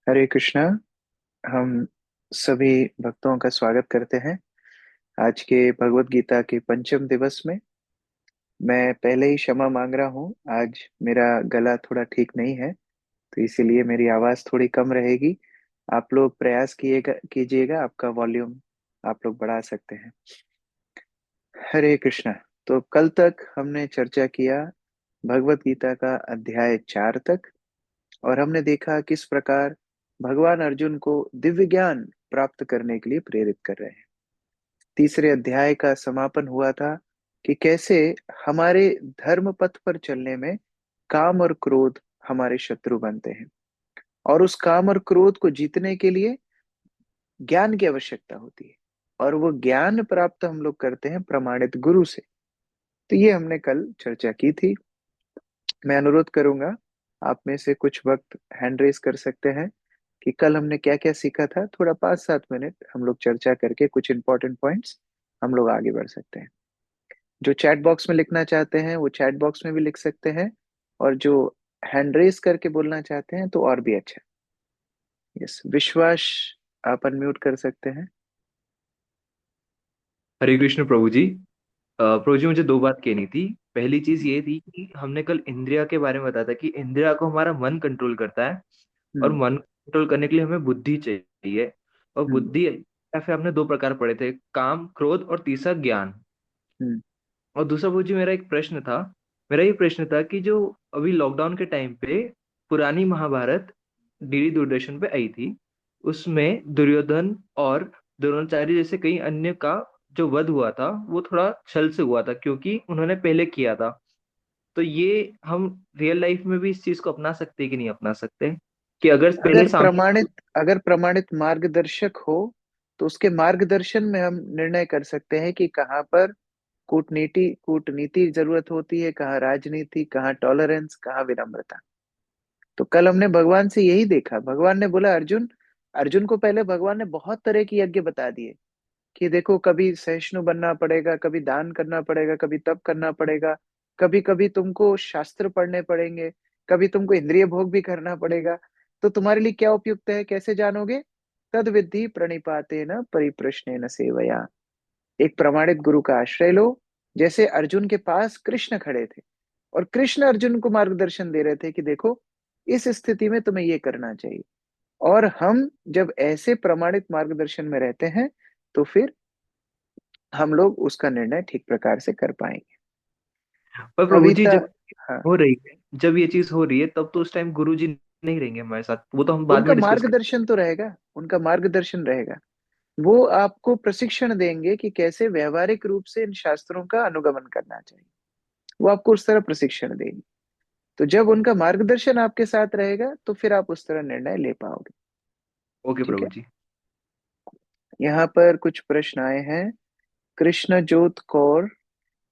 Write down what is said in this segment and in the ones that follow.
हरे कृष्णा। हम सभी भक्तों का स्वागत करते हैं आज के भगवत गीता के पंचम दिवस में। मैं पहले ही क्षमा मांग रहा हूँ। आज मेरा गला थोड़ा ठीक नहीं है, तो इसीलिए मेरी आवाज़ थोड़ी कम रहेगी। आप लोग प्रयास कीजिएगा, आपका वॉल्यूम आप लोग बढ़ा सकते हैं। हरे कृष्णा। तो कल तक हमने चर्चा किया भगवत गीता का अध्याय 4 तक, और हमने देखा किस प्रकार भगवान अर्जुन को दिव्य ज्ञान प्राप्त करने के लिए प्रेरित कर रहे हैं। तीसरे अध्याय का समापन हुआ था कि कैसे हमारे धर्म पथ पर चलने में काम और क्रोध हमारे शत्रु बनते हैं, और उस काम और क्रोध को जीतने के लिए ज्ञान की आवश्यकता होती है, और वो ज्ञान प्राप्त हम लोग करते हैं प्रमाणित गुरु से। तो ये हमने कल चर्चा की थी। मैं अनुरोध करूंगा, आप में से कुछ वक्त हैंड रेस कर सकते हैं कि कल हमने क्या क्या सीखा था। थोड़ा 5-7 मिनट हम लोग चर्चा करके कुछ इंपॉर्टेंट पॉइंट्स हम लोग आगे बढ़ सकते हैं। जो चैट बॉक्स में लिखना चाहते हैं वो चैट बॉक्स में भी लिख सकते हैं, और जो हैंड रेस करके बोलना चाहते हैं तो और भी अच्छा। यस, विश्वास, आप अनम्यूट कर सकते हैं। हरे कृष्ण प्रभु जी। प्रभु जी, मुझे दो बात कहनी थी। पहली चीज ये थी कि हमने कल इंद्रिया के बारे में बताया था कि इंद्रिया को हमारा मन कंट्रोल करता है, और हम्म। मन कंट्रोल करने के लिए हमें बुद्धि चाहिए। और हम्म। बुद्धि या फिर हमने दो प्रकार पढ़े थे, काम, क्रोध, और तीसरा ज्ञान। हम्म। और दूसरा प्रभु जी, मेरा एक प्रश्न था। मेरा ये प्रश्न था कि जो अभी लॉकडाउन के टाइम पे पुरानी महाभारत डीडी दूरदर्शन पे आई थी, उसमें दुर्योधन और द्रोणाचार्य जैसे कई अन्य का जो वध हुआ था वो थोड़ा छल से हुआ था, क्योंकि उन्होंने पहले किया था। तो ये हम रियल लाइफ में भी इस चीज को अपना सकते हैं कि नहीं अपना सकते, कि अगर पहले अगर सामने। प्रमाणित अगर प्रमाणित मार्गदर्शक हो तो उसके मार्गदर्शन में हम निर्णय कर सकते हैं कि कहाँ पर कूटनीति कूटनीति जरूरत होती है, कहाँ राजनीति, कहाँ टॉलरेंस, कहाँ विनम्रता। तो कल हमने भगवान से यही देखा। भगवान ने बोला अर्जुन, अर्जुन को पहले भगवान ने बहुत तरह की यज्ञ बता दिए कि देखो, कभी सहिष्णु बनना पड़ेगा, कभी दान करना पड़ेगा, कभी तप करना पड़ेगा, कभी कभी तुमको शास्त्र पढ़ने पड़ेंगे, कभी तुमको इंद्रिय भोग भी करना पड़ेगा। तो तुम्हारे लिए क्या उपयुक्त है, कैसे जानोगे? तद विद्धि प्रणिपाते न परिप्रश्ने न सेवया। एक प्रमाणित गुरु का आश्रय लो। जैसे अर्जुन के पास कृष्ण खड़े थे, और कृष्ण अर्जुन को मार्गदर्शन दे रहे थे कि देखो, इस स्थिति में तुम्हें ये करना चाहिए। और हम जब ऐसे प्रमाणित मार्गदर्शन में रहते हैं तो फिर हम लोग उसका निर्णय ठीक प्रकार से कर पाएंगे। पर प्रभु जी, कविता। जब हाँ। हो रही है जब ये चीज हो रही है, तब तो उस टाइम गुरु जी नहीं रहेंगे हमारे साथ, वो तो हम बाद उनका में डिस्कस करेंगे। मार्गदर्शन तो रहेगा, उनका मार्गदर्शन रहेगा। वो आपको प्रशिक्षण देंगे कि कैसे व्यवहारिक रूप से इन शास्त्रों का अनुगमन करना चाहिए। वो आपको उस तरह प्रशिक्षण देंगे। तो जब उनका मार्गदर्शन आपके साथ रहेगा तो फिर आप उस तरह निर्णय ले पाओगे। ओके ठीक प्रभु है। जी। यहाँ पर कुछ प्रश्न आए हैं। कृष्ण जोत कौर,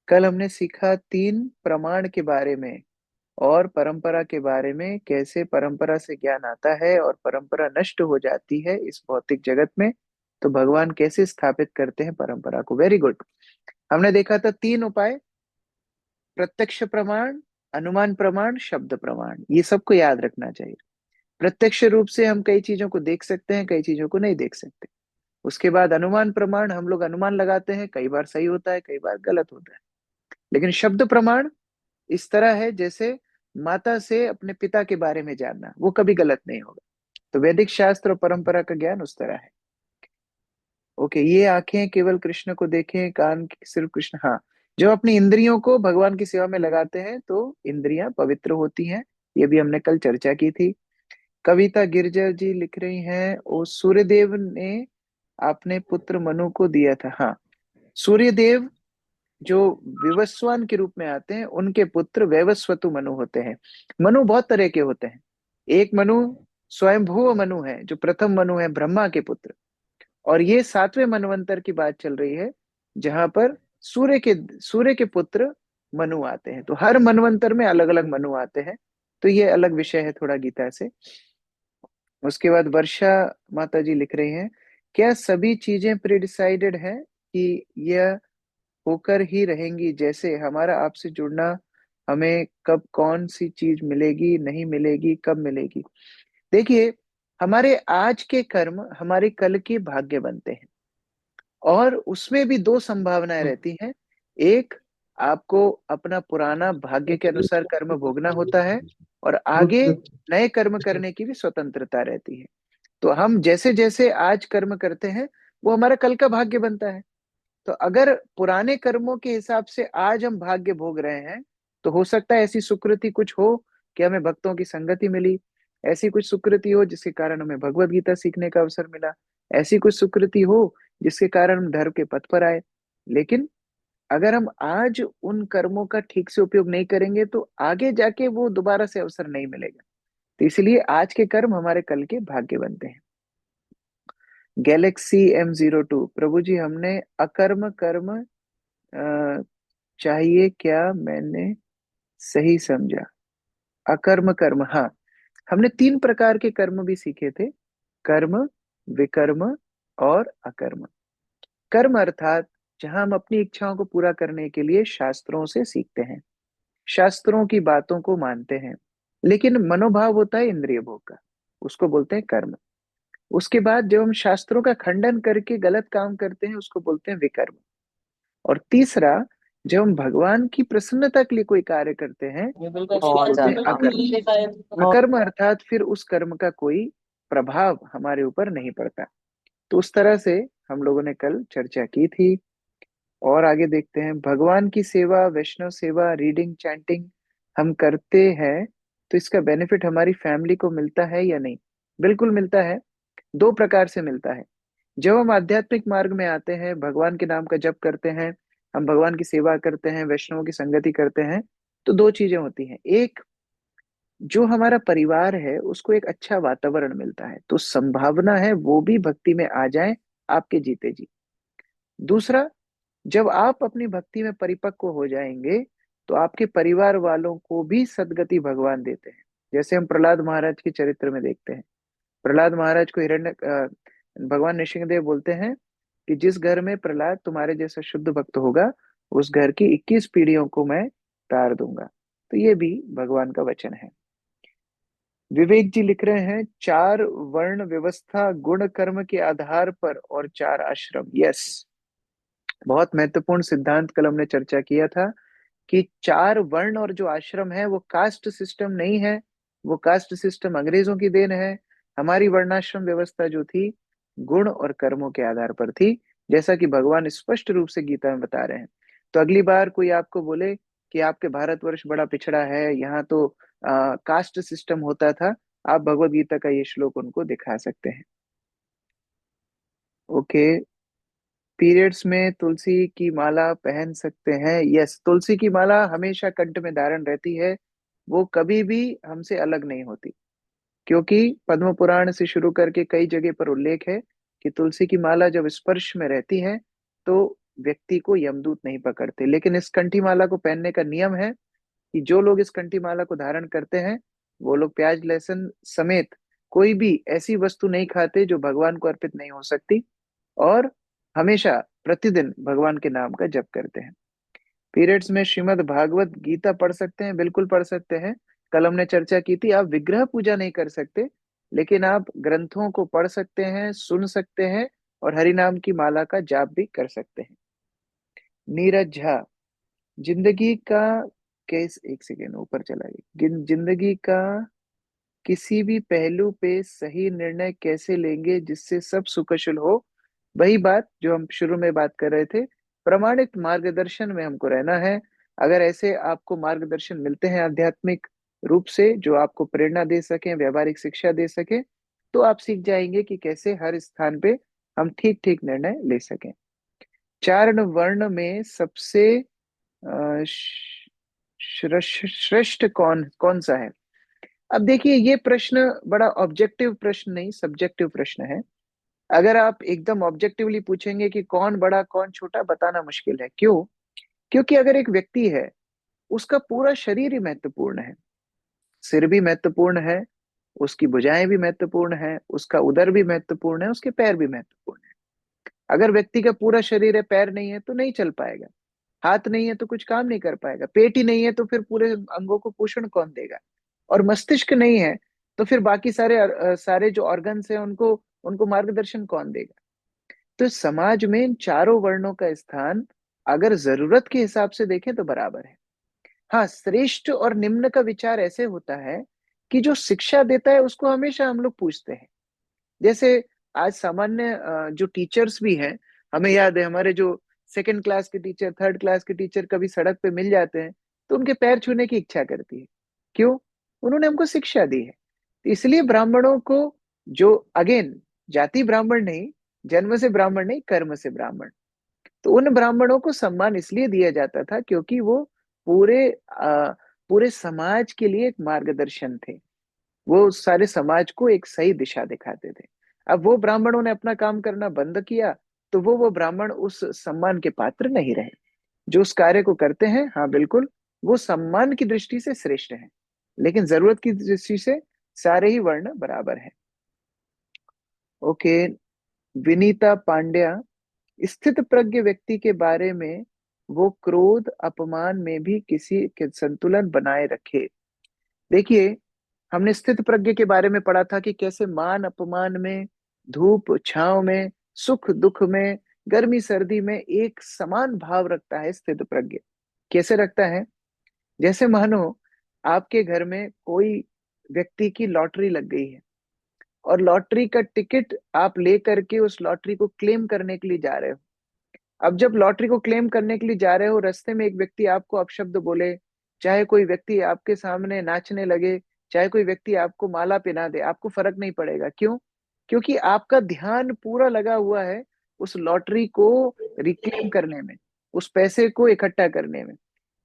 कल हमने सीखा 3 प्रमाण के बारे में और परंपरा के बारे में, कैसे परंपरा से ज्ञान आता है और परंपरा नष्ट हो जाती है इस भौतिक जगत में। तो भगवान कैसे स्थापित करते हैं परंपरा को। Very good. हमने देखा था 3 उपाय: प्रत्यक्ष प्रमाण, अनुमान प्रमाण, शब्द प्रमाण। ये सबको याद रखना चाहिए। प्रत्यक्ष रूप से हम कई चीजों को देख सकते हैं, कई चीजों को नहीं देख सकते। उसके बाद अनुमान प्रमाण, हम लोग अनुमान लगाते हैं, कई बार सही होता है, कई बार गलत होता है। लेकिन शब्द प्रमाण इस तरह है जैसे माता से अपने पिता के बारे में जानना, वो कभी गलत नहीं होगा। तो वैदिक शास्त्र और परंपरा का ज्ञान उस तरह है। ओके, ये आंखें केवल कृष्ण को देखें, कान सिर्फ कृष्ण। हाँ, जब अपनी इंद्रियों को भगवान की सेवा में लगाते हैं तो इंद्रियां पवित्र होती हैं। ये भी हमने कल चर्चा की थी। कविता गिरजा जी लिख रही हैं, ओ सूर्यदेव ने अपने पुत्र मनु को दिया था। हाँ, सूर्यदेव जो विवस्वान के रूप में आते हैं उनके पुत्र वैवस्वतु मनु होते हैं। मनु बहुत तरह के होते हैं। एक मनु स्वयंभुव मनु है, जो प्रथम मनु है, ब्रह्मा के पुत्र। और ये 7वें मनवंतर की बात चल रही है, जहां पर सूर्य के पुत्र मनु आते हैं। तो हर मनवंतर में अलग अलग मनु आते हैं। तो ये अलग विषय है थोड़ा गीता से। उसके बाद वर्षा माता जी लिख रही हैं, क्या सभी चीजें प्रीडिसाइडेड है कि यह होकर ही रहेंगी? जैसे हमारा आपसे जुड़ना, हमें कब कौन सी चीज मिलेगी, नहीं मिलेगी, कब मिलेगी। देखिए, हमारे आज के कर्म हमारे कल के भाग्य बनते हैं, और उसमें भी दो संभावनाएं रहती हैं। एक, आपको अपना पुराना भाग्य के अनुसार कर्म भोगना होता है, और आगे नए कर्म करने की भी स्वतंत्रता रहती है। तो हम जैसे जैसे आज कर्म करते हैं, वो हमारा कल का भाग्य बनता है। तो अगर पुराने कर्मों के हिसाब से आज हम भाग्य भोग रहे हैं, तो हो सकता है ऐसी सुकृति कुछ हो कि हमें भक्तों की संगति मिली, ऐसी कुछ सुकृति हो जिसके कारण हमें भगवत गीता सीखने का अवसर मिला, ऐसी कुछ सुकृति हो जिसके कारण हम धर्म के पथ पर आए। लेकिन अगर हम आज उन कर्मों का ठीक से उपयोग नहीं करेंगे, तो आगे जाके वो दोबारा से अवसर नहीं मिलेगा। तो इसलिए आज के कर्म हमारे कल के भाग्य बनते हैं। गैलेक्सी M02, प्रभु जी हमने अकर्म कर्म चाहिए क्या, मैंने सही समझा? अकर्म कर्म, हाँ। हमने तीन प्रकार के कर्म भी सीखे थे: कर्म, विकर्म और अकर्म। कर्म अर्थात जहां हम अपनी इच्छाओं को पूरा करने के लिए शास्त्रों से सीखते हैं, शास्त्रों की बातों को मानते हैं, लेकिन मनोभाव होता है इंद्रिय भोग का, उसको बोलते हैं कर्म। उसके बाद जब हम शास्त्रों का खंडन करके गलत काम करते हैं, उसको बोलते हैं विकर्म। और तीसरा, जब हम भगवान की प्रसन्नता के लिए कोई कार्य करते हैं, उसको बहुत बोलते हैं ज्यादा अकर्म। अकर्म अर्थात फिर उस कर्म का कोई प्रभाव हमारे ऊपर नहीं पड़ता। तो उस तरह से हम लोगों ने कल चर्चा की थी। और आगे देखते हैं, भगवान की सेवा, वैष्णव सेवा, रीडिंग, चैंटिंग हम करते हैं, तो इसका बेनिफिट हमारी फैमिली को मिलता है या नहीं? बिल्कुल मिलता है। दो प्रकार से मिलता है। जब हम आध्यात्मिक मार्ग में आते हैं, भगवान के नाम का जप करते हैं, हम भगवान की सेवा करते हैं, वैष्णवों की संगति करते हैं, तो दो चीजें होती हैं। एक, जो हमारा परिवार है उसको एक अच्छा वातावरण मिलता है, तो संभावना है वो भी भक्ति में आ जाए आपके जीते जी। दूसरा, जब आप अपनी भक्ति में परिपक्व हो जाएंगे, तो आपके परिवार वालों को भी सदगति भगवान देते हैं। जैसे हम प्रहलाद महाराज के चरित्र में देखते हैं। प्रहलाद महाराज को भगवान नृसिंहदेव बोलते हैं कि जिस घर में प्रहलाद तुम्हारे जैसा शुद्ध भक्त होगा, उस घर की 21 पीढ़ियों को मैं तार दूंगा। तो ये भी भगवान का वचन है। विवेक जी लिख रहे हैं, चार वर्ण व्यवस्था गुण कर्म के आधार पर और चार आश्रम। यस, बहुत महत्वपूर्ण सिद्धांत कल हमने चर्चा किया था कि चार वर्ण और जो आश्रम है वो कास्ट सिस्टम नहीं है। वो कास्ट सिस्टम अंग्रेजों की देन है। हमारी वर्णाश्रम व्यवस्था जो थी, गुण और कर्मों के आधार पर थी, जैसा कि भगवान स्पष्ट रूप से गीता में बता रहे हैं। तो अगली बार कोई आपको बोले कि आपके भारतवर्ष बड़ा पिछड़ा है, यहाँ तो कास्ट सिस्टम होता था, आप भगवत गीता का ये श्लोक उनको दिखा सकते हैं। ओके। पीरियड्स में तुलसी की माला पहन सकते हैं? यस, तुलसी की माला हमेशा कंठ में धारण रहती है। वो कभी भी हमसे अलग नहीं होती, क्योंकि पद्म पुराण से शुरू करके कई जगह पर उल्लेख है कि तुलसी की माला जब स्पर्श में रहती है, तो व्यक्ति को यमदूत नहीं पकड़ते। लेकिन इस कंठी माला को पहनने का नियम है कि जो लोग इस कंठी माला को धारण करते हैं, वो लोग प्याज लहसुन समेत कोई भी ऐसी वस्तु नहीं खाते जो भगवान को अर्पित नहीं हो सकती, और हमेशा प्रतिदिन भगवान के नाम का जप करते हैं। पीरियड्स में श्रीमद् भागवत गीता पढ़ सकते हैं? बिल्कुल पढ़ सकते हैं। कल हमने चर्चा की थी, आप विग्रह पूजा नहीं कर सकते, लेकिन आप ग्रंथों को पढ़ सकते हैं, सुन सकते हैं, और हरि नाम की माला का जाप भी कर सकते हैं। नीरज झा, जिंदगी का केस, एक सेकेंड ऊपर चला गया, जिंदगी का किसी भी पहलू पे सही निर्णय कैसे लेंगे जिससे सब सुकशल हो? वही बात जो हम शुरू में बात कर रहे थे, प्रमाणित मार्गदर्शन में हमको रहना है। अगर ऐसे आपको मार्गदर्शन मिलते हैं आध्यात्मिक रूप से, जो आपको प्रेरणा दे सके, व्यवहारिक शिक्षा दे सके, तो आप सीख जाएंगे कि कैसे हर स्थान पे हम ठीक ठीक निर्णय ले सकें। चारण वर्ण में सबसे श्रेष्ठ कौन कौन सा है? अब देखिए, ये प्रश्न बड़ा ऑब्जेक्टिव प्रश्न नहीं, सब्जेक्टिव प्रश्न है। अगर आप एकदम ऑब्जेक्टिवली पूछेंगे कि कौन बड़ा कौन छोटा, बताना मुश्किल है। क्यों? क्योंकि अगर एक व्यक्ति है, उसका पूरा शरीर ही महत्वपूर्ण है। सिर भी महत्वपूर्ण है, उसकी भुजाएं भी महत्वपूर्ण है, उसका उदर भी महत्वपूर्ण है, उसके पैर भी महत्वपूर्ण है। अगर व्यक्ति का पूरा शरीर है, पैर नहीं है, तो नहीं चल पाएगा। हाथ नहीं है तो कुछ काम नहीं कर पाएगा। पेट ही नहीं है तो फिर पूरे अंगों को पोषण कौन देगा? और मस्तिष्क नहीं है तो फिर बाकी सारे जो ऑर्गन्स हैं उनको उनको मार्गदर्शन कौन देगा? तो समाज में इन चारों वर्णों का स्थान अगर जरूरत के हिसाब से देखें तो बराबर है। हाँ, श्रेष्ठ और निम्न का विचार ऐसे होता है कि जो शिक्षा देता है उसको हमेशा हम लोग पूछते हैं। जैसे आज सामान्य जो टीचर्स भी हैं, हमें याद है हमारे जो सेकंड क्लास के टीचर, थर्ड क्लास के टीचर कभी सड़क पे मिल जाते हैं तो उनके पैर छूने की इच्छा करती है। क्यों? उन्होंने हमको शिक्षा दी है। तो इसलिए ब्राह्मणों को, जो अगेन जाति ब्राह्मण नहीं, जन्म से ब्राह्मण नहीं, कर्म से ब्राह्मण, तो उन ब्राह्मणों को सम्मान इसलिए दिया जाता था क्योंकि वो पूरे पूरे समाज के लिए एक मार्गदर्शन थे। वो सारे समाज को एक सही दिशा दिखाते थे। अब वो ब्राह्मणों ने अपना काम करना बंद किया तो वो ब्राह्मण उस सम्मान के पात्र नहीं रहे। जो उस कार्य को करते हैं, हाँ बिल्कुल, वो सम्मान की दृष्टि से श्रेष्ठ हैं, लेकिन जरूरत की दृष्टि से सारे ही वर्ण बराबर हैं। ओके। विनीता पांड्या, स्थित प्रज्ञ व्यक्ति के बारे में, वो क्रोध अपमान में भी किसी के संतुलन बनाए रखे। देखिए, हमने स्थित प्रज्ञ के बारे में पढ़ा था कि कैसे मान अपमान में, धूप छांव में, सुख दुख में, गर्मी सर्दी में एक समान भाव रखता है स्थित प्रज्ञ। कैसे रखता है? जैसे मानो आपके घर में कोई व्यक्ति की लॉटरी लग गई है और लॉटरी का टिकट आप ले करके उस लॉटरी को क्लेम करने के लिए जा रहे हो। अब जब लॉटरी को क्लेम करने के लिए जा रहे हो, रास्ते में एक व्यक्ति आपको अपशब्द बोले, चाहे कोई व्यक्ति आपके सामने नाचने लगे, चाहे कोई व्यक्ति आपको माला पहना दे, आपको फर्क नहीं पड़ेगा। क्यों? क्योंकि आपका ध्यान पूरा लगा हुआ है उस लॉटरी को रिक्लेम करने में, उस पैसे को इकट्ठा करने में।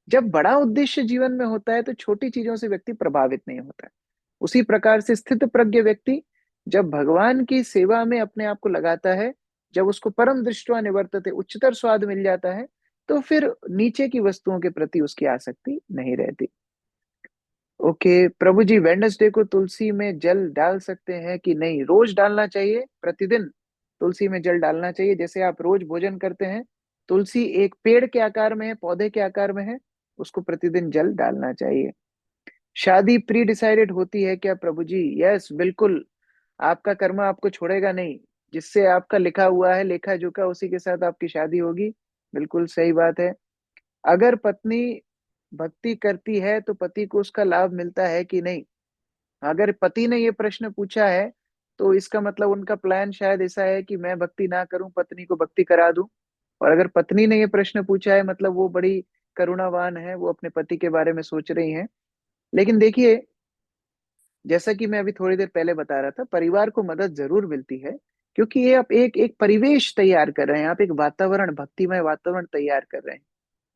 जब बड़ा उद्देश्य जीवन में होता है तो छोटी चीजों से व्यक्ति प्रभावित नहीं होता है। उसी प्रकार से स्थित प्रज्ञ व्यक्ति जब भगवान की सेवा में अपने आप को लगाता है, जब उसको परम दृष्टवा निवर्तते, उच्चतर स्वाद मिल जाता है, तो फिर नीचे की वस्तुओं के प्रति उसकी आसक्ति नहीं रहती। ओके प्रभु जी, वेडनेसडे को तुलसी में जल डाल सकते हैं कि नहीं? रोज डालना चाहिए, प्रतिदिन तुलसी में जल डालना चाहिए। जैसे आप रोज भोजन करते हैं, तुलसी एक पेड़ के आकार में है, पौधे के आकार में है, उसको प्रतिदिन जल डालना चाहिए। शादी प्री डिसाइडेड होती है क्या प्रभु जी? यस बिल्कुल। आपका कर्म आपको छोड़ेगा नहीं। जिससे आपका लिखा हुआ है, लेखा जोखा, उसी के साथ आपकी शादी होगी। बिल्कुल सही बात है। अगर पत्नी भक्ति करती है तो पति को उसका लाभ मिलता है कि नहीं? अगर पति ने ये प्रश्न पूछा है तो इसका मतलब उनका प्लान शायद ऐसा है कि मैं भक्ति ना करूं, पत्नी को भक्ति करा दूं। और अगर पत्नी ने ये प्रश्न पूछा है, मतलब वो बड़ी करुणावान है, वो अपने पति के बारे में सोच रही हैं। लेकिन देखिए, जैसा कि मैं अभी थोड़ी देर पहले बता रहा था, परिवार को मदद जरूर मिलती है, क्योंकि ये आप एक एक परिवेश तैयार कर रहे हैं, आप एक वातावरण, भक्तिमय वातावरण तैयार कर रहे हैं।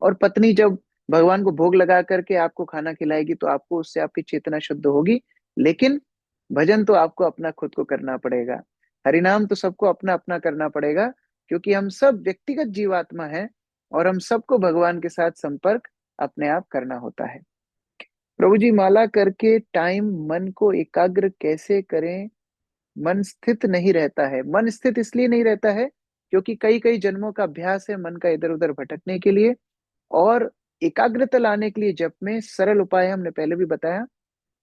और पत्नी जब भगवान को भोग लगा करके आपको खाना खिलाएगी तो आपको उससे आपकी चेतना शुद्ध होगी। लेकिन भजन तो आपको अपना खुद को करना पड़ेगा। हरिनाम तो सबको अपना अपना करना पड़ेगा, क्योंकि हम सब व्यक्तिगत जीवात्मा हैं और हम सबको भगवान के साथ संपर्क अपने आप करना होता है। प्रभु जी, माला करके टाइम मन को एकाग्र कैसे करें? मन स्थित नहीं रहता है। मन स्थित इसलिए नहीं रहता है क्योंकि कई कई जन्मों का अभ्यास है मन का इधर उधर भटकने के लिए। और एकाग्रता लाने के लिए जप में सरल उपाय हमने पहले भी बताया।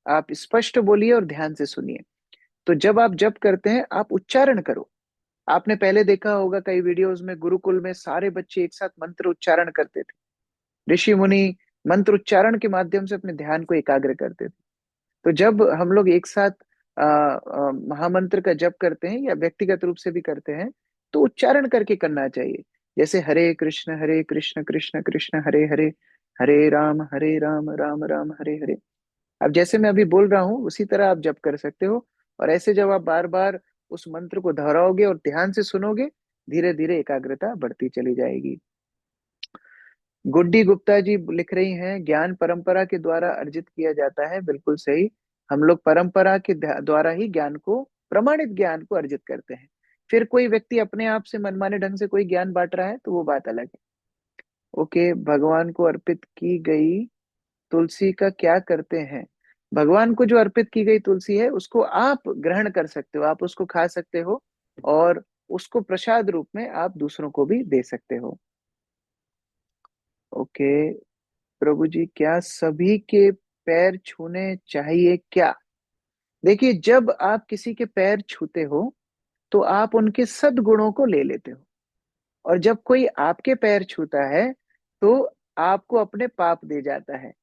आप स्पष्ट बोलिए और ध्यान से सुनिए। तो जब आप जप करते हैं, आप उच्चारण करो। आपने पहले देखा होगा कई वीडियोस में, गुरुकुल में सारे बच्चे एक साथ मंत्र उच्चारण करते थे। ऋषि मुनि मंत्र उच्चारण के माध्यम से अपने ध्यान को एकाग्र करते थे। तो जब हम लोग एक साथ महामंत्र का जप करते हैं या व्यक्तिगत रूप से भी करते हैं, तो उच्चारण करके करना चाहिए। जैसे हरे कृष्ण कृष्ण कृष्ण हरे हरे, हरे राम राम राम हरे हरे। अब जैसे मैं अभी बोल रहा हूँ उसी तरह आप जप कर सकते हो। और ऐसे जब आप बार बार उस मंत्र को दोहराओगे और ध्यान से सुनोगे, धीरे धीरे एकाग्रता बढ़ती चली जाएगी। गुड्डी गुप्ता जी लिख रही हैं, ज्ञान परंपरा के द्वारा अर्जित किया जाता है। बिल्कुल सही। हम लोग परंपरा के द्वारा ही ज्ञान को, प्रमाणित ज्ञान को अर्जित करते हैं। फिर कोई व्यक्ति अपने आप से मनमाने ढंग से कोई ज्ञान बांट रहा है तो वो बात अलग है। ओके, भगवान को अर्पित की गई तुलसी का क्या करते हैं? भगवान को जो अर्पित की गई तुलसी है उसको आप ग्रहण कर सकते हो, आप उसको खा सकते हो, और उसको प्रसाद रूप में आप दूसरों को भी दे सकते हो। ओके प्रभु जी, क्या सभी के पैर छूने चाहिए क्या? देखिए, जब आप किसी के पैर छूते हो तो आप उनके सद्गुणों को ले लेते हो, और जब कोई आपके पैर छूता है तो आपको अपने पाप दे जाता है।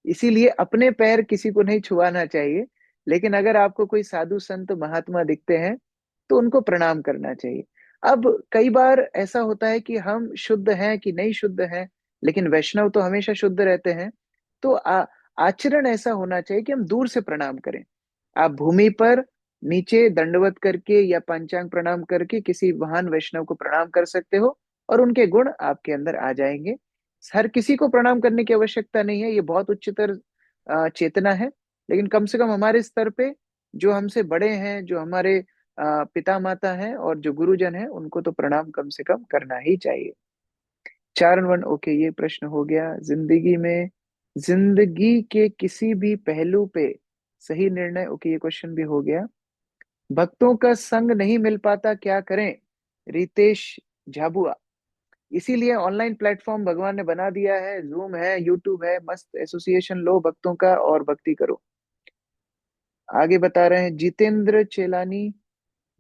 इसीलिए अपने पैर किसी को नहीं छुआना चाहिए। लेकिन अगर आपको कोई साधु संत महात्मा दिखते हैं तो उनको प्रणाम करना चाहिए। अब कई बार ऐसा होता है कि हम शुद्ध हैं कि नहीं शुद्ध हैं, लेकिन वैष्णव तो हमेशा शुद्ध रहते हैं। तो आचरण ऐसा होना चाहिए कि हम दूर से प्रणाम करें। आप भूमि पर नीचे दंडवत करके या पंचांग प्रणाम करके किसी महान वैष्णव को प्रणाम कर सकते हो, और उनके गुण आपके अंदर आ जाएंगे। हर किसी को प्रणाम करने की आवश्यकता नहीं है, ये बहुत उच्चतर चेतना है। लेकिन कम से कम हमारे स्तर पे जो हमसे बड़े हैं, जो हमारे पिता माता हैं और जो गुरुजन हैं, उनको तो प्रणाम कम से कम करना ही चाहिए। 4 ओके, ये प्रश्न हो गया। जिंदगी में, जिंदगी के किसी भी पहलू पे सही निर्णय, ओके, ये क्वेश्चन भी हो गया। भक्तों का संग नहीं मिल पाता, क्या करें? रितेश झाबुआ। इसीलिए ऑनलाइन प्लेटफॉर्म भगवान ने बना दिया है, जूम है, यूट्यूब है, मस्त एसोसिएशन लो भक्तों का और भक्ति करो। आगे बता रहे हैं जितेंद्र चेलानी।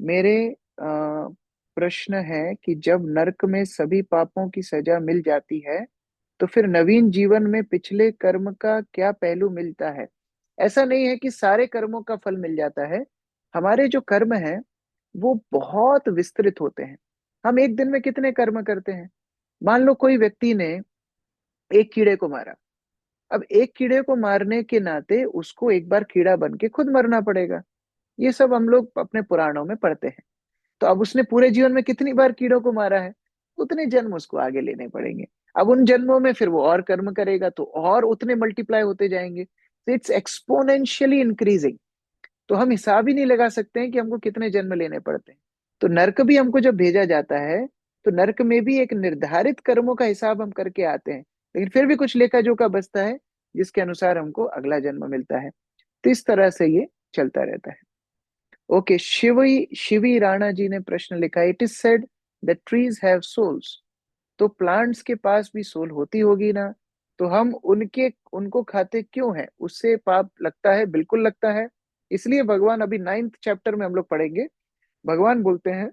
मेरे प्रश्न है कि जब नरक में सभी पापों की सजा मिल जाती है तो फिर नवीन जीवन में पिछले कर्म का क्या पहलू मिलता है? ऐसा नहीं है कि सारे कर्मों का फल मिल जाता है। हमारे जो कर्म हैं वो बहुत विस्तृत होते हैं। हम एक दिन में कितने कर्म करते हैं? मान लो कोई व्यक्ति ने एक कीड़े को मारा। अब एक कीड़े को मारने के नाते उसको एक बार कीड़ा बन के खुद मरना पड़ेगा। ये सब हम लोग अपने पुराणों में पढ़ते हैं। तो अब उसने पूरे जीवन में कितनी बार कीड़ों को मारा है, उतने जन्म उसको आगे लेने पड़ेंगे। अब उन जन्मों में फिर वो और कर्म करेगा तो और उतने मल्टीप्लाई होते जाएंगे। तो इट्स एक्सपोनेंशियली इंक्रीजिंग। तो हम हिसाब ही नहीं लगा सकते हैं कि हमको कितने जन्म लेने पड़ते हैं। तो नर्क भी हमको जब भेजा जाता है तो नर्क में भी एक निर्धारित कर्मों का हिसाब हम करके आते हैं, लेकिन फिर भी कुछ लेखा जोखा बचता है जिसके अनुसार हमको अगला जन्म मिलता है। तो इस तरह से ये चलता रहता है। ओके, शिवी शिवी राणा जी ने प्रश्न लिखा, it is said that trees have souls. तो प्लांट्स के पास भी सोल होती होगी ना? तो हम उनके उनको खाते क्यों हैं? उससे पाप लगता है? बिल्कुल लगता है। इसलिए भगवान, अभी 9th चैप्टर में हम लोग पढ़ेंगे, भगवान बोलते हैं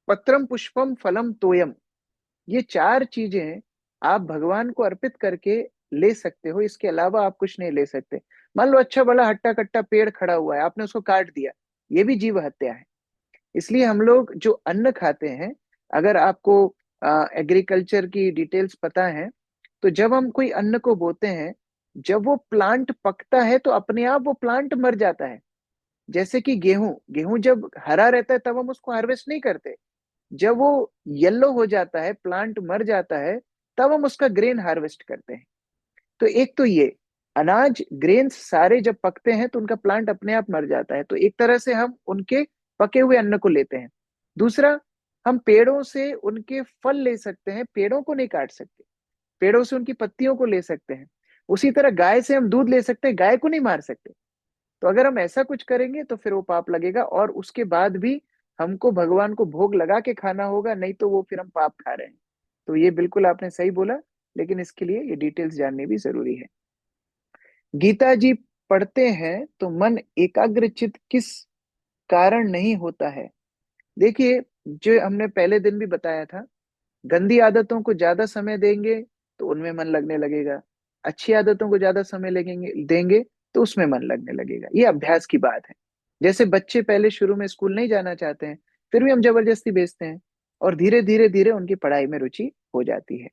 पत्रम पुष्पम फलम तोयम। ये 4 चीजें आप भगवान को अर्पित करके ले सकते हो, इसके अलावा आप कुछ नहीं ले सकते। मान लो अच्छा बड़ा हट्टा कट्टा पेड़ खड़ा हुआ है, आपने उसको काट दिया, ये भी जीव हत्या है। इसलिए हम लोग जो अन्न खाते हैं, अगर आपको एग्रीकल्चर की डिटेल्स पता है, तो जब हम कोई अन्न को बोते हैं, जब वो प्लांट पकता है तो अपने आप वो प्लांट मर जाता है। जैसे कि गेहूं, गेहूं जब हरा रहता है तब हम उसको हार्वेस्ट नहीं करते। जब वो येलो हो जाता है, प्लांट मर जाता है, तब हम उसका ग्रेन हार्वेस्ट करते हैं। तो एक तो ये अनाज ग्रेन्स सारे जब पकते हैं तो उनका प्लांट अपने आप मर जाता है, तो एक तरह से हम उनके पके हुए अन्न को लेते हैं। दूसरा, हम पेड़ों से उनके फल ले सकते हैं, पेड़ों को नहीं काट सकते। पेड़ों से उनकी पत्तियों को ले सकते हैं। उसी तरह गाय से हम दूध ले सकते हैं, गाय को नहीं मार सकते। तो अगर हम ऐसा कुछ करेंगे तो फिर वो पाप लगेगा, और उसके बाद भी हमको भगवान को भोग लगा के खाना होगा, नहीं तो वो फिर हम पाप खा रहे हैं। तो ये बिल्कुल आपने सही बोला, लेकिन इसके लिए ये डिटेल्स जाननी भी जरूरी है। गीता जी पढ़ते हैं तो मन एकाग्रचित किस कारण नहीं होता है? देखिए, जो हमने पहले दिन भी बताया था, गंदी आदतों को ज्यादा समय देंगे तो उनमें मन लगने लगेगा, अच्छी आदतों को ज्यादा समय लगेंगे देंगे तो उसमें मन लगने लगेगा। ये अभ्यास की बात है। जैसे बच्चे पहले शुरू में स्कूल नहीं जाना चाहते हैं, फिर भी हम जबरदस्ती भेजते हैं, और धीरे धीरे धीरे उनकी पढ़ाई में रुचि हो जाती है।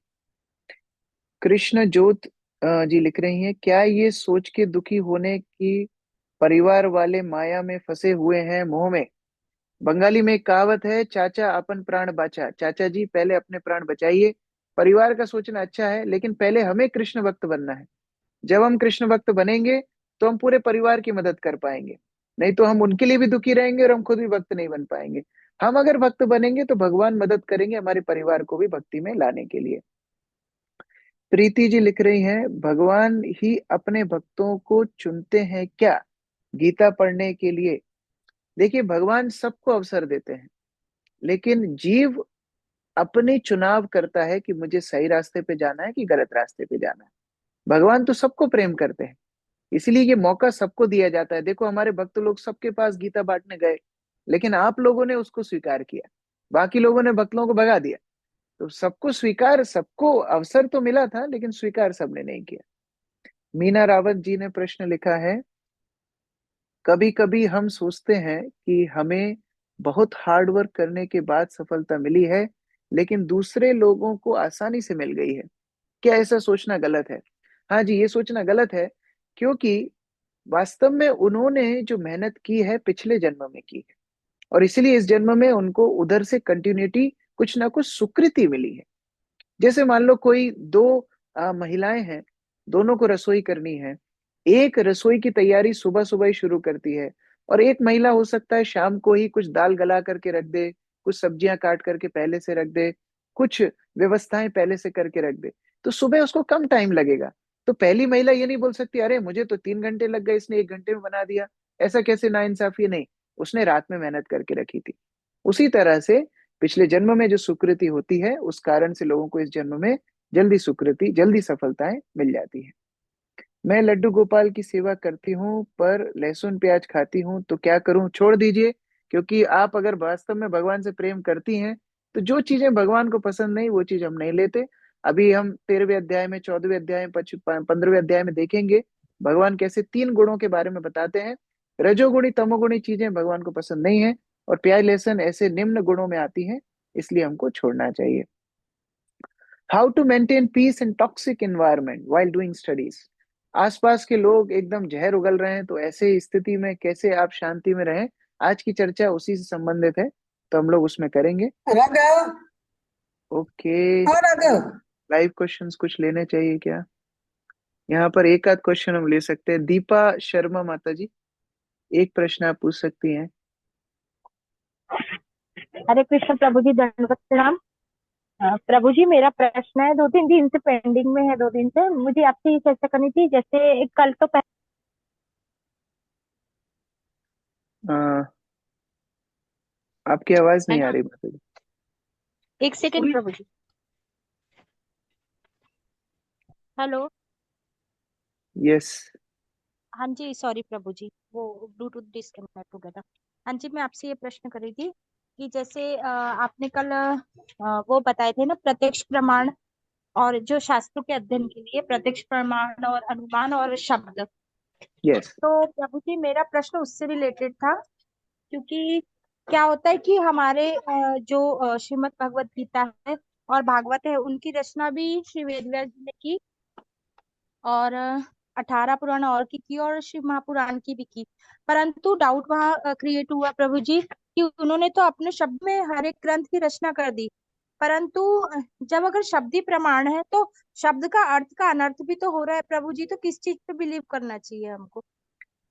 कृष्ण जोत जी लिख रही हैं, क्या ये सोच के दुखी होने की परिवार वाले माया में फंसे हुए हैं, मोह में? बंगाली में एक कहावत है, चाचा अपन प्राण बाचा। चाचा जी पहले अपने प्राण बचाइए। परिवार का सोचना अच्छा है, लेकिन पहले हमें कृष्ण भक्त बनना है। जब हम कृष्ण भक्त बनेंगे तो हम पूरे परिवार की मदद कर पाएंगे। नहीं तो हम उनके लिए भी दुखी रहेंगे और हम खुद भी भक्त नहीं बन पाएंगे। हम अगर भक्त बनेंगे तो भगवान मदद करेंगे हमारे परिवार को भी भक्ति में लाने के लिए। प्रीति जी लिख रही हैं, भगवान ही अपने भक्तों को चुनते हैं क्या गीता पढ़ने के लिए? देखिए, भगवान सबको अवसर देते हैं, लेकिन जीव अपने चुनाव करता है कि मुझे सही रास्ते पे जाना है कि गलत रास्ते पे जाना है। भगवान तो सबको प्रेम करते हैं। इसलिए ये मौका सबको दिया जाता है। देखो हमारे भक्त लोग सबके पास गीता बांटने गए, लेकिन आप लोगों ने उसको स्वीकार किया, बाकी लोगों ने भक्त लोगों को भगा दिया। तो सबको स्वीकार, सबको अवसर तो मिला था, लेकिन स्वीकार सबने नहीं किया। मीना रावत जी ने प्रश्न लिखा है, कभी कभी हम सोचते हैं कि हमें बहुत हार्ड वर्क करने के बाद सफलता मिली है, लेकिन दूसरे लोगों को आसानी से मिल गई है। क्या ऐसा सोचना गलत है? हाँ जी, ये सोचना गलत है, क्योंकि वास्तव में उन्होंने जो मेहनत की है पिछले जन्म में की है, और इसलिए इस जन्म में उनको उधर से कंटिन्यूटी, कुछ ना कुछ सुकृति मिली है। जैसे मान लो कोई दो महिलाएं हैं, दोनों को रसोई करनी है। एक रसोई की तैयारी सुबह सुबह ही शुरू करती है, और एक महिला हो सकता है शाम को ही कुछ दाल गला करके रख दे, कुछ सब्जियां काट करके पहले से रख दे, कुछ व्यवस्थाएं पहले से करके रख दे। तो सुबह उसको कम टाइम लगेगा। तो पहली महिला ये नहीं बोल सकती, अरे मुझे तो 3 घंटे लग गए, इसने 1 घंटे में बना दिया। ऐसा कैसे नाइंसाफी है? नहीं, उसने रात में मेहनत करके रखी थी। उसी तरह से पिछले जन्म में जो सुकृति होती है, उस कारण से लोगों को इस जन्म में जल्दी सुकृति, जल्दी सफलताएं मिल जाती है। मैं लड्डू गोपाल की सेवा करती हूँ पर लहसुन प्याज खाती हूँ, तो क्या करूँ? छोड़ दीजिए। क्योंकि आप अगर वास्तव में भगवान से प्रेम करती हैं, तो जो चीजें भगवान को पसंद नहीं, वो चीज हम नहीं लेते। अभी हम 13वें अध्याय में, 14वें अध्याय में, 15वें अध्याय में देखेंगे भगवान कैसे 3 गुणों के बारे में बताते हैं। रजोगुणी तमोगुणी चीजें भगवान को पसंद नहीं है, और प्याज लहसुन ऐसे निम्न गुणों में आती हैं, इसलिए हमको छोड़ना चाहिए। How to maintain peace in toxic environment while doing studies. आसपास के लोग एकदम जहर उगल रहे हैं, तो ऐसे स्थिति में कैसे आप शांति में रहें, आज की चर्चा उसी से संबंधित है, तो हम लोग उसमें करेंगे। राघव। ओके। हाँ राघव। लाइव क्वेश्चंस कुछ लेने चाहिए क्या? यहाँ पर एक आध क्वेश्चन हम ले सकते हैं। दीपा शर्मा माता जी, एक प्रश्न आप पूछ सकती हैं। हरे कृष्ण प्रभु जी, दंडवत प्रणाम। प्रभु जी, मेरा प्रश्न है, 2-3 दिन से पेंडिंग में है, 2 दिन से मुझे आपसे ये चर्चा करनी थी। जैसे कल तो अ, आपकी आवाज है नहीं आ ना। रही माता जी। एक सेकंड प्रभु जी। हेलो। यस। हाँ जी, सॉरी प्रभु जी, वो ब्लूटूथ डिस्कनेक्ट हो गया था। हाँ जी, मैं आपसे ये प्रश्न कर रही थी कि जैसे आपने कल वो बताए थे ना, प्रत्यक्ष प्रमाण, और जो शास्त्रों के अध्ययन के लिए प्रत्यक्ष प्रमाण और अनुमान और शब्द। यस। तो प्रभु जी, मेरा प्रश्न उससे रिलेटेड था, क्योंकि क्या होता है कि हमारे जो श्रीमद् भगवत गीता है और भागवत है, उनकी रचना भी श्री वेदव्यास जी ने की, और 18 पुराण और की और शिव महापुराण की भी की। परंतु डाउट वहाँ क्रिएट हुआ प्रभु जी कि उन्होंने तो अपने शब्द में हर एक ग्रंथ की रचना कर दी, परंतु जब अगर शब्दी प्रमाण है तो शब्द का अर्थ का अनर्थ भी तो हो रहा है प्रभु जी, तो किस चीज पे बिलीव करना चाहिए हमको?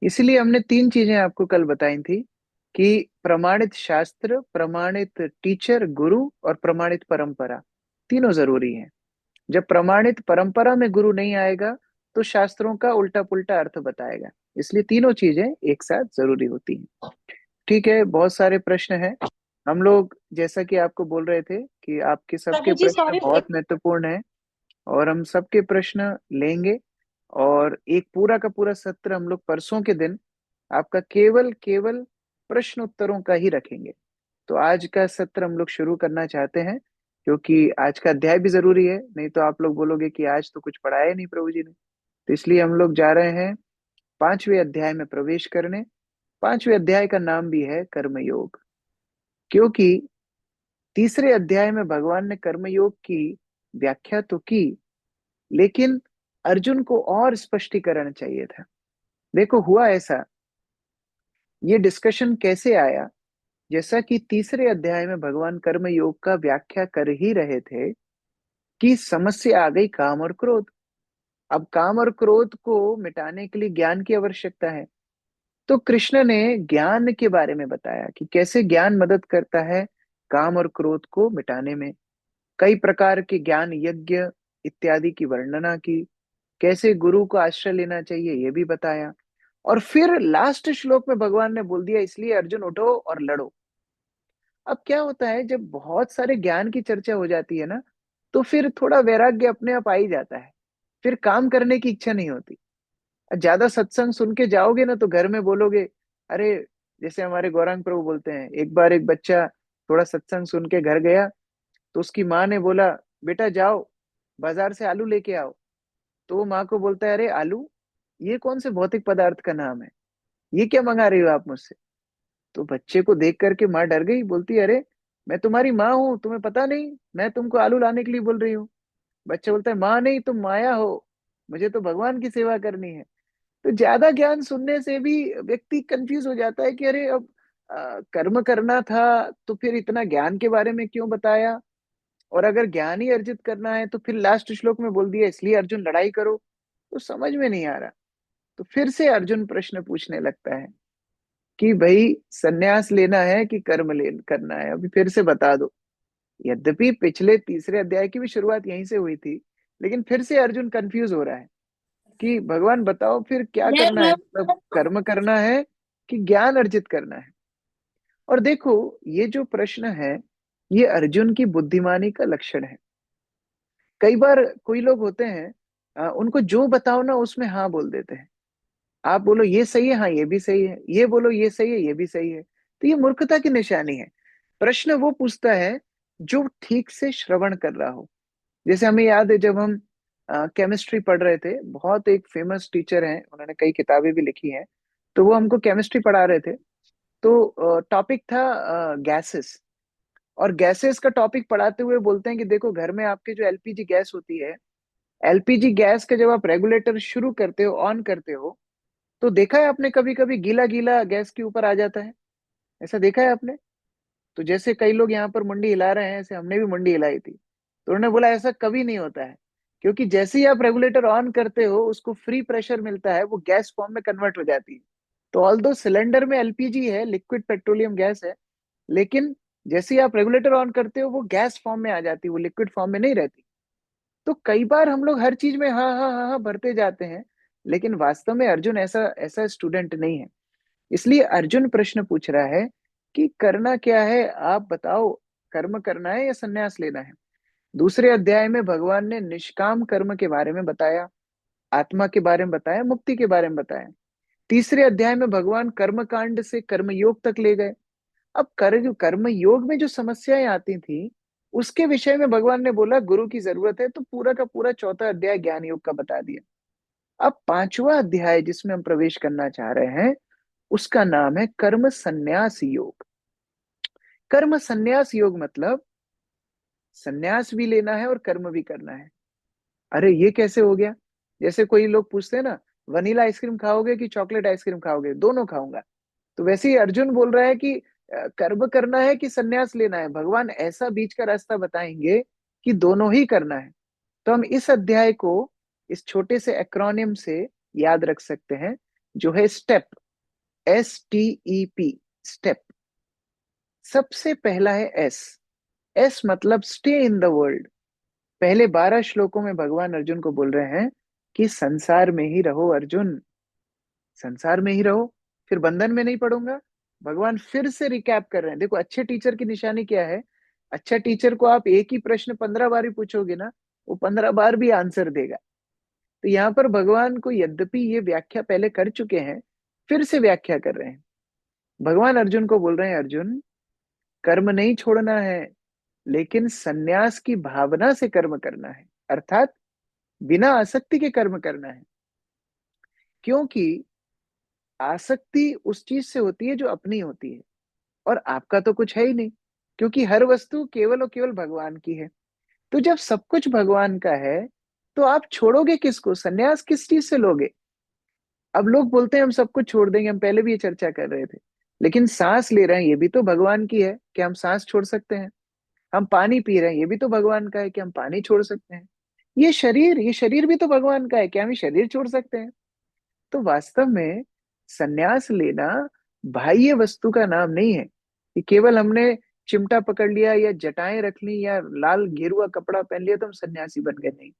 इसलिए हमने 3 चीजें आपको कल बताई थी, कि प्रमाणित शास्त्र, प्रमाणित टीचर गुरु, और प्रमाणित परंपरा, तीनों जरूरी हैं। जब प्रमाणित परंपरा में गुरु नहीं आएगा, तो शास्त्रों का उल्टा पुल्टा अर्थ बताएगा। इसलिए तीनों चीजें एक साथ जरूरी होती हैं। ठीक है, बहुत सारे प्रश्न हैं। हम लोग जैसा कि आपको बोल रहे थे कि आपके सबके प्रभु जी प्रश्न सॉरी। बहुत महत्वपूर्ण हैं, और हम सबके प्रश्न लेंगे। और एक पूरा का पूरा सत्र हम लोग परसों के दिन आपका केवल केवल प्रश्न उत्तरों का ही रखेंगे। तो आज का सत्र हम लोग शुरू करना चाहते हैं, क्योंकि आज का अध्याय भी जरूरी है, नहीं तो आप लोग बोलोगे कि आज तो कुछ पढ़ाया नहीं प्रभु जी ने। तो इसलिए हम लोग जा रहे हैं 5वें अध्याय में प्रवेश करने। 5वें अध्याय का नाम भी है कर्मयोग, क्योंकि तीसरे अध्याय में भगवान ने कर्मयोग की व्याख्या तो की, लेकिन अर्जुन को और स्पष्टीकरण चाहिए था। देखो हुआ ऐसा, ये डिस्कशन कैसे आया, जैसा कि तीसरे अध्याय में भगवान कर्म योग का व्याख्या कर ही रहे थे, कि समस्या आ गई काम और क्रोध। अब काम और क्रोध को मिटाने के लिए ज्ञान की आवश्यकता है। तो कृष्ण ने ज्ञान के बारे में बताया कि कैसे ज्ञान मदद करता है काम और क्रोध को मिटाने में। कई प्रकार के ज्ञान यज्ञ इत्यादि की वर्णना की। कैसे गुरु को आश्रय लेना चाहिए ये भी बताया। और फिर लास्ट श्लोक में भगवान ने बोल दिया, इसलिए अर्जुन उठो और लड़ो। अब क्या होता है, जब बहुत सारे ज्ञान की चर्चा हो जाती है ना, तो फिर थोड़ा वैराग्य अपने आप आ ही जाता है, फिर काम करने की इच्छा नहीं होती। ज्यादा सत्संग सुन के जाओगे ना तो घर में बोलोगे, अरे, जैसे हमारे गौरांग प्रभु बोलते हैं, एक बार एक बच्चा थोड़ा सत्संग सुन के घर गया, तो उसकी माँ ने बोला, बेटा जाओ बाजार से आलू लेके आओ। तो वो माँ को बोलता है, अरे आलू, ये कौन से भौतिक पदार्थ का नाम है, ये क्या मंगा रही हो आप मुझसे? तो बच्चे को देख करके माँ डर गई, बोलती है, अरे मैं तुम्हारी माँ हूँ, तुम्हें पता नहीं मैं तुमको आलू लाने के लिए बोल रही हूँ? बच्चा बोलता है, माँ नहीं, तुम माया हो, मुझे तो भगवान की सेवा करनी है। तो ज्यादा ज्ञान सुनने से भी व्यक्ति कंफ्यूज हो जाता है कि अरे अब कर्म करना था तो फिर इतना ज्ञान के बारे में क्यों बताया, और अगर ज्ञान ही अर्जित करना है तो फिर लास्ट श्लोक में बोल दिया इसलिए अर्जुन लड़ाई करो। तो समझ में नहीं आ रहा। तो फिर से अर्जुन प्रश्न पूछने लगता है कि भाई सन्यास लेना है कि कर्म ले करना है, अभी फिर से बता दो। यद्यपि पिछले तीसरे अध्याय की भी शुरुआत यहीं से हुई थी, लेकिन फिर से अर्जुन कंफ्यूज हो रहा है कि भगवान बताओ फिर क्या करना है, मतलब कर्म करना है कि ज्ञान अर्जित करना है। और देखो, ये जो प्रश्न है, ये अर्जुन की बुद्धिमानी का लक्षण है। कई बार कोई लोग होते हैं, उनको जो बताओ ना उसमें हाँ बोल देते हैं। आप बोलो ये सही है, हाँ ये भी सही है, ये बोलो ये सही है, ये भी सही है। तो ये मूर्खता की निशानी है। प्रश्न वो पूछता है जो ठीक से श्रवण कर रहा हो। जैसे हमें याद है जब हम केमिस्ट्री पढ़ रहे थे, बहुत एक फेमस टीचर हैं, उन्होंने कई किताबें भी लिखी हैं, तो वो हमको केमिस्ट्री पढ़ा रहे थे। तो टॉपिक था गैसेस। और गैसेस का टॉपिक पढ़ाते हुए बोलते हैं कि देखो घर में आपके जो एलपीजी गैस होती है, एलपीजी गैस का जब आप रेगुलेटर शुरू करते हो, ऑन करते हो, तो देखा है आपने कभी कभी गीला गीला गैस के ऊपर आ जाता है? ऐसा देखा है आपने? तो जैसे कई लोग यहाँ पर मुंडी हिला रहे हैं, ऐसे हमने भी मुंडी हिलाई थी। तो उन्होंने बोला ऐसा कभी नहीं होता है, क्योंकि जैसे ही आप रेगुलेटर ऑन करते हो उसको फ्री प्रेशर मिलता है, वो गैस फॉर्म में कन्वर्ट हो जाती है। तो ऑल दो सिलेंडर में एलपीजी है, लिक्विड पेट्रोलियम गैस है, लेकिन जैसे ही आप रेगुलेटर ऑन करते हो वो गैस फॉर्म में आ जाती है, वो लिक्विड फॉर्म में नहीं रहती। तो कई बार हम लोग हर चीज में हाँ हाँ हाँ हाँ भरते जाते हैं, लेकिन वास्तव में अर्जुन ऐसा ऐसा स्टूडेंट नहीं है। इसलिए अर्जुन प्रश्न पूछ रहा है कि करना क्या है, आप बताओ, कर्म करना है या संन्यास लेना है? दूसरे अध्याय में भगवान ने निष्काम कर्म के बारे में बताया, आत्मा के बारे में बताया, मुक्ति के बारे में बताया। तीसरे अध्याय में भगवान कर्म कांड से कर्म योग तक ले गए। अब कर्म योग में जो समस्याएं आती थी, उसके विषय में भगवान ने बोला गुरु की जरूरत है, तो पूरा का पूरा चौथा अध्याय ज्ञान योग का बता दिया। अब पांचवा अध्याय जिसमें हम प्रवेश करना चाह रहे हैं, उसका नाम है कर्म संन्यास योग। कर्म संन्यास योग मतलब संन्यास भी लेना है और कर्म भी करना है। अरे ये कैसे हो गया? जैसे कोई लोग पूछते हैं ना, वनीला आइसक्रीम खाओगे कि चॉकलेट आइसक्रीम खाओगे? दोनों खाऊंगा। तो वैसे ही अर्जुन बोल रहा है कि कर्म करना है कि संन्यास लेना है? भगवान ऐसा बीच का रास्ता बताएंगे कि दोनों ही करना है। तो हम इस अध्याय को इस छोटे से एक्रोनियम से याद रख सकते हैं, जो है स्टेप, STEP, स्टेप। सबसे पहला है एस। एस मतलब स्टे इन द वर्ल्ड। पहले 12 श्लोकों में भगवान अर्जुन को बोल रहे हैं कि संसार में ही रहो अर्जुन, संसार में ही रहो, फिर बंधन में नहीं पड़ूंगा। भगवान फिर से रिकैप कर रहे हैं। देखो अच्छे टीचर की निशानी क्या है, अच्छा टीचर को आप एक ही प्रश्न 15 बार भी पूछोगे ना, वो 15 बार भी आंसर देगा। तो यहाँ पर भगवान को यद्यपि ये व्याख्या पहले कर चुके हैं, फिर से व्याख्या कर रहे हैं। भगवान अर्जुन को बोल रहे हैं, अर्जुन कर्म नहीं छोड़ना है, लेकिन सन्यास की भावना से कर्म करना है, अर्थात बिना आसक्ति के कर्म करना है। क्योंकि आसक्ति उस चीज से होती है जो अपनी होती है, और आपका तो कुछ है ही नहीं, क्योंकि हर वस्तु केवल और केवल भगवान की है। तो जब सब कुछ भगवान का है, तो आप छोड़ोगे किसको? सन्यास किस चीज से लोगे? अब लोग बोलते हैं हम सब कुछ छोड़ देंगे, हम पहले भी ये चर्चा कर रहे थे, लेकिन सांस ले रहे हैं ये भी तो भगवान की है, कि हम सांस छोड़ सकते हैं? हम पानी पी रहे हैं ये भी तो भगवान का है, कि हम पानी छोड़ सकते हैं? ये शरीर भी तो भगवान का है, क्या हम ये शरीर छोड़ सकते हैं? तो वास्तव में सन्यास लेना बाह्य वस्तु का नाम नहीं है, कि केवल हमने चिमटा पकड़ लिया या जटाएं रख ली या लाल गेरुआ कपड़ा पहन लिया तो हम सन्यासी बन गए, नहीं।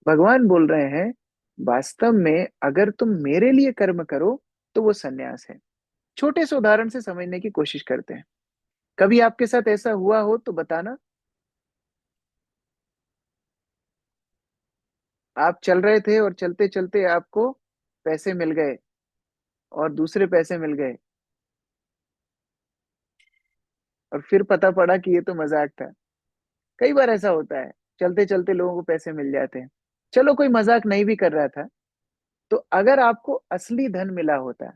भगवान बोल रहे हैं वास्तव में अगर तुम मेरे लिए कर्म करो तो वो सन्यास है। छोटे से उदाहरण से समझने की कोशिश करते हैं। कभी आपके साथ ऐसा हुआ हो तो बताना। आप चल रहे थे और चलते चलते आपको पैसे मिल गए और दूसरे पैसे मिल गए, और फिर पता पड़ा कि ये तो मजाक था। कई बार ऐसा होता है, चलते चलते लोगों को पैसे मिल जाते हैं। चलो कोई मजाक नहीं भी कर रहा था, तो अगर आपको असली धन मिला होता,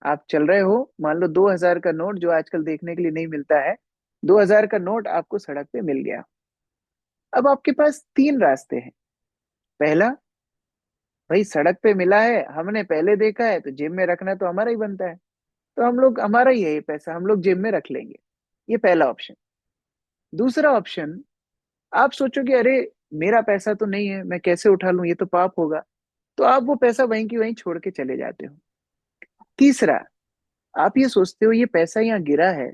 आप चल रहे हो, मान लो 2000 का नोट जो आजकल देखने के लिए नहीं मिलता है, 2000 का नोट आपको सड़क पे मिल गया। अब आपके पास तीन रास्ते हैं। पहला, भाई सड़क पे मिला है, हमने पहले देखा है, तो जेब में रखना तो हमारा ही बनता है, तो हम लोग, हमारा ही है ये पैसा, हम लोग जेब में रख लेंगे। ये पहला ऑप्शन। दूसरा ऑप्शन, आप सोचोगे अरे मेरा पैसा तो नहीं है, मैं कैसे उठा लूं, ये तो पाप होगा, तो आप वो पैसा वहीं की वहीं छोड़ के चले जाते हो। तीसरा, आप ये सोचते हो ये पैसा यहाँ गिरा है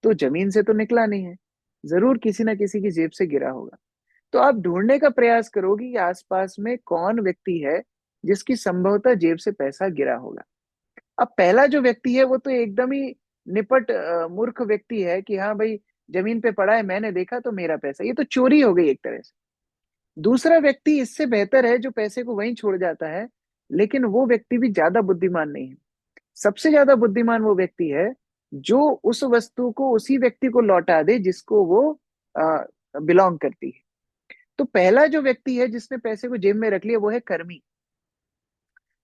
तो जमीन से तो निकला नहीं है, जरूर किसी ना किसी की जेब से गिरा होगा। तो आप ढूंढने का प्रयास करोगे कि आसपास में कौन व्यक्ति है जिसकी संभवतः जेब से पैसा गिरा होगा। अब पहला जो व्यक्ति है वो तो एकदम ही निपट मूर्ख व्यक्ति है कि हाँ भाई, जमीन पे पड़ा है, मैंने देखा तो मेरा पैसा, ये तो चोरी हो गई एक तरह से। दूसरा व्यक्ति इससे बेहतर है जो पैसे को वहीं छोड़ जाता है, लेकिन वो व्यक्ति भी ज्यादा बुद्धिमान नहीं है। सबसे ज्यादा बुद्धिमान वो व्यक्ति है जो उस वस्तु को उसी व्यक्ति को लौटा दे जिसको वो बिलोंग करती है। तो पहला जो व्यक्ति है जिसने पैसे को जेब में रख लिया वो है कर्मी।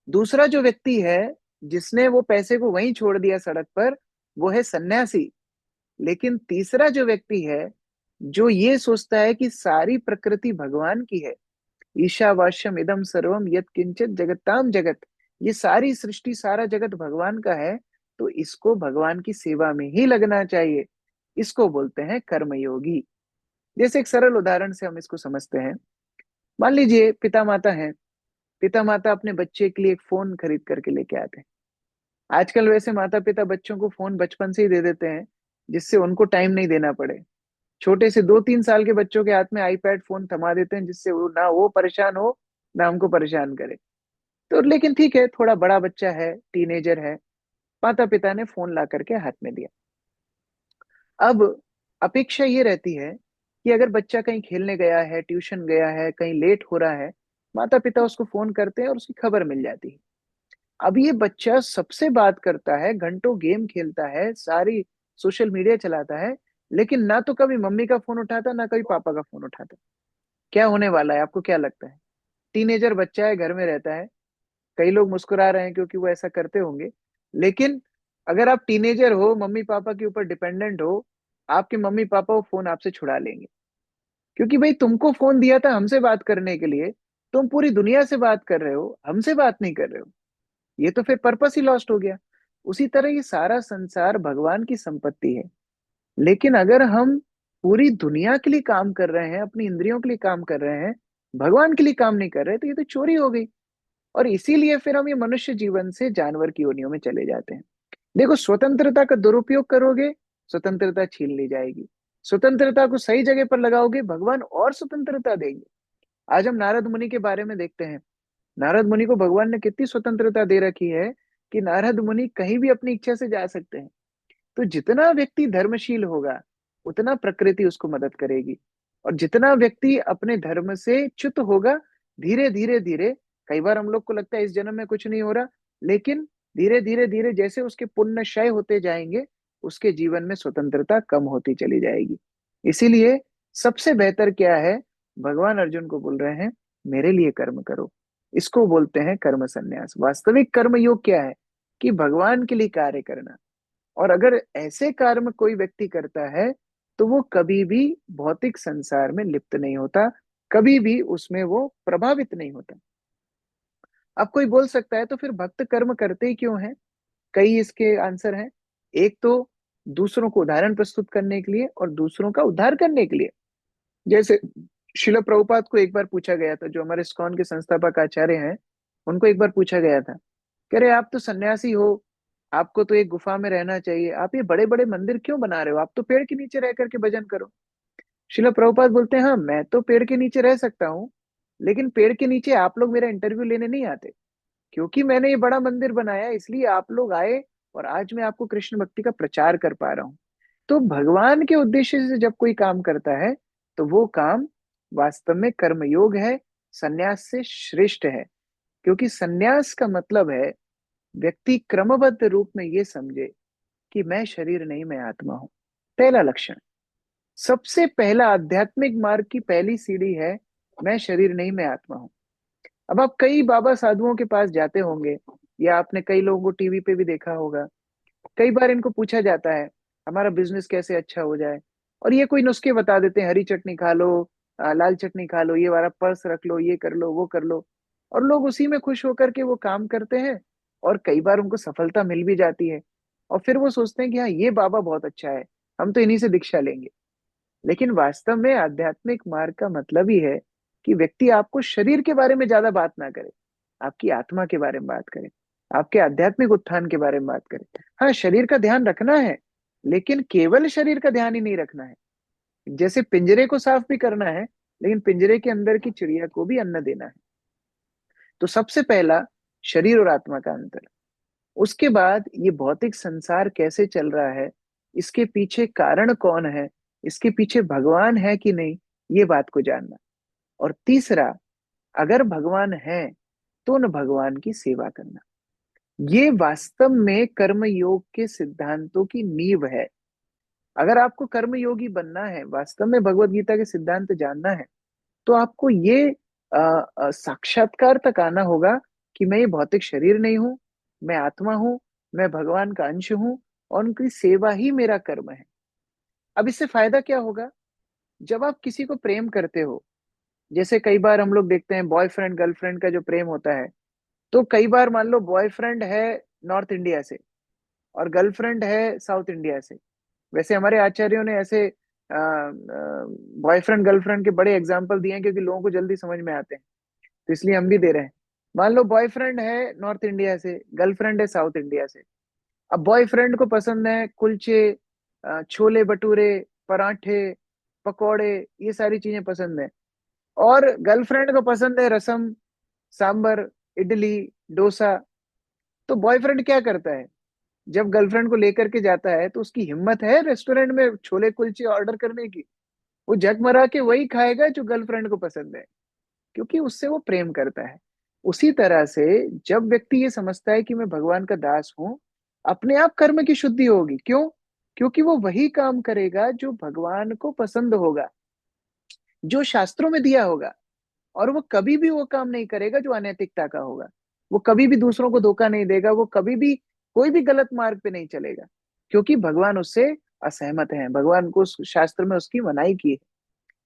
दूसरा जो व्यक्ति है जिसने वो पैसे को वहीं छोड़ दिया सड़क पर, वो है सन्यासी। लेकिन तीसरा जो व्यक्ति है जो ये सोचता है कि सारी प्रकृति भगवान की है, ईशावास्यम इदम सर्वम यत किंचित जगताम जगत, ये सारी सृष्टि सारा जगत भगवान का है, तो इसको भगवान की सेवा में ही लगना चाहिए। इसको बोलते हैं कर्मयोगी। जैसे एक सरल उदाहरण से हम इसको समझते हैं। मान लीजिए पिता माता हैं, पिता माता अपने बच्चे के लिए एक फोन खरीद करके लेके आते हैं। आजकल वैसे माता पिता बच्चों को फोन बचपन से ही दे देते हैं जिससे उनको टाइम नहीं देना पड़े। छोटे से 2-3 साल के बच्चों के हाथ में आईपैड फोन थमा देते हैं जिससे वो ना वो परेशान हो ना हमको परेशान करे। तो लेकिन ठीक है, थोड़ा बड़ा बच्चा है, टीनेजर है, माता पिता ने फोन ला करके हाथ में दिया। अब अपेक्षा ये रहती है कि अगर बच्चा कहीं खेलने गया है, ट्यूशन गया है, कहीं लेट हो रहा है, माता पिता उसको फोन करते हैं और उसकी खबर मिल जाती है। अब ये बच्चा सबसे बात करता है, घंटों गेम खेलता है, सारी सोशल मीडिया चलाता है, लेकिन ना तो कभी मम्मी का फोन उठाता ना कभी पापा का फोन उठाता। क्या होने वाला है, आपको क्या लगता है? टीनेजर बच्चा है, घर में रहता है। कई लोग मुस्कुरा रहे हैं क्योंकि वो ऐसा करते होंगे, लेकिन अगर आप टीनेजर हो, मम्मी पापा के ऊपर डिपेंडेंट हो, आपके मम्मी पापा वो फोन आपसे छुड़ा लेंगे। क्योंकि भाई तुमको फोन दिया था हमसे बात करने के लिए, तुम पूरी दुनिया से बात कर रहे हो, हमसे बात नहीं कर रहे हो, ये तो फिर पर्पस ही लॉस्ट हो गया। उसी तरह ये सारा संसार भगवान की संपत्ति है, लेकिन अगर हम पूरी दुनिया के लिए काम कर रहे हैं, अपनी इंद्रियों के लिए काम कर रहे हैं, भगवान के लिए काम नहीं कर रहे, तो ये तो चोरी हो गई। और इसीलिए फिर हम ये मनुष्य जीवन से जानवर की योनियों में चले जाते हैं। देखो, स्वतंत्रता का दुरुपयोग करोगे, स्वतंत्रता छीन ली जाएगी। स्वतंत्रता को सही जगह पर लगाओगे, भगवान और स्वतंत्रता देंगे। आज हम नारद मुनि के बारे में देखते हैं। नारद मुनि को भगवान ने कितनी स्वतंत्रता दे रखी है कि नारद मुनि कहीं भी अपनी इच्छा से जा सकते हैं। तो जितना व्यक्ति धर्मशील होगा उतना प्रकृति उसको मदद करेगी, और जितना व्यक्ति अपने धर्म से च्युत होगा, धीरे धीरे धीरे, कई बार हम लोग को लगता है इस जन्म में कुछ नहीं हो रहा, लेकिन धीरे धीरे धीरे जैसे उसके पुण्य क्षय होते जाएंगे, उसके जीवन में स्वतंत्रता कम होती चली जाएगी। इसीलिए सबसे बेहतर क्या है, भगवान अर्जुन को बोल रहे हैं मेरे लिए कर्म करो। इसको बोलते हैं कर्म संन्यास। वास्तविक कर्म योग क्या है? कि भगवान के लिए कार्य करना। और अगर ऐसे कर्म कोई व्यक्ति करता है तो वो कभी भी भौतिक संसार में लिप्त नहीं होता, कभी भी उसमें वो प्रभावित नहीं होता। अब कोई बोल सकता है तो फिर भक्त कर्म करते ही क्यों हैं? कई इसके आंसर हैं। एक तो दूसरों को उदाहरण प्रस्तुत करने के लिए और दूसरों का उद्धार करने के लिए। जैसे शिला प्रभुपाद को एक बार पूछा गया था, जो हमारे इस्कॉन के संस्थापक आचार्य हैं, उनको एक बार पूछा गया था, कह रहे आप तो सन्यासी हो, आपको तो एक गुफा में रहना चाहिए, आप ये बड़े बड़े मंदिर क्यों बना रहे हो, आप तो पेड़ के नीचे रह करके भजन करो। शिला प्रभुपाद बोलते हैं हाँ, मैं तो पेड़ के नीचे रह सकता हूँ, लेकिन पेड़ के नीचे आप लोग मेरा इंटरव्यू लेने नहीं आते, क्योंकि मैंने ये बड़ा मंदिर बनाया इसलिए आप लोग आए, और आज मैं आपको कृष्ण भक्ति का प्रचार कर पा रहा हूँ। तो भगवान के उद्देश्य से जब कोई काम करता है तो वो काम वास्तव में कर्मयोग है, सन्यास से श्रेष्ठ है। क्योंकि सन्यास का मतलब है व्यक्ति क्रमबद्ध रूप में ये समझे कि मैं शरीर नहीं, मैं आत्मा हूं। पहला लक्षण, सबसे पहला आध्यात्मिक मार्ग की पहली सीढ़ी है, मैं शरीर नहीं, मैं आत्मा हूं। अब आप कई बाबा साधुओं के पास जाते होंगे, या आपने कई लोगों को टीवी पे भी देखा होगा। कई बार इनको पूछा जाता है हमारा बिजनेस कैसे अच्छा हो जाए, और ये कोई नुस्खे बता देते हैं, हरी चटनी खा लो, लाल चटनी खा लो, ये वाला पर्स रख लो, ये कर लो, वो कर लो। और लोग उसी में खुश होकर के वो काम करते हैं, और कई बार उनको सफलता मिल भी जाती है। और फिर वो सोचते हैं कि हाँ, ये बाबा बहुत अच्छा है, हम तो इन्हीं से दीक्षा लेंगे। लेकिन वास्तव में आध्यात्मिक मार्ग का मतलब ही है कि व्यक्ति आपको शरीर के बारे में ज्यादा बात ना करे, आपकी आत्मा के बारे में बात करे, आपके आध्यात्मिक उत्थान के बारे में बात करे। हाँ, शरीर का ध्यान रखना है, लेकिन केवल शरीर का ध्यान ही नहीं रखना है। जैसे पिंजरे को साफ भी करना है, लेकिन पिंजरे के अंदर की चिड़िया को भी अन्न देना है। तो सबसे पहला शरीर और आत्मा का अंतर। उसके बाद ये भौतिक संसार कैसे चल रहा है, इसके पीछे कारण कौन है, इसके पीछे भगवान है कि नहीं, ये बात को जानना। और तीसरा, अगर भगवान है तो उन भगवान की सेवा करना। ये वास्तव में कर्म योग के सिद्धांतों की नींव है। अगर आपको कर्म योगी बनना है, वास्तव में भगवत गीता के सिद्धांत जानना है, तो आपको ये साक्षात्कार तक आना होगा कि मैं ये भौतिक शरीर नहीं हूं, मैं आत्मा हूं, मैं भगवान का अंश हूं, और उनकी सेवा ही मेरा कर्म है। अब इससे फायदा क्या होगा? जब आप किसी को प्रेम करते हो, जैसे कई बार हम लोग देखते हैं बॉयफ्रेंड गर्लफ्रेंड का जो प्रेम होता है, तो कई बार मान लो बॉयफ्रेंड है नॉर्थ इंडिया से और गर्लफ्रेंड है साउथ इंडिया से। वैसे हमारे आचार्यों ने ऐसे बॉयफ्रेंड गर्लफ्रेंड के बड़े एग्जाम्पल दिए हैं, क्योंकि लोगों को जल्दी समझ में आते हैं, तो इसलिए हम भी दे रहे हैं। मान लो बॉयफ्रेंड है नॉर्थ इंडिया से, गर्लफ्रेंड है साउथ इंडिया से। अब बॉयफ्रेंड को पसंद है कुलचे, छोले भटूरे, पराठे, पकोड़े, ये सारी चीजें पसंद है। और गर्लफ्रेंड को पसंद है रसम, सांबर, इडली, डोसा। तो बॉयफ्रेंड क्या करता है? जब गर्लफ्रेंड को लेकर के जाता है, तो उसकी हिम्मत है रेस्टोरेंट में छोले कुलचे ऑर्डर करने की? वो जगमरा के वही खाएगा जो गर्लफ्रेंड को पसंद है, क्योंकि उससे वो प्रेम करता है। उसी तरह से जब व्यक्ति ये समझता है कि मैं भगवान का दास हूं, अपने आप कर्म की शुद्धि होगी। क्यों? क्योंकि वो वही काम करेगा जो भगवान को पसंद होगा, जो शास्त्रों में दिया होगा। और वो कभी भी वो काम नहीं करेगा जो अनैतिकता का होगा। वो कभी भी दूसरों को धोखा नहीं देगा, वो कभी भी कोई भी गलत मार्ग पे नहीं चलेगा, क्योंकि भगवान उससे असहमत है, भगवान को उस शास्त्र में उसकी मनाही की है।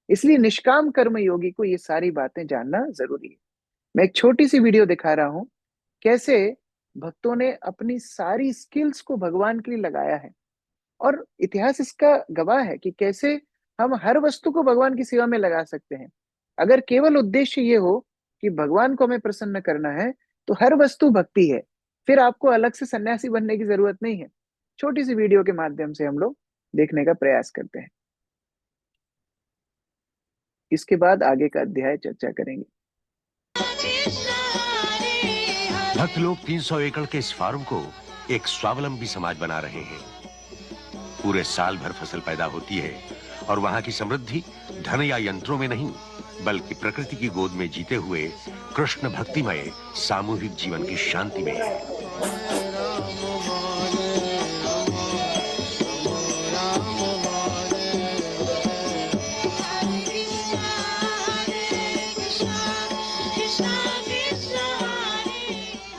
इसलिए निष्काम कर्म योगी को ये सारी बातें जानना जरूरी है। मैं एक छोटी सी वीडियो दिखा रहा हूं, कैसे भक्तों ने अपनी सारी स्किल्स को भगवान के लिए लगाया है। और इतिहास इसका गवाह है कि कैसे हम हर वस्तु को भगवान की सेवा में लगा सकते हैं। अगर केवल उद्देश्य ये हो कि भगवान को हमें प्रसन्न करना है, तो हर वस्तु भक्ति है, फिर आपको अलग से सन्यासी बनने की जरूरत नहीं है। छोटी सी वीडियो के माध्यम से हम लोग देखने का प्रयास करते हैं, इसके बाद आगे का अध्याय चर्चा करेंगे। भक्त लोग 300 एकड़ के इस फार्म को एक स्वावलंबी समाज बना रहे हैं। पूरे साल भर फसल पैदा होती है, और वहां की समृद्धि धन या यंत्रों में नहीं, बल्कि प्रकृति की गोद में जीते हुए कृष्ण भक्तिमय सामूहिक जीवन की शांति में है।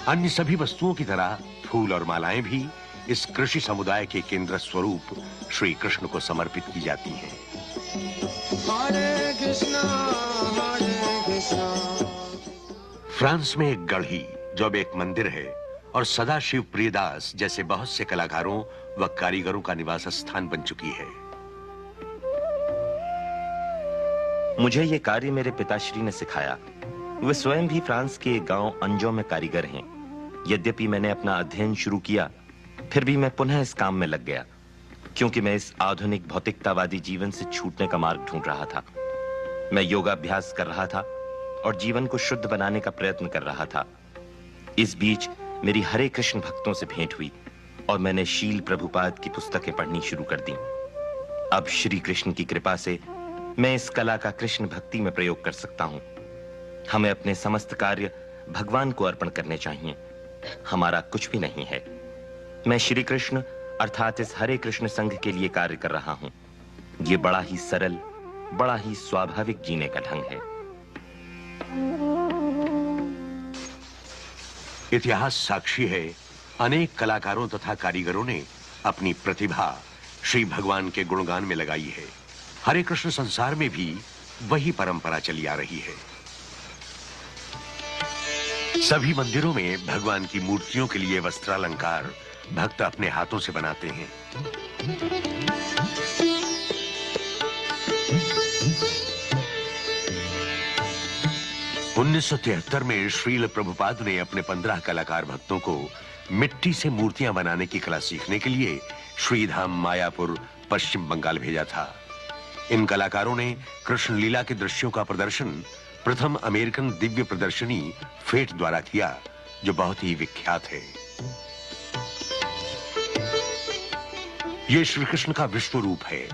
अन्य सभी वस्तुओं की तरह फूल और मालाएं भी इस कृषि समुदाय के केंद्र स्वरूप श्री कृष्ण को समर्पित की जाती हैं। फ्रांस में एक गढ़ी जो अब एक मंदिर है, और सदाशिव प्रियदास जैसे बहुत से कलाकारों व कारीगरों का निवास स्थान बन चुकी है। मुझे ये कार्य मेरे पिताश्री ने सिखाया। वे स्वयं भी फ्रांस के एक गांव अंजो में कारीगर हैं। यद्यपि मैंने अपना अध्ययन शुरू किया, फिर भी मैं पुनः इस काम में लग गया, क्योंकि मैं इस आधुनिक भौतिकतावादी जीवन से छूटने का मार्ग ढूंढ रहा था। मैं योगाभ्यास कर रहा था और जीवन को शुद्ध बनाने का प्रयत्न कर रहा था। इस बीच मेरी हरे कृष्ण भक्तों से भेंट हुई, और मैंने शील प्रभुपाद की पुस्तकें पढ़नी शुरू कर दी। अब श्री कृष्ण की कृपा से मैं इस कला का कृष्ण भक्ति में प्रयोग कर सकता हूं। हमें अपने समस्त कार्य भगवान को अर्पण करने चाहिए। हमारा कुछ भी नहीं है। मैं श्री कृष्ण अर्थात इस हरे कृष्ण संघ के लिए कार्य कर रहा हूं। ये बड़ा ही सरल, बड़ा ही स्वाभाविक जीने का ढंग है। इतिहास साक्षी है, अनेक कलाकारों तथा कारीगरों ने अपनी प्रतिभा श्री भगवान के गुणगान में लगाई है। हरे कृष्ण संसार में भी वही परंपरा चली आ रही है। सभी मंदिरों में भगवान की मूर्तियों के लिए वस्त्रालंकार भक्त अपने हाथों से बनाते हैं। 1973 में श्रील प्रभुपाद ने अपने 15 कलाकार भक्तों को मिट्टी से मूर्तियां बनाने की कला सीखने के लिए श्रीधाम मायापुर पश्चिम बंगाल भेजा था। इन कलाकारों ने कृष्ण लीला के दृश्यों का प्रदर्शन प्रथम अमेरिकन दिव्य प्रदर्शनी फेट द्वारा किया, जो बहुत ही विख्यात है। यह श्री कृष्ण का विश्व रूप है,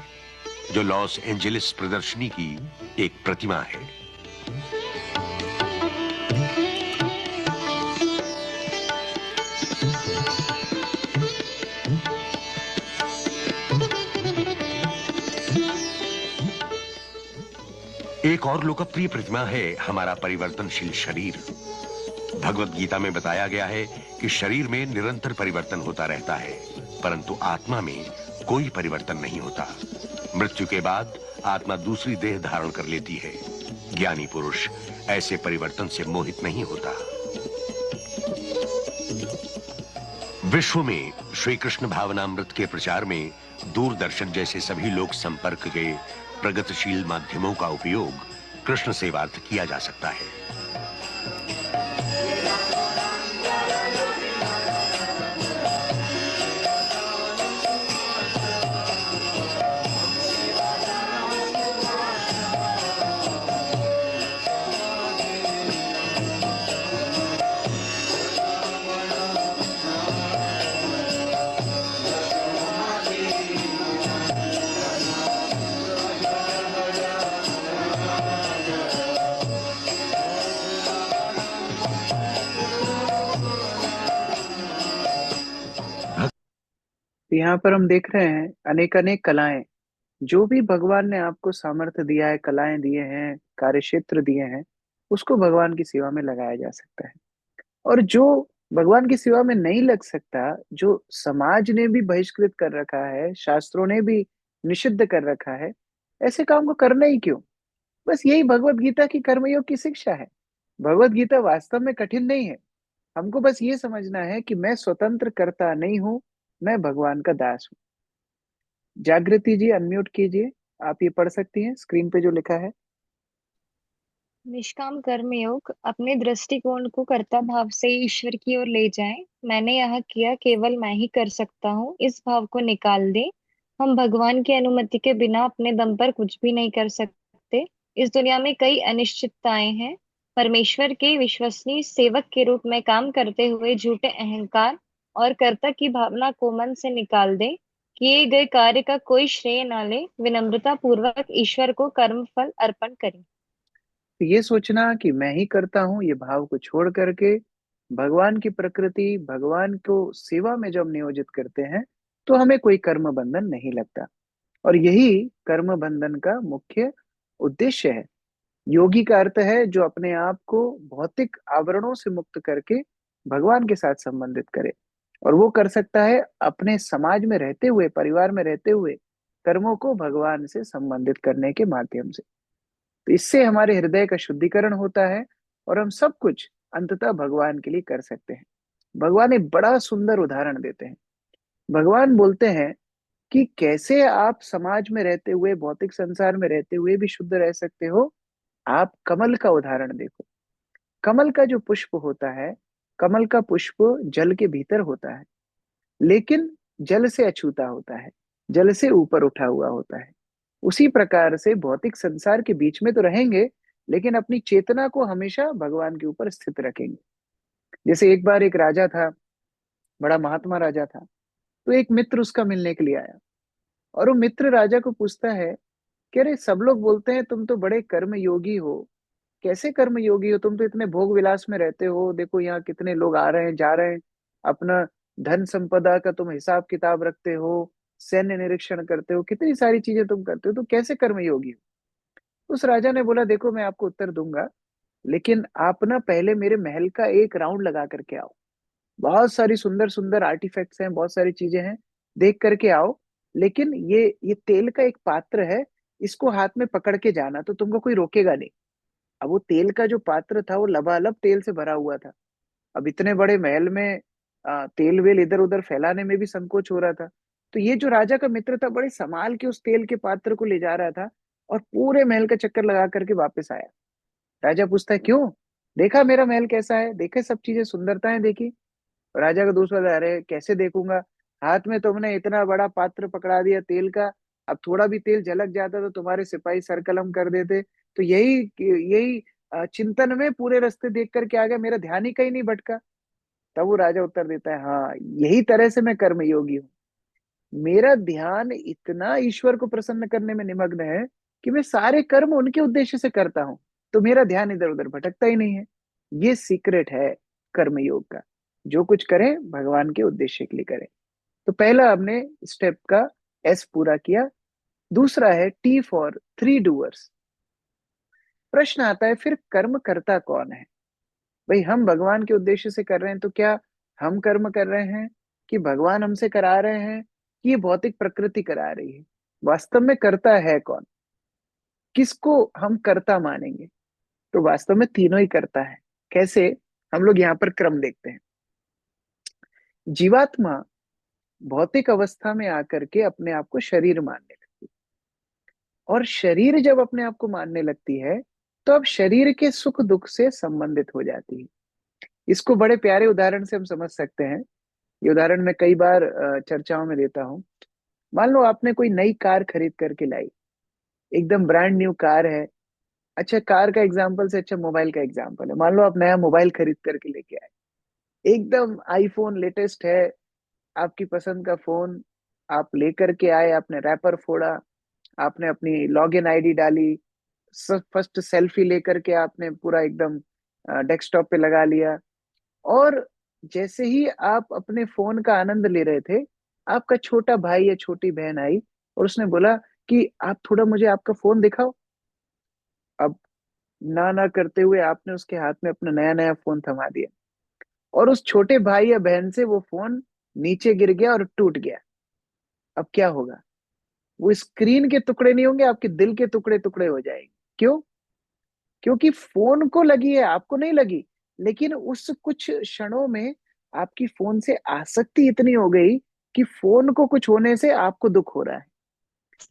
जो लॉस एंजेलिस प्रदर्शनी की एक प्रतिमा है। एक और लोकप्रिय प्रतिमा है हमारा परिवर्तनशील शरीर। भगवत गीता में बताया गया है कि शरीर में निरंतर परिवर्तन होता रहता है, परंतु आत्मा में कोई परिवर्तन नहीं होता। मृत्यु के बाद आत्मा दूसरी देह धारण कर लेती है। ज्ञानी पुरुष ऐसे परिवर्तन से मोहित नहीं होता। विश्व में श्री कृष्ण भावनामृत के प्रचार में दूरदर्शन जैसे सभी लोक संपर्क के प्रगतिशील माध्यमों का उपयोग कृष्ण सेवार्थ किया जा सकता है। यहाँ पर हम देख रहे हैं अनेक अनेक कलाएं, जो भी भगवान ने आपको सामर्थ्य दिया है, कलाएं दिए हैं, कार्य क्षेत्र दिए हैं, उसको भगवान की सेवा में लगाया जा सकता है। और जो भगवान की सेवा में नहीं लग सकता, जो समाज ने भी बहिष्कृत कर रखा है, शास्त्रों ने भी निषिद्ध कर रखा है, ऐसे काम को करना ही क्यों? बस यही भगवत गीता की कर्मयोग की शिक्षा है। भगवत गीता वास्तव में कठिन नहीं है। हमको बस ये समझना है कि मैं स्वतंत्र कर्ता नहीं हूं, मैं भगवान का दास हूं। जागृति जी, अनम्यूट कीजिए। आप ये पढ़ सकती हैं स्क्रीन पे जो लिखा है। निष्काम कर्म योग अपने दृष्टिकोण को कर्ता भाव से ईश्वर की ओर ले जाएं। मैंने यह किया, केवल मैं ही कर सकता हूँ, इस भाव को निकाल दें। हम भगवान की अनुमति के बिना अपने दम पर कुछ भी नहीं कर सकते। इस दुनिया में कई अनिश्चितताएं हैं। परमेश्वर के विश्वसनीय सेवक के रूप में काम करते हुए झूठे अहंकार और कर्ता की भावना को मन से निकाल दें। किए गए कार्य का कोई श्रेय न ले, विनम्रता पूर्वक ईश्वर को कर्म फल अर्पण करें। तो ये सोचना कि मैं ही करता हूँ, ये भाव को छोड़ करके भगवान की प्रकृति, भगवान को सेवा में जब नियोजित करते हैं, तो हमें कोई कर्म बंधन नहीं लगता। और यही कर्म बंधन का मुख्य उद्देश्य है। योगी का अर्थ है जो अपने आप को भौतिक आवरणों से मुक्त करके भगवान के साथ संबंधित करे। और वो कर सकता है अपने समाज में रहते हुए, परिवार में रहते हुए, कर्मों को भगवान से संबंधित करने के माध्यम से। तो इससे हमारे हृदय का शुद्धिकरण होता है और हम सब कुछ अंततः भगवान के लिए कर सकते हैं। भगवान एक बड़ा सुंदर उदाहरण देते हैं। भगवान बोलते हैं कि कैसे आप समाज में रहते हुए, भौतिक संसार में रहते हुए भी शुद्ध रह सकते हो। आप कमल का उदाहरण देखो। कमल का जो पुष्प होता है, कमल का पुष्प जल के भीतर होता है, लेकिन जल से अछूता होता है, जल से ऊपर उठा हुआ होता है। उसी प्रकार से भौतिक संसार के बीच में तो रहेंगे, लेकिन अपनी चेतना को हमेशा भगवान के ऊपर स्थित रखेंगे। जैसे एक बार एक राजा था, बड़ा महात्मा राजा था। तो एक मित्र उसका मिलने के लिए आया, और वो मित्र राजा को पूछता है कि अरे, सब लोग बोलते हैं तुम तो बड़े कर्म योगी हो, कैसे कर्म योगी हो? तुम तो इतने भोग विलास में रहते हो, देखो यहाँ कितने लोग आ रहे हैं जा रहे हैं, अपना धन संपदा का तुम हिसाब किताब रखते हो, सैन्य निरीक्षण करते हो, कितनी सारी चीजें तुम करते हो, तो कैसे कर्म योगी हो? उस राजा ने बोला देखो मैं आपको उत्तर दूंगा, लेकिन आप ना पहले मेरे महल का एक राउंड लगा करके आओ। बहुत सारी सुंदर सुंदर आर्टिफैक्ट्स हैं, बहुत सारी चीजें हैं, देख करके आओ। लेकिन ये तेल का एक पात्र है, इसको हाथ में पकड़ के जाना, तो तुमको कोई रोकेगा नहीं। अब वो तेल का जो पात्र था वो लबालब तेल से भरा हुआ था। अब इतने बड़े महल में तेल वेल इधर उधर फैलाने में भी संकोच हो रहा था। तो ये जो राजा का मित्र था बड़े संभाल के उस तेल के पात्र को ले जा रहा था, और पूरे महल का चक्कर लगा करके वापस आया। राजा पूछता है क्यों? देखा मेरा महल कैसा है, देखे सब चीजें सुंदरताएं देखी? राजा का दोस्त बोला अरे कैसे देखूंगा, हाथ में तुमने इतना बड़ा पात्र पकड़ा दिया तेल का, अब थोड़ा भी तेल झलक जाता तो तुम्हारे सिपाही सरकलम कर देते। तो यही यही चिंतन में पूरे रास्ते देख करके आ गया, मेरा ध्यान ही कहीं नहीं भटका। तब वो राजा उत्तर देता है हाँ यही तरह से मैं कर्म योगी हूँ। मेरा ध्यान इतना ईश्वर को प्रसन्न करने में निमग्न है कि मैं सारे कर्म उनके उद्देश्य से करता हूँ, तो मेरा ध्यान इधर उधर भटकता ही नहीं है। ये सीक्रेट है कर्मयोग का। जो कुछ करें भगवान के उद्देश्य के लिए करें। तो पहला हमने स्टेप का एस पूरा किया। दूसरा है टी फॉर थ्री डूअर्स। प्रश्न आता है फिर कर्म करता कौन है? भाई हम भगवान के उद्देश्य से कर रहे हैं, तो क्या हम कर्म कर रहे हैं, कि भगवान हमसे करा रहे हैं, कि ये भौतिक प्रकृति करा रही है? वास्तव में करता है कौन? किसको हम कर्ता मानेंगे? तो वास्तव में तीनों ही करता है। कैसे? हम लोग यहाँ पर क्रम देखते हैं। जीवात्मा भौतिक अवस्था में आकर के अपने आप को शरीर मानने लगती है, और शरीर जब अपने आप को मानने लगती है तो अब शरीर के सुख दुख से संबंधित हो जाती है। इसको बड़े प्यारे उदाहरण से हम समझ सकते हैं। ये उदाहरण मैं कई बार चर्चाओं में देता हूँ। मान लो आपने कोई नई कार खरीद करके लाई, एकदम ब्रांड न्यू कार है। अच्छा, कार का एग्जाम्पल से अच्छा मोबाइल का एग्जाम्पल है। मान लो आप नया मोबाइल खरीद करके लेके आए, एकदम आईफोन लेटेस्ट है, आपकी पसंद का फोन। आप लेकर के आए, आपने रैपर फोड़ा, आपने अपनी लॉगिन आईडी डाली, फर्स्ट सेल्फी लेकर के आपने पूरा एकदम डेस्कटॉप पे लगा लिया। और जैसे ही आप अपने फोन का आनंद ले रहे थे, आपका छोटा भाई या छोटी बहन आई और उसने बोला कि आप थोड़ा मुझे आपका फोन दिखाओ। अब ना ना करते हुए आपने उसके हाथ में अपना नया नया फोन थमा दिया, और उस छोटे भाई या बहन से वो फोन नीचे गिर गया और टूट गया। अब क्या होगा? वो स्क्रीन के टुकड़े नहीं होंगे, आपके दिल के टुकड़े टुकड़े हो जाएंगे। क्यों? क्योंकि फोन को लगी है, आपको नहीं लगी। लेकिन उस कुछ क्षणों में आपकी फोन से आसक्ति इतनी हो गई कि फोन को कुछ होने से आपको दुख हो रहा है।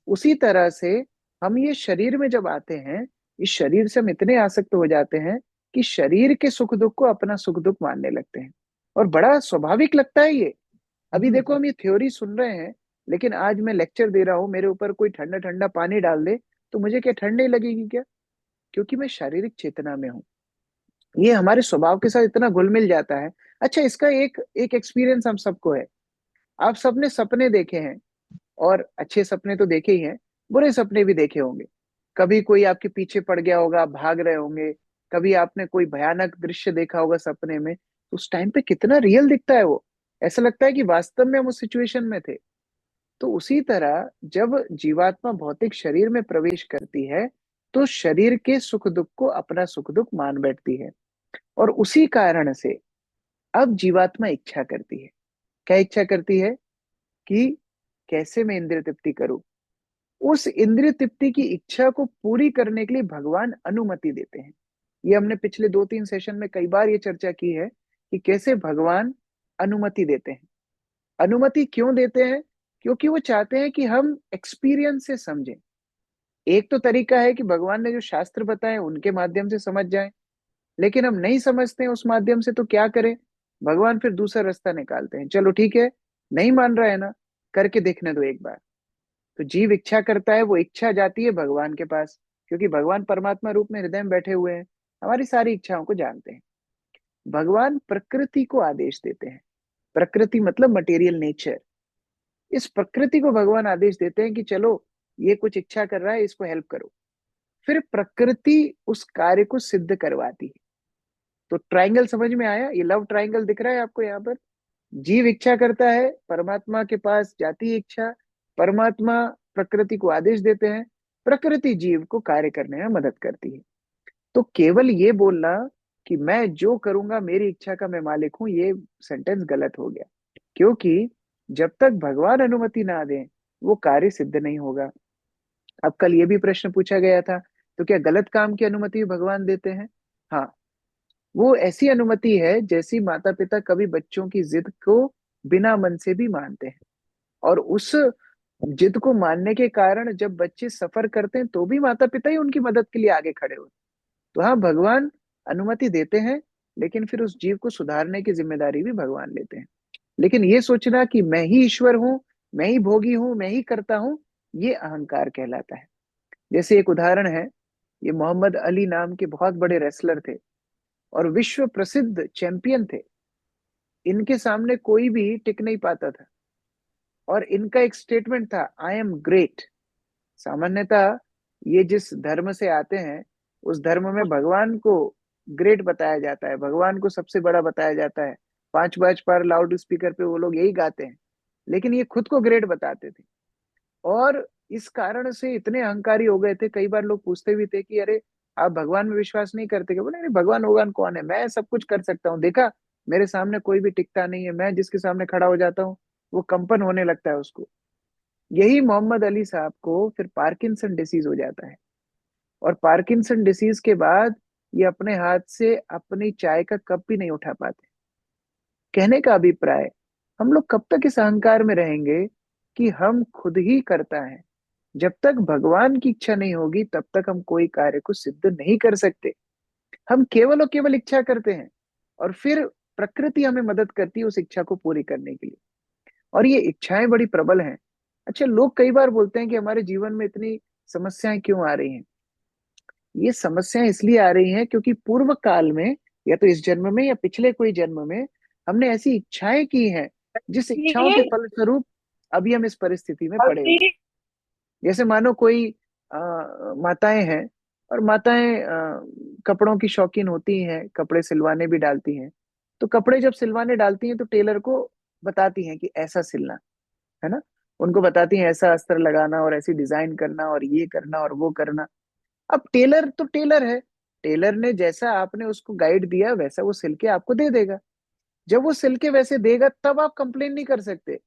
उसी तरह से हम ये शरीर में जब आते हैं, इस शरीर से हम इतने आसक्त हो जाते हैं कि शरीर के सुख दुख को अपना सुख दुख मानने लगते हैं। और बड़ा स्वाभाविक लगता है ये। अभी देखो हम ये थ्योरी सुन रहे हैं, लेकिन आज मैं लेक्चर दे रहा हूँ, मेरे ऊपर कोई ठंडा ठंडा पानी डाल दे तो मुझे क्या ठंड नहीं लगेगी क्या? क्योंकि मैं शारीरिक चेतना में हूँ। ये हमारे स्वभाव के साथ इतना घुल मिल जाता है। अच्छा, इसका एक एक एक्सपीरियंस हम सबको है। आप सबने सपने देखे हैं, और अच्छे सपने तो देखे ही हैं, बुरे सपने भी देखे होंगे। कभी कोई आपके पीछे पड़ गया होगा, आप भाग रहे होंगे। कभी आपने कोई भयानक दृश्य देखा होगा सपने में, तो उस टाइम पे कितना रियल दिखता है वो। ऐसा लगता है कि वास्तव में हम उस सिचुएशन में थे। तो उसी तरह जब जीवात्मा भौतिक शरीर में प्रवेश करती है, तो शरीर के सुख दुख को अपना सुख दुख मान बैठती है। और उसी कारण से अब जीवात्मा इच्छा करती है। क्या इच्छा करती है? कि कैसे मैं इंद्रिय तृप्ति करूं। उस इंद्रिय तृप्ति की इच्छा को पूरी करने के लिए भगवान अनुमति देते हैं। ये हमने पिछले 2-3 सेशन में कई बार ये चर्चा की है कि कैसे भगवान अनुमति देते हैं। अनुमति क्यों देते हैं? क्योंकि वो चाहते हैं कि हम एक्सपीरियंस से समझें। एक तो तरीका है कि भगवान ने जो शास्त्र बताए उनके माध्यम से समझ जाएं, लेकिन हम नहीं समझते हैं उस माध्यम से, तो क्या करें? भगवान फिर दूसरा रास्ता निकालते हैं। चलो ठीक है, नहीं मान रहा है ना, करके देखने दो एक बार। तो जीव इच्छा करता है, वो इच्छा जाती है भगवान के पास, क्योंकि भगवान परमात्मा रूप में हृदय में बैठे हुए हैं, हमारी सारी इच्छाओं को जानते हैं। भगवान प्रकृति को आदेश देते हैं। प्रकृति मतलब मटेरियल नेचर। इस प्रकृति को भगवान आदेश देते हैं कि चलो, ये कुछ इच्छा कर रहा है, इसको हेल्प करो। फिर प्रकृति उस कार्य को सिद्ध करवाती है। तो ट्रायंगल समझ में आया? ये लव ट्रायंगल दिख रहा है आपको यहाँ पर? जीव इच्छा करता है, परमात्मा के पास जाती है इच्छा, परमात्मा प्रकृति को आदेश देते हैं, प्रकृति जीव को कार्य करने में मदद करती है। तो केवल ये बोलना कि मैं जो करूंगा मेरी इच्छा का मैं मालिक हूं, ये सेंटेंस गलत हो गया। क्योंकि जब तक भगवान अनुमति ना दें वो कार्य सिद्ध नहीं होगा। अब कल ये भी प्रश्न पूछा गया था, तो क्या गलत काम की अनुमति भी भगवान देते हैं? हाँ, वो ऐसी अनुमति है जैसी माता पिता कभी बच्चों की जिद को बिना मन से भी मानते हैं, और उस जिद को मानने के कारण जब बच्चे सफर करते हैं तो भी माता पिता ही उनकी मदद के लिए आगे खड़े होते हैं। तो हाँ, भगवान अनुमति देते हैं, लेकिन फिर उस जीव को सुधारने की जिम्मेदारी भी भगवान लेते हैं। लेकिन ये सोचना कि मैं ही ईश्वर हूँ, मैं ही भोगी हूँ, मैं ही करता हूँ, ये अहंकार कहलाता है। जैसे एक उदाहरण है, ये मोहम्मद अली नाम के बहुत बड़े रेसलर थे और विश्व प्रसिद्ध चैंपियन थे। इनके सामने कोई भी टिक नहीं पाता था, और इनका एक स्टेटमेंट था, आई एम ग्रेट। सामान्यतः ये जिस धर्म से आते हैं उस धर्म में भगवान को ग्रेट बताया जाता है, भगवान को सबसे बड़ा बताया जाता है। 5 बार लाउड स्पीकर पे वो लोग यही गाते हैं, लेकिन ये खुद को ग्रेट बताते थे। और इस कारण से इतने अहंकारी हो गए थे, कई बार लोग पूछते भी थे कि अरे आप भगवान में विश्वास नहीं करते क्या? बोले नहीं, भगवान भगवान कौन है, मैं सब कुछ कर सकता हूँ, देखा मेरे सामने कोई भी टिकता नहीं है, मैं जिसके सामने खड़ा हो जाता हूँ वो कंपन होने लगता है उसको। यही मोहम्मद अली साहब को फिर पार्किंसन डिसीज हो जाता है, और पार्किंसन डिसीज के बाद ये अपने हाथ से अपनी चाय का कप भी नहीं उठा पाते। कहने का अभिप्राय, हम लोग कब तक इस अहंकार में रहेंगे कि हम खुद ही करता है? जब तक भगवान की इच्छा नहीं होगी तब तक हम कोई कार्य को सिद्ध नहीं कर सकते। हम केवल और केवल इच्छा करते हैं, और फिर प्रकृति हमें मदद करती है उस इच्छा को पूरी करने के लिए। और ये इच्छाएं बड़ी प्रबल हैं। अच्छा, लोग कई बार बोलते हैं कि हमारे जीवन में इतनी समस्याएं क्यों आ रही हैं? ये समस्याएं इसलिए आ रही हैं क्योंकि पूर्व काल में, या तो इस जन्म में या पिछले कोई जन्म में, हमने ऐसी इच्छाएं की हैं जिस इच्छाओं के फलस्वरूप अभी हम इस परिस्थिति में पड़े हुए हैं। जैसे मानो कोई माताएं हैं, और माताएं कपड़ों की शौकीन होती हैं, कपड़े सिलवाने भी डालती हैं। तो कपड़े जब सिलवाने डालती हैं तो टेलर को बताती हैं कि ऐसा सिलना है ना, उनको बताती हैं ऐसा अस्तर लगाना और ऐसी डिजाइन करना और ये करना और वो करना। अब टेलर तो टेलर है, टेलर ने जैसा आपने उसको गाइड दिया वैसा वो सिल के आपको दे देगा। जब वो सिल के वैसे देगा तब आप कंप्लेन नहीं कर सकते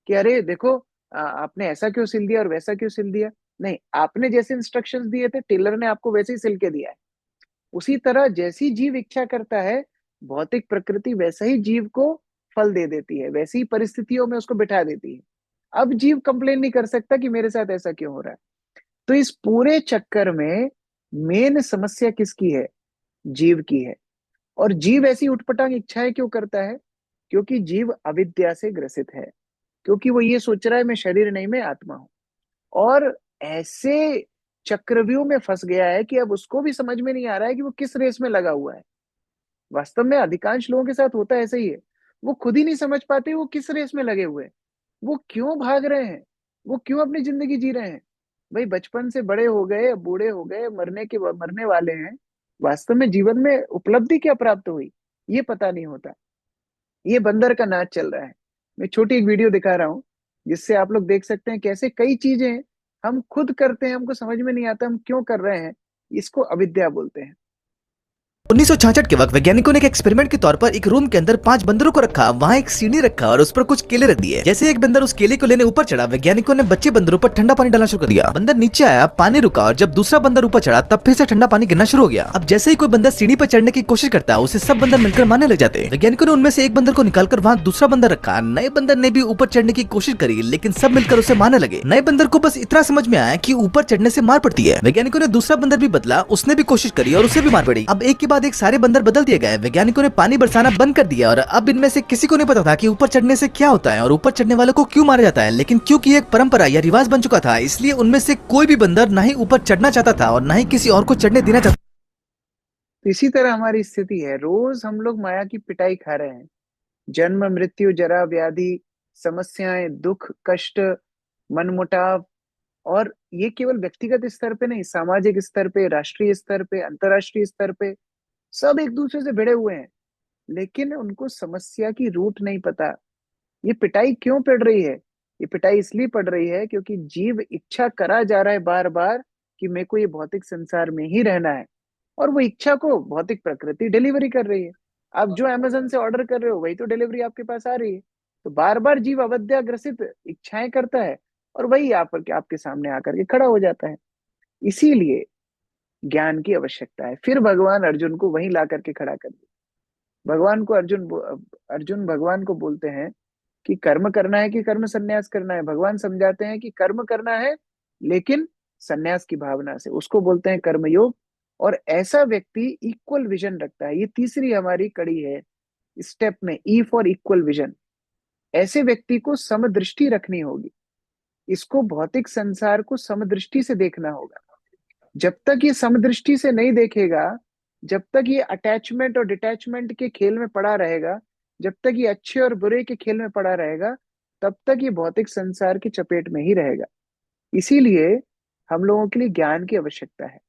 कि अरे देखो आपने ऐसा क्यों सिल दिया और वैसा क्यों सिल दिया। नहीं, आपने जैसे इंस्ट्रक्शंस दिए थे टेलर ने आपको वैसे ही सिल के दिया है। उसी तरह जैसी जीव इच्छा करता है, भौतिक प्रकृति वैसा ही जीव को फल दे देती है, वैसी ही परिस्थितियों में उसको बिठा देती है। अब जीव कंप्लेन नहीं कर सकता कि मेरे साथ ऐसा क्यों हो रहा है। तो इस पूरे चक्कर में मेन समस्या किसकी है? जीव की है। और जीव ऐसी उटपटांग इच्छाएं क्यों करता है? क्योंकि जीव अविद्या से ग्रसित है, क्योंकि वो ये सोच रहा है मैं शरीर नहीं, मैं आत्मा हूं। और ऐसे चक्रव्यूह में फंस गया है कि अब उसको भी समझ में नहीं आ रहा है कि वो किस रेस में लगा हुआ है। वास्तव में अधिकांश लोगों के साथ होता ऐसा ही है, वो खुद ही नहीं समझ पाते वो किस रेस में लगे हुए हैं, वो क्यों भाग रहे हैं, वो क्यों अपनी जिंदगी जी रहे हैं। भाई बचपन से बड़े हो गए, अब बूढ़े हो गए, मरने वाले हैं, वास्तव में जीवन में उपलब्धि क्या प्राप्त हुई ये पता नहीं होता। ये बंदर का नाच चल रहा है। मैं छोटी एक वीडियो दिखा रहा हूँ जिससे आप लोग देख सकते हैं कैसे कई चीजें हम खुद करते हैं, हमको समझ में नहीं आता हम क्यों कर रहे हैं। इसको अविद्या बोलते हैं। 1966 के वक्त वैज्ञानिकों ने एक एक्सपेरिमेंट के तौर पर एक रूम के अंदर 5 बंदरों को रखा, वहाँ एक सीढ़ी रखा और उस पर कुछ केले रख दिए। जैसे एक बंदर उस केले को लेने ऊपर चढ़ा, वैज्ञानिकों ने बच्चे बंदरों पर ठंडा पानी डालना शुरू कर दिया। बंदर नीचे आया, पानी रुका, और जब दूसरा बंदर ऊपर चढ़ा तब फिर से ठंडा पानी गिरना शुरू हो गया। अब जैसे ही कोई बंदर सीढ़ी पर चढ़ने की कोशिश करता है उसे सब बंदर मिलकर मारने लग जाते। वैज्ञानिकों ने उनमें से एक बंदर को निकालकर वहाँ दूसरा बंदर रखा। नए बंदर ने भी ऊपर चढ़ने की कोशिश करी, लेकिन सब मिलकर उसे मारने लगे। नए बंदर को बस इतना समझ में आया कि ऊपर चढ़ने से मार पड़ती है। वैज्ञानिकों ने दूसरा बंदर भी बदला, उसने भी कोशिश करी और उसे भी मार पड़ी। अब एक के बाद एक सारे बंदर बदल दिए गए। वैज्ञानिकों ने पानी बरसाना बंद कर दिया और अब इनमें से किसी को नहीं पता था कि ऊपर चढ़ने से क्या होता है और ऊपर चढ़ने वालों को क्यों मारा जाता है। लेकिन क्योंकि एक परंपरा या रिवाज बन चुका था, इसलिए उनमें से कोई भी बंदर ना ही ऊपर चढ़ना चाहता था और ना ही किसी और को चढ़ने देना चाहता। तो इसी तरह हमारी स्थिति है, रोज हम लोग माया की पिटाई खा रहे हैं। जन्म मृत्यु जरा व्याधि, समस्याएं, दुख कष्ट, मनमुटाव, और ये केवल व्यक्तिगत स्तर पे नहीं, सामाजिक स्तर पे, राष्ट्रीय स्तर पे, अंतर्राष्ट्रीय स्तर पे सब एक दूसरे से भिड़े हुए हैं, लेकिन उनको समस्या की रूट नहीं पता। ये पिटाई क्यों पड़ रही है? ये पिटाई इसलिए पड़ रही है क्योंकि जीव इच्छा करा जा रहा है बार बार कि मेरे को ये भौतिक संसार में ही रहना है, और वो इच्छा को भौतिक प्रकृति डिलीवरी कर रही है। आप जो अमेजन से ऑर्डर कर रहे हो वही तो डिलीवरी आपके पास आ रही है। तो बार बार जीव अविद्याग्रसित इच्छाएं करता है, और वही आपके सामने आकर के खड़ा हो जाता है। इसीलिए ज्ञान की आवश्यकता है। फिर भगवान अर्जुन को वहीं ला करके खड़ा कर दिया। अर्जुन भगवान को बोलते हैं कि कर्म करना है कि कर्म संन्यास करना है। भगवान समझाते हैं कि कर्म करना है, लेकिन संन्यास की भावना से, उसको बोलते हैं कर्मयोग। और ऐसा व्यक्ति इक्वल विजन रखता है। ये तीसरी हमारी कड़ी है स्टेप में, ई फॉर इक्वल विजन। ऐसे व्यक्ति को समदृष्टि रखनी होगी। इसको भौतिक संसार को समदृष्टि से देखना होगा। जब तक ये समदृष्टि से नहीं देखेगा, जब तक ये अटैचमेंट और डिटैचमेंट के खेल में पड़ा रहेगा, जब तक ये अच्छे और बुरे के खेल में पड़ा रहेगा, तब तक ये भौतिक संसार की चपेट में ही रहेगा। इसीलिए हम लोगों के लिए ज्ञान की आवश्यकता है।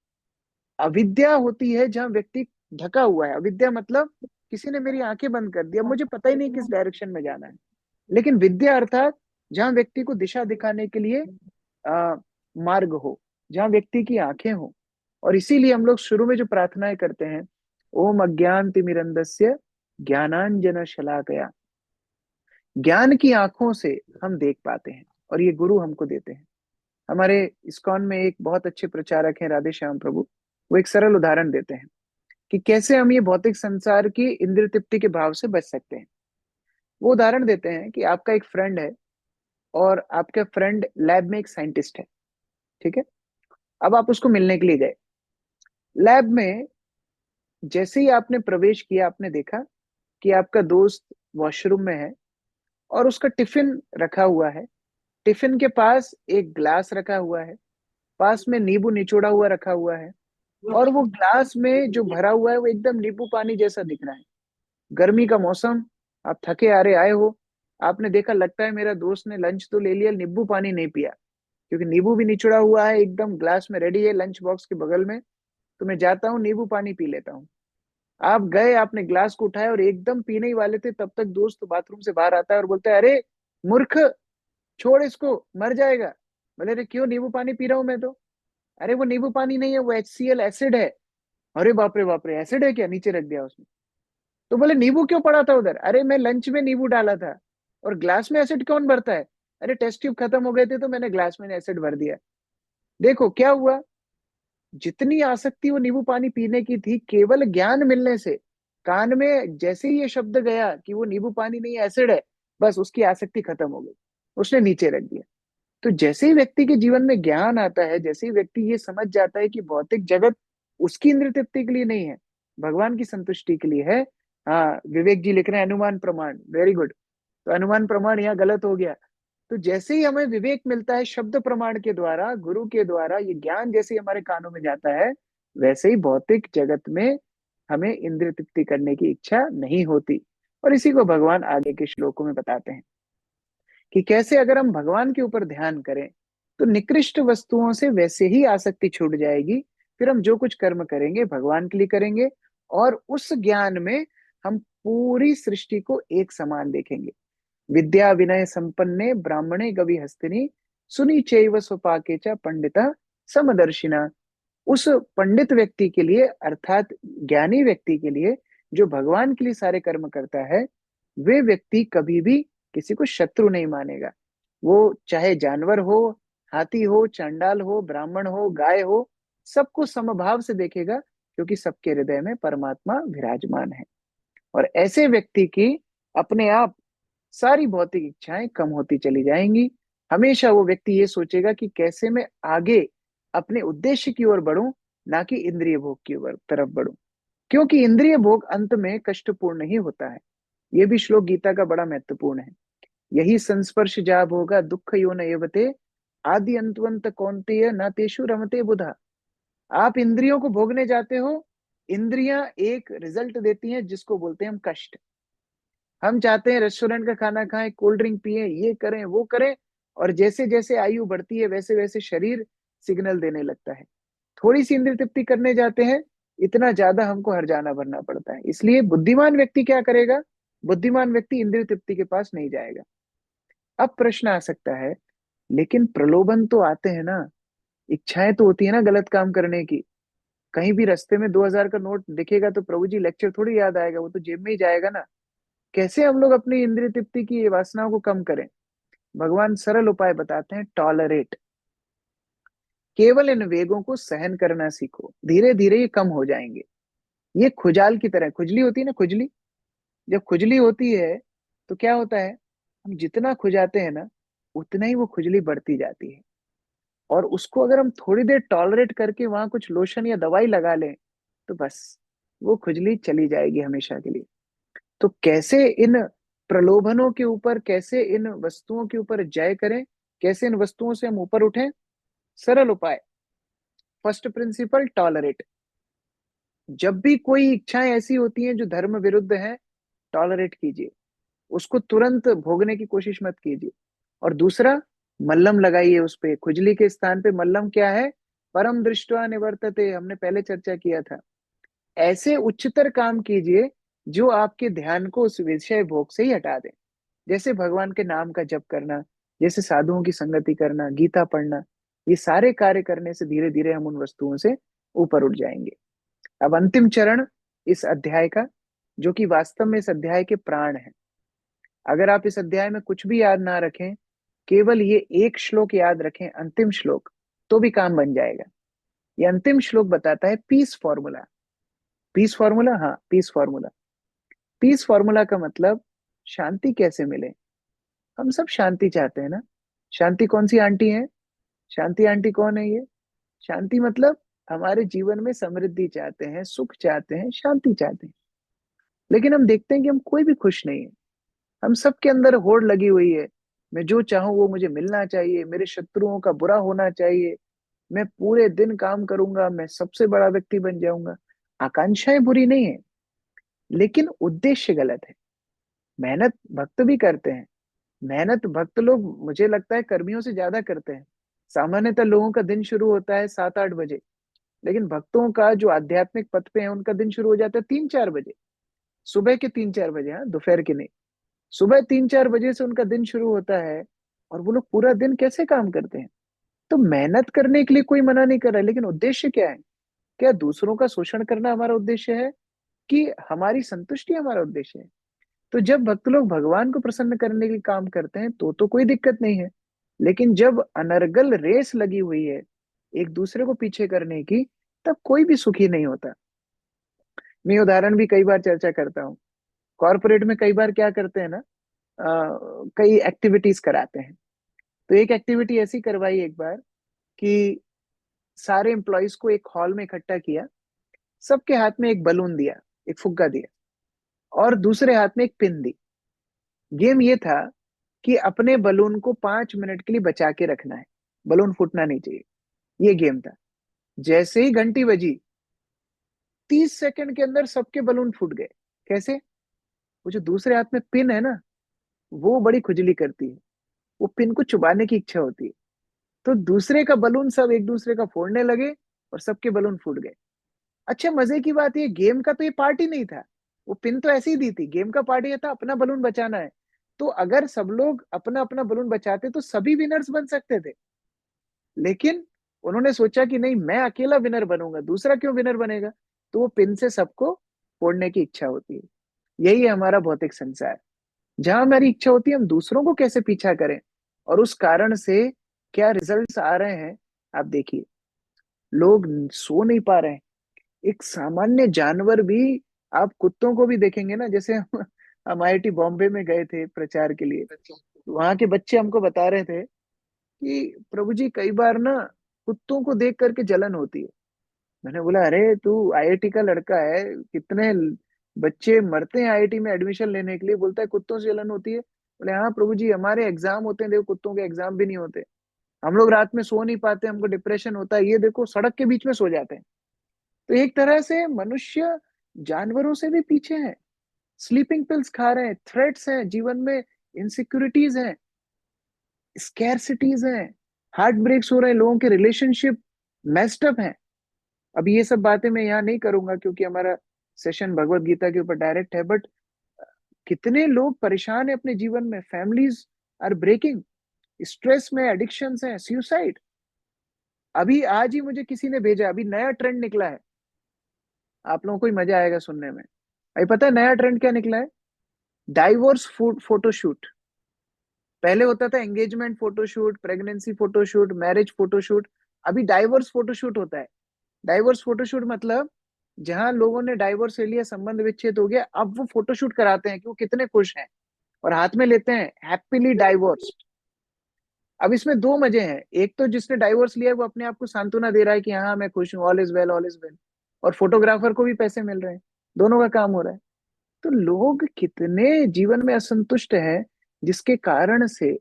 अविद्या होती है जहां व्यक्ति ढका हुआ है। अविद्या मतलब किसी ने मेरी आंखें बंद कर दिया, मुझे पता ही नहीं किस डायरेक्शन में जाना है। लेकिन विद्या अर्थात जहां व्यक्ति को दिशा दिखाने के लिए मार्ग हो, जहां व्यक्ति की आंखें हो। और इसीलिए हम लोग शुरू में जो प्रार्थनाएं करते हैं, ओम अज्ञान तिमिरंधस्य ज्ञानांजन शलाकया, ज्ञान की आंखों से हम देख पाते हैं, और ये गुरु हमको देते हैं। हमारे इस्कॉन में एक बहुत अच्छे प्रचारक हैं, राधे श्याम प्रभु। वो एक सरल उदाहरण देते हैं कि कैसे हम ये भौतिक संसार की इंद्रिय तृप्ति के भाव से बच सकते हैं। वो उदाहरण देते हैं कि आपका एक फ्रेंड है, और आपका फ्रेंड लैब में एक साइंटिस्ट है, ठीक है। अब आप उसको मिलने के लिए गए लैब में। जैसे ही आपने प्रवेश किया, आपने देखा कि आपका दोस्त वॉशरूम में है, और उसका टिफिन रखा हुआ है। टिफिन के पास एक ग्लास रखा हुआ है, पास में नींबू निचोड़ा हुआ रखा हुआ है, और वो ग्लास में जो भरा हुआ है वो एकदम नींबू पानी जैसा दिख रहा है। गर्मी का मौसम, आप थके हारे आए हो, आपने देखा लगता है मेरा दोस्त ने लंच तो ले लिया, नींबू पानी नहीं पिया, क्योंकि नींबू भी निचोड़ा हुआ है, एकदम ग्लास में रेडी है लंच बॉक्स के बगल में। तो मैं जाता हूँ नींबू पानी पी लेता हूँ। आप गए, आपने ग्लास को उठाया और एकदम पीने ही वाले थे, तब तक दोस्त बाथरूम से बाहर आता है और बोलता है, अरे मूर्ख, छोड़ इसको, मर जाएगा। बोले, अरे क्यों, नींबू पानी पी रहा हूं मैं तो। अरे वो नींबू पानी नहीं है, वो HCl एसिड है। अरे बाप रे बाप रे, एसिड है क्या? नीचे रख दिया उसने। तो बोले, नींबू क्यों पड़ा था उधर? अरे मैं लंच में नींबू डाला था। और ग्लास में एसिड कौन भरता है? अरे टेस्ट ट्यूब खत्म हो गए थे तो मैंने ग्लास में एसिड भर दिया। देखो क्या हुआ, जितनी आसक्ति वो नींबू पानी पीने की थी, केवल ज्ञान मिलने से कान में जैसे ही ये शब्द गया कि वो नींबू पानी नहीं एसिड है, बस उसकी आसक्ति खत्म हो गई, उसने नीचे रख दिया। तो जैसे ही व्यक्ति के जीवन में ज्ञान आता है, जैसे ही व्यक्ति ये समझ जाता है कि भौतिक जगत उसकी इंद्रिय तृप्ति के लिए नहीं है, भगवान की संतुष्टि के लिए है। हाँ, विवेक जी लिख रहे हैं अनुमान प्रमाण, वेरी गुड। तो अनुमान प्रमाण यहाँ गलत हो गया। तो जैसे ही हमें विवेक मिलता है शब्द प्रमाण के द्वारा, गुरु के द्वारा, ये ज्ञान जैसे ही हमारे कानों में जाता है, वैसे ही भौतिक जगत में हमें इंद्रिय तृप्ति करने की इच्छा नहीं होती। और इसी को भगवान आगे के श्लोकों में बताते हैं कि कैसे अगर हम भगवान के ऊपर ध्यान करें तो निकृष्ट वस्तुओं से वैसे ही आसक्ति छूट जाएगी। फिर हम जो कुछ कर्म करेंगे भगवान के लिए करेंगे, और उस ज्ञान में हम पूरी सृष्टि को एक समान देखेंगे। विद्या विनय संपन्ने ब्राह्मणे गवि हस्तिनी सुनी चैव स्वपाके च पंडिता समदर्शिना। उस पंडित व्यक्ति के लिए, अर्थात ज्ञानी व्यक्ति के लिए, जो भगवान के लिए सारे कर्म करता है, वे व्यक्ति कभी भी किसी को शत्रु नहीं मानेगा। वो चाहे जानवर हो, हाथी हो, चांडाल हो, ब्राह्मण हो, गाय हो, सबको समभाव से देखेगा, क्योंकि सबके हृदय में परमात्मा विराजमान है। और ऐसे व्यक्ति की अपने आप सारी भौतिक इच्छाएं कम होती चली जाएंगी। हमेशा वो व्यक्ति ये सोचेगा कि कैसे मैं आगे अपने उद्देश्य की ओर बढ़ूं, ना कि इंद्रिय भोग की ओर तरफ बढ़ूं, क्योंकि इंद्रिय भोग अंत में कष्टपूर्ण ही होता है। ये भी श्लोक गीता का बड़ा महत्वपूर्ण है। यही संस्पर्श जा भोगा दुख यो न एवते आदि अंतवंत कौन्तेय न तेषु रमते बुधा। आप इंद्रियों को भोगने जाते हो, इंद्रियां एक रिजल्ट देती हैं जिसको बोलते हैं हम कष्ट। हम चाहते हैं रेस्टोरेंट का खाना खाएं, कोल्ड ड्रिंक पिए, ये करें वो करें, और जैसे जैसे आयु बढ़ती है वैसे वैसे शरीर सिग्नल देने लगता है। थोड़ी सी इंद्रिय तृप्ति करने जाते हैं, इतना ज्यादा हमको हर्जाना भरना पड़ता है। इसलिए बुद्धिमान व्यक्ति क्या करेगा? बुद्धिमान व्यक्ति इंद्रिय तृप्ति के पास नहीं जाएगा। अब प्रश्न आ सकता है, लेकिन प्रलोभन तो आते हैं ना, इच्छाएं तो होती है ना गलत काम करने की। कहीं भी रास्ते में 2000 का नोट दिखेगा तो प्रभु जी लेक्चर थोड़ी याद आएगा, वो तो जेब में ही जाएगा ना। कैसे हम लोग अपनी इंद्रिय तृप्ति की ये वासनाओं को कम करें? भगवान सरल उपाय बताते हैं, टॉलरेट। केवल इन वेगों को सहन करना सीखो, धीरे धीरे ये कम हो जाएंगे। ये खुजाल की तरह, खुजली होती है ना, खुजली, जब खुजली होती है तो क्या होता है, हम जितना खुजाते हैं ना उतना ही वो खुजली बढ़ती जाती है। और उसको अगर हम थोड़ी देर टॉलरेट करके वहां कुछ लोशन या दवाई लगा लें तो बस वो खुजली चली जाएगी हमेशा के लिए। तो कैसे इन प्रलोभनों के ऊपर, कैसे इन वस्तुओं के ऊपर जय करें, कैसे इन वस्तुओं से हम ऊपर उठें? सरल उपाय, फर्स्ट प्रिंसिपल, टॉलरेट। जब भी कोई इच्छाएं ऐसी होती हैं जो धर्म विरुद्ध है, टॉलरेट कीजिए, उसको तुरंत भोगने की कोशिश मत कीजिए। और दूसरा, मल्लम लगाइए उस पे, खुजली के स्थान पे मल्लम क्या है? परम दृष्टवा निवर्तते, हमने पहले चर्चा किया था। ऐसे उच्चतर काम कीजिए जो आपके ध्यान को उस विषय भोग से ही हटा दे। जैसे भगवान के नाम का जप करना, जैसे साधुओं की संगति करना, गीता पढ़ना, ये सारे कार्य करने से धीरे धीरे हम उन वस्तुओं से ऊपर उठ जाएंगे। अब अंतिम चरण इस अध्याय का, जो कि वास्तव में इस अध्याय के प्राण है। अगर आप इस अध्याय में कुछ भी याद ना रखें, केवल ये एक श्लोक याद रखें, अंतिम श्लोक, तो भी काम बन जाएगा। ये अंतिम श्लोक बताता है पीस फॉर्मूला। पीस फॉर्मूला, हाँ, पीस फॉर्मूला। पीस फॉर्मूला का मतलब शांति कैसे मिले। हम सब शांति चाहते हैं ना। शांति कौन सी आंटी है? शांति आंटी कौन है ये? शांति मतलब हमारे जीवन में समृद्धि चाहते हैं, सुख चाहते हैं, शांति चाहते हैं। लेकिन हम देखते हैं कि हम कोई भी खुश नहीं है। हम सबके अंदर होड़ लगी हुई है, मैं जो चाहूं वो मुझे मिलना चाहिए, मेरे शत्रुओं का बुरा होना चाहिए, मैं पूरे दिन काम करूंगा, मैं सबसे बड़ा व्यक्ति बन जाऊंगा। आकांक्षाएं बुरी नहीं है, लेकिन उद्देश्य गलत है। मेहनत भक्त भी करते हैं, मेहनत भक्त लोग मुझे लगता है कर्मियों से ज्यादा करते हैं। सामान्यतः लोगों का दिन शुरू होता है 7-8 बजे, लेकिन भक्तों का जो आध्यात्मिक पथ पे है उनका दिन शुरू हो जाता है 3-4 बजे, सुबह के 3-4 बजे, हाँ, दोपहर के नहीं। सुबह 3-4 बजे से उनका दिन शुरू होता है, और वो लोग पूरा दिन कैसे काम करते हैं? तो मेहनत करने के लिए कोई मना नहीं कर रहा है, लेकिन उद्देश्य क्या है? क्या दूसरों का शोषण करना हमारा उद्देश्य है, कि हमारी संतुष्टि हमारा उद्देश्य है? तो जब भक्त लोग भगवान को प्रसन्न करने के लिए काम करते हैं तो कोई दिक्कत नहीं है। लेकिन जब अनर्गल रेस लगी हुई है एक दूसरे को पीछे करने की, तब कोई भी सुखी नहीं होता। मैं उदाहरण भी कई बार चर्चा करता हूँ। कॉर्पोरेट में कई बार क्या करते हैं ना, कई एक्टिविटीज कराते हैं। तो एक एक्टिविटी ऐसी करवाई एक बार कि सारे एम्प्लॉयज को एक हॉल में इकट्ठा किया, सबके हाथ में एक बलून दिया, एक फुग्गा दिया, और दूसरे हाथ में एक पिन दी। गेम ये था कि अपने बलून को 5 मिनट के लिए बचा के रखना है, बलून फूटना नहीं चाहिए। ये गेम था। जैसे ही घंटी बजी, 30 सेकंड के अंदर सबके बलून फूट गए। कैसे? वो जो दूसरे हाथ में पिन है ना, वो बड़ी खुजली करती है, वो पिन को चुबाने की इच्छा होती है। तो दूसरे का बलून सब एक दूसरे का फोड़ने लगे और सबके बलून फूट गए। अच्छा, मजे की बात, ये गेम का तो ये पार्ट ही नहीं था। वो पिन तो ऐसे ही दी थी। गेम का पार्ट ये था अपना बलून बचाना है। तो अगर सब लोग अपना अपना बलून बचाते तो सभी विनर्स बन सकते थे। लेकिन उन्होंने सोचा कि नहीं, मैं अकेला विनर बनूंगा, दूसरा क्यों विनर बनेगा? तो वो पिन से सबको फोड़ने की इच्छा होती है। यही है हमारा भौतिक संसार। जहां हमारी इच्छा होती है हम दूसरों को कैसे पीछा करें, और उस कारण से क्या रिजल्ट्स आ रहे हैं आप देखिए। लोग सो नहीं पा रहे हैं। एक सामान्य जानवर भी, आप कुत्तों को भी देखेंगे ना, जैसे हम IIT बॉम्बे में गए थे प्रचार के लिए, वहां के बच्चे हमको बता रहे थे कि प्रभु जी कई बार ना कुत्तों को देख करके जलन होती है। मैंने बोला, अरे तू IIT का लड़का है, कितने बच्चे मरते हैं IIT में एडमिशन लेने के लिए, बोलता है कुत्तों से जलन होती है। बोले, हाँ प्रभु जी, हमारे एग्जाम होते हैं, देखो कुत्तों के एग्जाम भी नहीं होते। हम लोग रात में सो नहीं पाते, हमको डिप्रेशन होता है, ये देखो सड़क के बीच में सो जाते हैं। तो एक तरह से मनुष्य जानवरों से भी पीछे है। स्लीपिंग पिल्स खा रहे हैं, थ्रेट्स हैं जीवन में, इनसिक्योरिटीज हैं। स्कैरसिटीज हैं, हार्ट ब्रेक्स हो रहे हैं, लोगों के रिलेशनशिप मेस्ड अप हैं। अब ये सब बातें मैं यहाँ नहीं करूंगा क्योंकि हमारा सेशन भगवत गीता के ऊपर डायरेक्ट है, बट कितने लोग परेशान हैं अपने जीवन में, फैमिलीज आर ब्रेकिंग, स्ट्रेस में, एडिक्शंस हैं, सुसाइड। अभी आज ही मुझे किसी ने भेजा, अभी नया ट्रेंड निकला है, आप लोगों को ही मजा आएगा सुनने में। अभी पता है नया ट्रेंड क्या निकला है? Divorce photoshoot. पहले होता था engagement photoshoot, pregnancy photoshoot, marriage photoshoot, अभी डाइवोर्स फोटोशूट होता है। डाइवोर्स फोटोशूट मतलब जहां लोगों ने डाइवोर्स ले लिया, संबंध विच्छेद हो गया, अब वो फोटोशूट कराते हैं कि वो कितने खुश हैं, और हाथ में लेते हैं हैप्पीली डाइवोर्स। अब इसमें दो मजे हैं, एक तो जिसने डाइवोर्स लिया है वो अपने आप को सांत्वना दे रहा है कि हाँ मैं खुश हूँ, all is well, all is well, और फोटोग्राफर को भी पैसे मिल रहे हैं, दोनों का काम हो रहा है। तो लोग कितने जीवन में असंतुष्ट हैं, जिसके कारण से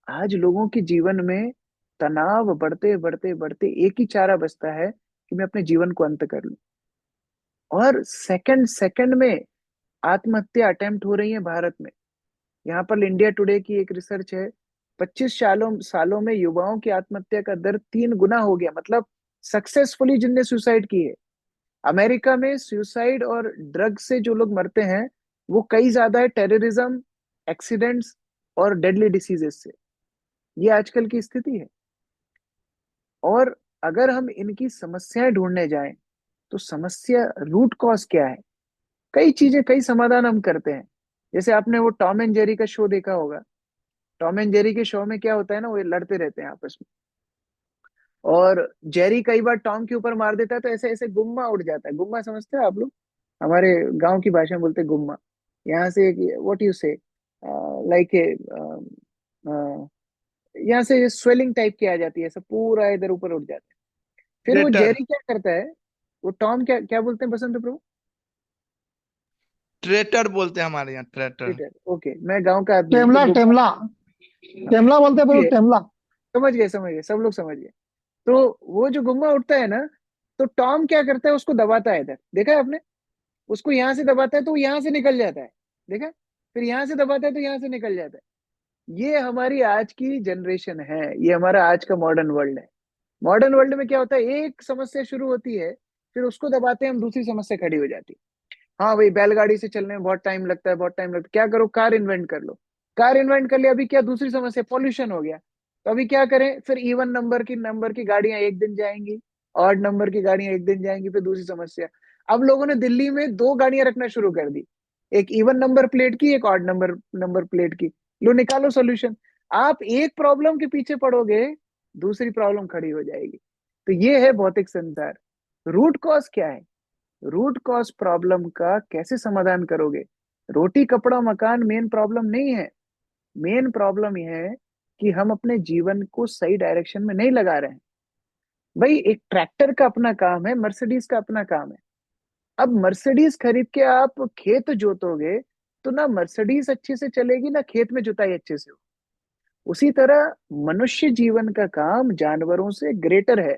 आज लोगों के जीवन में तनाव बढ़ते बढ़ते बढ़ते एक ही चारा बचता है कि मैं अपने जीवन को अंत कर लूं। और सेकंड सेकंड में आत्महत्या अटेम्प्ट हो रही है भारत में। यहाँ पर इंडिया टुडे की एक रिसर्च है, 25 सालों में युवाओं की आत्महत्या का दर 3 गुना हो गया, मतलब सक्सेसफुली जिनने सुसाइड की है। अमेरिका में सुसाइड और ड्रग से जो लोग मरते हैं वो कई ज्यादा है टेररिज्म, एक्सीडेंट्स और डेडली डिसीजेस से। ये आजकल की स्थिति है। और अगर हम इनकी समस्याएं ढूंढने जाएं तो समस्या रूट कॉज क्या है? कई चीजें, कई समाधान हम करते हैं। जैसे आपने वो टॉम एंड जेरी का शो देखा होगा। टॉम एंड जेरी के शो में क्या होता है ना, वो लड़ते रहते हैं आपस में, और जेरी कई बार टॉम के ऊपर मार देता है तो ऐसे ऐसे गुम्मा उड़ जाता है। गुम्मा समझते हैं आप लोग? हमारे गांव की भाषा में बोलते हैं गुम्मा। यहाँ से व्हाट यू से, लाइक यहाँ से स्वेलिंग टाइप की आ जाती है, सब पूरा इधर ऊपर उठ जाता है। फिर वो ट्रेटर। जेरी क्या करता है, वो टॉम क्या क्या बोलते हैं बसंत प्रभु? ट्रेटर बोलते हैं हमारे यहाँ, ट्रेटर। ट्विटर, ओके, मैं गांव का आदमी हूँ तो टेमला गुम्मा। टेमला टेमला बोलते हैं, बोलो ये टेमला। समझ गए, सब लोग समझ गए। तो वो जो गुम्मा उठता है ना, तो टॉम क्या करता है, उसको दबाता है, इधर देखा है आपने? उसको यहाँ से दबाता है तो वो यहाँ से निकल जाता है, देखा? फिर यहाँ से दबाता है तो यहाँ से निकल जाता है। ये हमारी आज की जनरेशन है, ये हमारा आज का मॉडर्न वर्ल्ड है। मॉडर्न वर्ल्ड में क्या होता है, एक समस्या शुरू होती है, फिर उसको दबाते हैं हम, दूसरी समस्या खड़ी हो जाती है। हाँ भाई, बैलगाड़ी से चलने में बहुत टाइम लगता है, बहुत टाइम लगता है, क्या करो, कार इन्वेंट कर लो। कार इन्वेंट कर लिया, अभी क्या दूसरी समस्या, पॉल्यूशन हो गया। तो अभी क्या करें, फिर इवन नंबर की गाड़ियां एक दिन जाएंगी, ऑड नंबर की गाड़ियां एक दिन जाएंगी, फिर दूसरी समस्या। अब लोगों ने दिल्ली में 2 गाड़ियां रखना शुरू कर दी, एक इवन नंबर प्लेट की, एक ऑड नंबर नंबर प्लेट की। लो निकालो सोल्यूशन। आप एक प्रॉब्लम के पीछे पड़ोगे, दूसरी प्रॉब्लम खड़ी हो जाएगी। तो ये है भौतिक संसार। रूट कॉज क्या है? रूट कॉज प्रॉब्लम का कैसे समाधान करोगे? रोटी कपड़ा मकान मेन प्रॉब्लम नहीं है। मेन प्रॉब्लम यह है कि हम अपने जीवन को सही डायरेक्शन में नहीं लगा रहे हैं। भाई, एक ट्रैक्टर का अपना काम है, मर्सिडीज का अपना काम है। अब मर्सिडीज खरीद के आप खेत जोतोगे तो ना मर्सिडीज अच्छे से चलेगी, ना खेत में जुताई अच्छे से हो। उसी तरह मनुष्य जीवन का काम जानवरों से ग्रेटर है।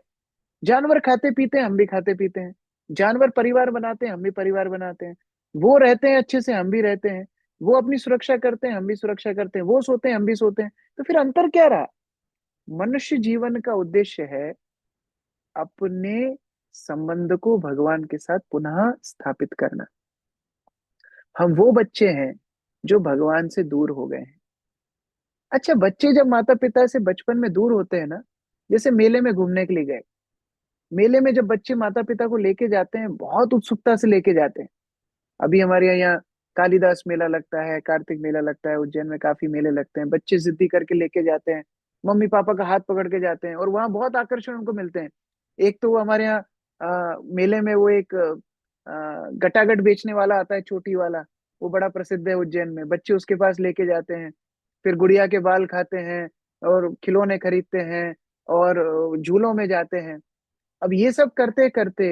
जानवर खाते पीते हैं, हम भी खाते पीते हैं। जानवर परिवार बनाते हैं, हम भी परिवार बनाते हैं। वो रहते हैं अच्छे से, हम भी रहते हैं। वो अपनी सुरक्षा करते हैं, हम भी सुरक्षा करते हैं। वो सोते हैं, हम भी सोते हैं। तो फिर अंतर क्या रहा? मनुष्य जीवन का उद्देश्य है अपने संबंध को भगवान के साथ पुनः स्थापित करना। हम वो बच्चे हैं जो भगवान से दूर हो गए हैं। अच्छा, बच्चे जब माता पिता से बचपन में दूर होते हैं ना, जैसे मेले में घूमने के लिए गए, मेले में जब बच्चे माता पिता को लेके जाते हैं, बहुत उत्सुकता से लेके जाते हैं। अभी हमारे यहाँ कालिदास मेला लगता है, कार्तिक मेला लगता है, उज्जैन में काफी मेले लगते हैं। बच्चे जिद्दी करके लेके जाते हैं, मम्मी पापा का हाथ पकड़ के जाते हैं, और वहाँ बहुत आकर्षण उनको मिलते हैं। एक तो वो हमारे यहाँ मेले में वो एक गटागट बेचने वाला आता है, चोटी वाला, वो बड़ा प्रसिद्ध है उज्जैन में। बच्चे उसके पास लेके जाते हैं, फिर गुड़िया के बाल खाते हैं, और खिलौने खरीदते हैं, और झूलों में जाते हैं। अब ये सब करते करते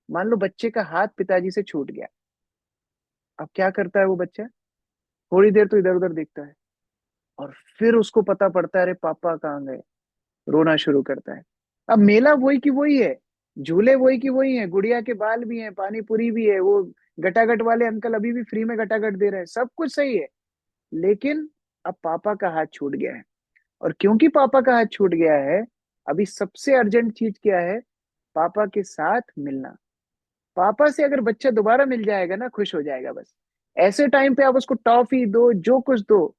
मान लो बच्चे का हाथ पिताजी से छूट गया। अब क्या करता है वो बच्चा? थोड़ी देर तो इधर उधर देखता है, और फिर उसको पता पड़ता है अरे पापा कहाँ गए, रोना शुरू करता है। अब मेला वही की वही है, झूले वही की वही है, गुड़िया के बाल भी हैं, पानी पूरी भी है, वो गटागट वाले अंकल अभी भी फ्री में गटागट दे रहे हैं, सब कुछ सही है। लेकिन अब पापा का हाथ छूट गया है, और क्योंकि पापा का हाथ छूट गया है, अभी सबसे अर्जेंट चीज क्या है? पापा के साथ मिलना। पापा से अगर बच्चा दोबारा मिल जाएगा ना, खुश हो जाएगा बस। ऐसे टाइम पे आप उसको टॉफी दो, जो कुछ दो,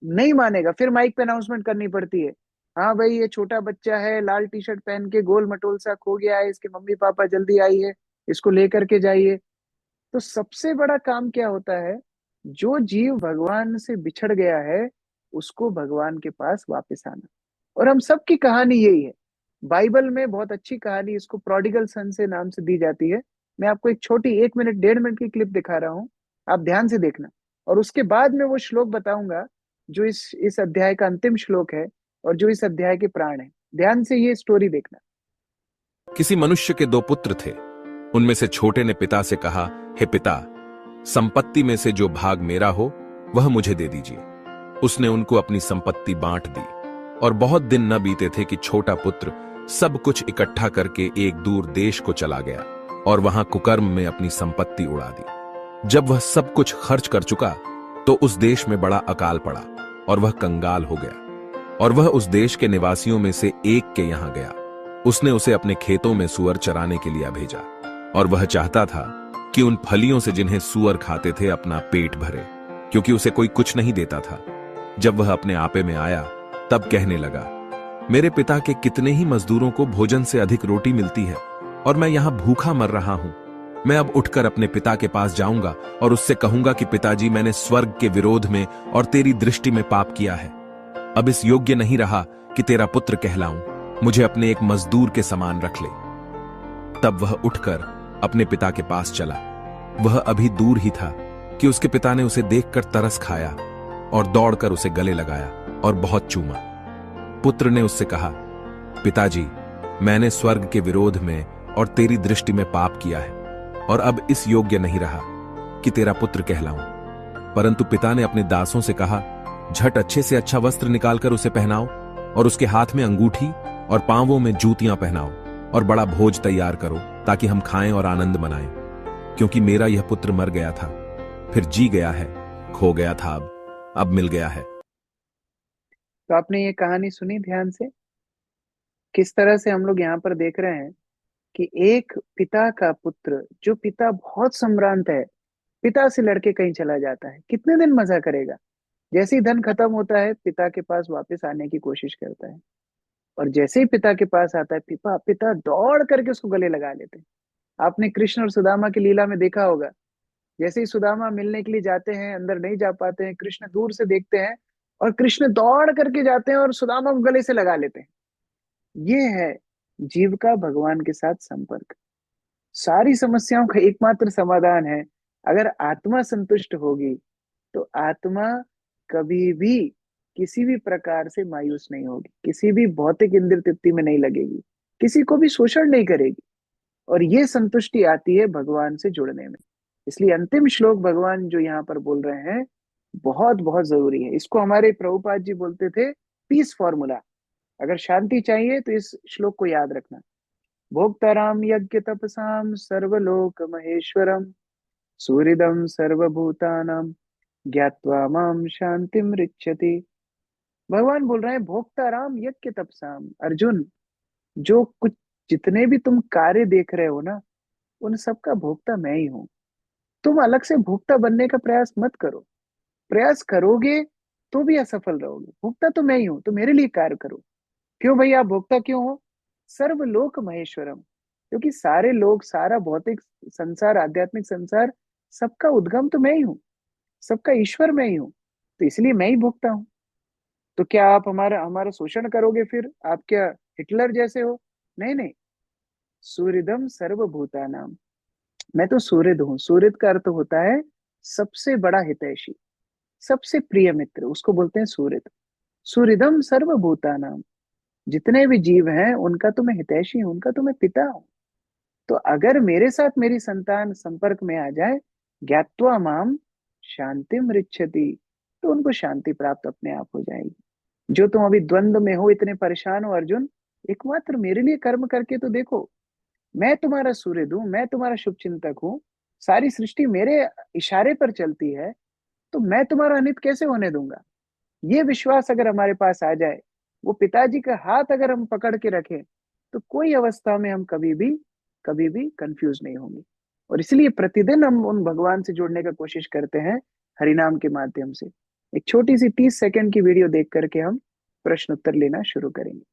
नहीं मानेगा। फिर माइक पे अनाउंसमेंट करनी पड़ती है, हाँ भाई ये छोटा बच्चा है, लाल टी शर्ट पहन के गोल मटोल सा खो गया है, इसके मम्मी पापा जल्दी आइए, इसको लेकर के जाइए। तो सबसे बड़ा काम क्या होता है? जो जीव भगवान से बिछड़ गया है, उसको भगवान के पास वापस आना। और हम सबकी कहानी यही है। बाइबल में बहुत अच्छी कहानी इसको प्रोडिगल सन से नाम से दी जाती है। मैं आपको एक छोटी 1 मिनट 1.5 मिनट की क्लिप दिखा रहा हूँ, आप ध्यान से देखना। और उसके बाद मैं वो श्लोक बताऊंगा जो इस अध्याय का अंतिम श्लोक है और जो इस अध्याय के प्राण है। ध्यान से ये स्टोरी देखना। किसी मनुष्य के 2 पुत्र थे। उनमें से छोटे ने पिता से कहा, हे पिता, संपत्ति में से जो भाग मेरा हो वह मुझे दे दीजिए। उसने उनको अपनी संपत्ति बांट दी। और बहुत दिन न बीते थे कि छोटा पुत्र सब कुछ इकट्ठा करके एक दूर देश को चला गया और वहां कुकर्म में अपनी संपत्ति उड़ा दी। जब वह सब कुछ खर्च कर चुका तो उस देश में बड़ा अकाल पड़ा और वह कंगाल हो गया। और वह उस देश के निवासियों में से एक के यहां गया। उसने उसे अपने खेतों में सूअर चराने के लिए भेजा और वह चाहता था कि उन फलियों से जिन्हें सूअर खाते थे अपना पेट भरे, क्योंकि उसे कोई कुछ नहीं देता था। जब वह अपने आपे में आया तब कहने लगा, मेरे पिता के कितने ही मजदूरों को भोजन से अधिक रोटी मिलती है और मैं यहां भूखा मर रहा हूं। मैं अब उठकर अपने पिता के पास जाऊंगा और उससे कहूंगा कि पिताजी, मैंने स्वर्ग के विरोध में और तेरी दृष्टि में पाप किया है। अब इस योग्य नहीं रहा कि तेरा पुत्र कहलाऊं। मुझे अपने एक मजदूर के समान रख ले। तब वह उठकर अपने पिता के पास चला। वह अभी दूर ही था कि उसके पिता ने उसे देखकर तरस खाया और दौड़कर उसे गले लगाया और बहुत चूमा। पुत्र ने उससे कहा, पिताजी, मैंने स्वर्ग के विरोध में और तेरी दृष्टि में पाप किया है और अब इस योग्य नहीं रहा कि तेरा पुत्र कहलाऊं। परंतु पिता ने अपने दासों से कहा, झट अच्छे से अच्छा वस्त्र निकालकर उसे पहनाओ और उसके हाथ में अंगूठी और पांवों में जूतियां पहनाओ और बड़ा भोज तैयार करो ताकि हम खाएं और आनंद मनाएं। क्योंकि मेरा यह पुत्र मर गया था, फिर जी गया है, खो गया था, अब मिल गया है। तो आपने ये कहानी सुनी ध्यान से? किस तरह से हम लोग यहाँ पर देख रहे हैं कि एक पिता का पुत्र, जो पिता बहुत सम्भ्रांत है, पिता से लड़के कहीं चला जाता है, कितने दिन मजा करेगा? जैसे ही धन खत्म होता है, पिता के पास वापस आने की कोशिश करता है। और जैसे ही पिता के पास आता है, पिता पिता दौड़ करके उसको गले लगा लेते हैं। आपने कृष्ण और सुदामा की लीला में देखा होगा, जैसे ही सुदामा मिलने के लिए जाते हैं, अंदर नहीं जा पाते हैं, कृष्ण दूर से देखते हैं और कृष्ण दौड़ करके जाते हैं और सुदामा को गले से लगा लेते हैं। ये है जीव का भगवान के साथ संपर्क। सारी समस्याओं का एकमात्र समाधान है, अगर आत्मा संतुष्ट होगी तो आत्मा कभी भी किसी भी प्रकार से मायूस नहीं होगी, किसी भी भौतिक इंद्र तृप्ति में नहीं लगेगी, किसी को भी शोषण नहीं करेगी। और ये संतुष्टि आती है भगवान से जुड़ने में। इसलिए अंतिम श्लोक भगवान जो यहाँ पर बोल रहे हैं बहुत बहुत जरूरी है। इसको हमारे प्रभुपाद जी बोलते थे पीस फॉर्मूला। अगर शांति चाहिए तो इस श्लोक को याद रखना। भोक्ताराम यज्ञ तपसाम सर्वलोक महेश्वरम सूरिदम सर्वभूतानां ज्ञात्वा माम शांतिम रिच्छति। भगवान बोल रहे हैं भोक्ताराम यज्ञ तपसाम। अर्जुन, जो कुछ जितने भी तुम कार्य देख रहे हो ना, उन सबका भोक्ता मैं ही हूं। तुम अलग से भोक्ता बनने का प्रयास मत करो। प्रयास करोगे तो भी असफल रहोगे। भोक्ता तो मैं ही हूं, तो मेरे लिए कार्य करो। क्यों भैया आप भोक्ता क्यों हो? सर्वलोक महेश्वरम, क्योंकि सारे लोग, सारा भौतिक संसार, आध्यात्मिक संसार, सबका उद्गम तो मैं ही हूँ, सबका ईश्वर मैं ही हूँ, तो इसलिए मैं ही भोगता हूँ। तो क्या आप हमारा हमारा शोषण करोगे? फिर आप क्या हिटलर जैसे हो? नहीं नहीं। सूर्यदम सर्वभूतानाम, मैं तो सूर्यद हूँ। सूर्यद का अर्थ होता है सबसे बड़ा हितैषी, सबसे प्रिय मित्र, उसको बोलते हैं सूर्यद। सूर्यदम सर्वभूतानाम, जितने भी जीव हैं उनका तो मैं हितैषी हूं, उनका तो मैं पिता हूं। तो अगर मेरे साथ मेरी संतान संपर्क में आ जाए, ज्ञात्वा माम शांतिम रिच्छति, तो उनको शांति प्राप्त अपने आप हो जाएगी। जो तुम अभी द्वंद्व में हो, इतने परेशान हो अर्जुन, एकमात्र मेरे लिए कर्म करके तो देखो। मैं तुम्हारा सूर्य हूं, मैं तुम्हारा शुभ चिंतक हूँ, सारी सृष्टि मेरे इशारे पर चलती है, तो मैं तुम्हारा अनित कैसे होने दूंगा? ये विश्वास अगर हमारे पास आ जाए वो पिताजी का हाथ अगर हम पकड़ के रखें तो कोई अवस्था में हम कभी भी कंफ्यूज नहीं होंगे। और इसलिए प्रतिदिन हम उन भगवान से जुड़ने का कोशिश करते हैं हरिनाम के माध्यम से। एक छोटी सी 30 सेकंड की वीडियो देख करके हम प्रश्न उत्तर लेना शुरू करेंगे।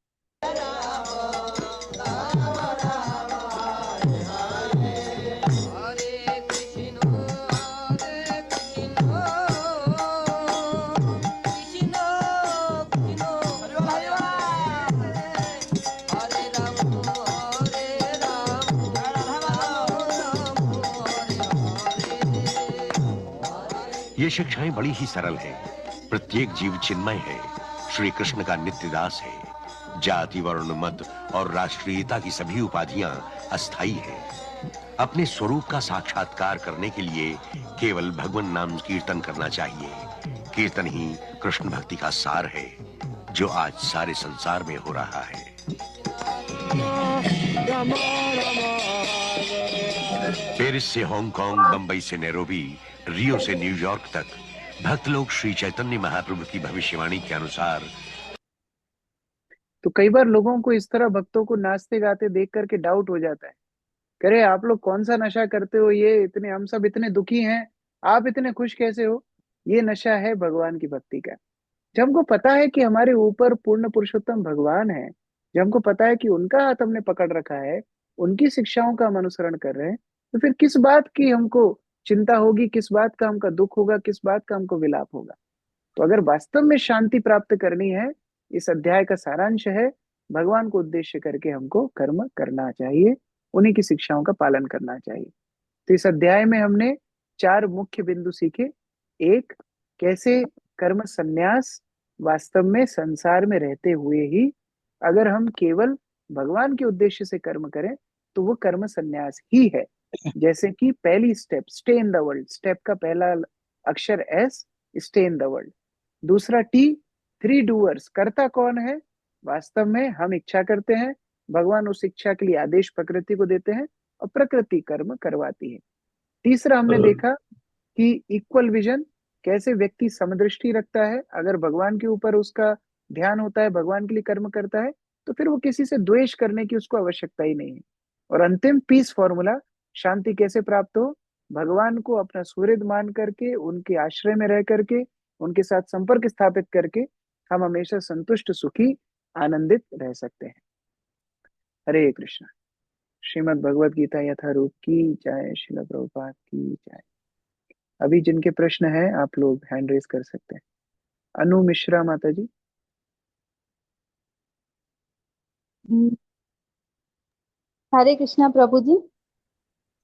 ये शिक्षाएं बड़ी ही सरल हैं। प्रत्येक जीव चिन्मय है, श्री कृष्ण का नित्य दास है। जाति, वर्ण, मत और राष्ट्रीयता की सभी उपाधियां अस्थायी हैं। अपने स्वरूप का साक्षात्कार करने के लिए केवल भगवान नाम कीर्तन करना चाहिए। कीर्तन ही कृष्ण भक्ति का सार है, जो आज सारे संसार में हो रहा है। पेरिस से हांगकांग, बंबई से नैरोबी, रियो से न्यूयॉर्क तक भक्त लोग श्री चैतन्य महाप्रभु की भविष्यवाणी के अनुसार। तो कई बार लोगों को इस तरह भक्तों को नाचते गाते देख करके डाउट हो जाता है, करे आप लोग कौन सा नशा करते हो, ये इतने, हम सब इतने दुखी हैं, आप इतने खुश कैसे हो? ये नशा है भगवान की भक्ति का। जब हमको पता है कि हमारे ऊपर पूर्ण पुरुषोत्तम भगवान है, जब हमको पता है कि उनका हाथ हमने पकड़ रखा है, उनकी शिक्षाओं का हम अनुसरण कर रहे हैं, तो फिर किस बात की हमको चिंता होगी, किस बात का हमका दुख होगा, किस बात का हमको विलाप होगा? तो अगर वास्तव में शांति प्राप्त करनी है, इस अध्याय का सारांश है भगवान को उद्देश्य करके हमको कर्म करना चाहिए, उन्हीं की शिक्षाओं का पालन करना चाहिए। तो इस अध्याय में हमने 4 मुख्य बिंदु सीखे। एक, कैसे कर्म संन्यास वास्तव में संसार में रहते हुए ही अगर हम केवल भगवान के उद्देश्य से कर्म करें तो वो कर्म संन्यास ही है। जैसे कि पहली step, stay in the world, step का पहला अक्षर S, stay in the world. दूसरा टी, 3 डूअर्स, करता कौन है? वास्तव में हम इच्छा करते हैं, भगवान उस इच्छा के लिए आदेश प्रकृति को देते हैं और प्रकृति कर्म करवाती है। तीसरा हमने देखा कि इक्वल विजन, कैसे व्यक्ति समदृष्टि रखता है, अगर भगवान के ऊपर उसका ध्यान होता है, भगवान के लिए कर्म करता है, तो फिर वो किसी से द्वेष करने की उसको आवश्यकता ही नहीं है। और अंतिम पीस फॉर्मूला, शांति कैसे प्राप्त हो? भगवान को अपना सुहृद मान करके, उनके आश्रय में रह करके, उनके साथ संपर्क स्थापित करके हम हमेशा संतुष्ट, सुखी, आनंदित रह सकते हैं। हरे कृष्ण। श्रीमद् भगवद गीता यथारूप की जय, श्रील प्रभुपाद की जय। अभी जिनके प्रश्न हैं आप लोग हैंड रेस कर सकते हैं। अनु मिश्रा माता जी। हरे कृष्णा प्रभु जी।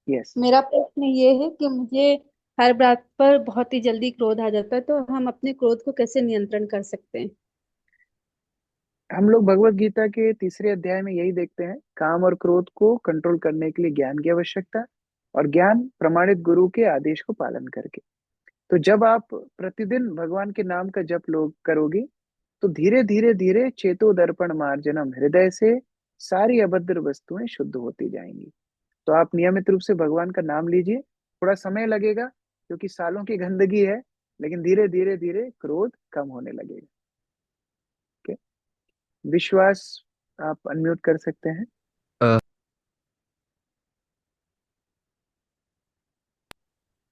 यस। मेरा प्रश्न ये है कि मुझे हर बात पर बहुत ही जल्दी क्रोध आ जाता है, तो हम अपने क्रोध को कैसे नियंत्रण कर सकते हैं? हम लोग भगवत गीता के 3रे अध्याय में यही देखते हैं, काम और क्रोध को कंट्रोल करने के लिए ज्ञान की आवश्यकता, और ज्ञान प्रमाणित गुरु के आदेश को पालन करके। तो जब आप प्रतिदिन भगवान के नाम का जप लोग करोगे तो धीरे धीरे धीरे चेतो दर्पण मार्जनम, हृदय से सारी अभद्र वस्तुएं शुद्ध होती जाएंगी। तो आप नियमित रूप से भगवान का नाम लीजिए। थोड़ा समय लगेगा क्योंकि सालों की गंदगी है, लेकिन धीरे धीरे धीरे क्रोध कम होने लगेगा। ओके, विश्वास आप अनम्यूट कर सकते हैं।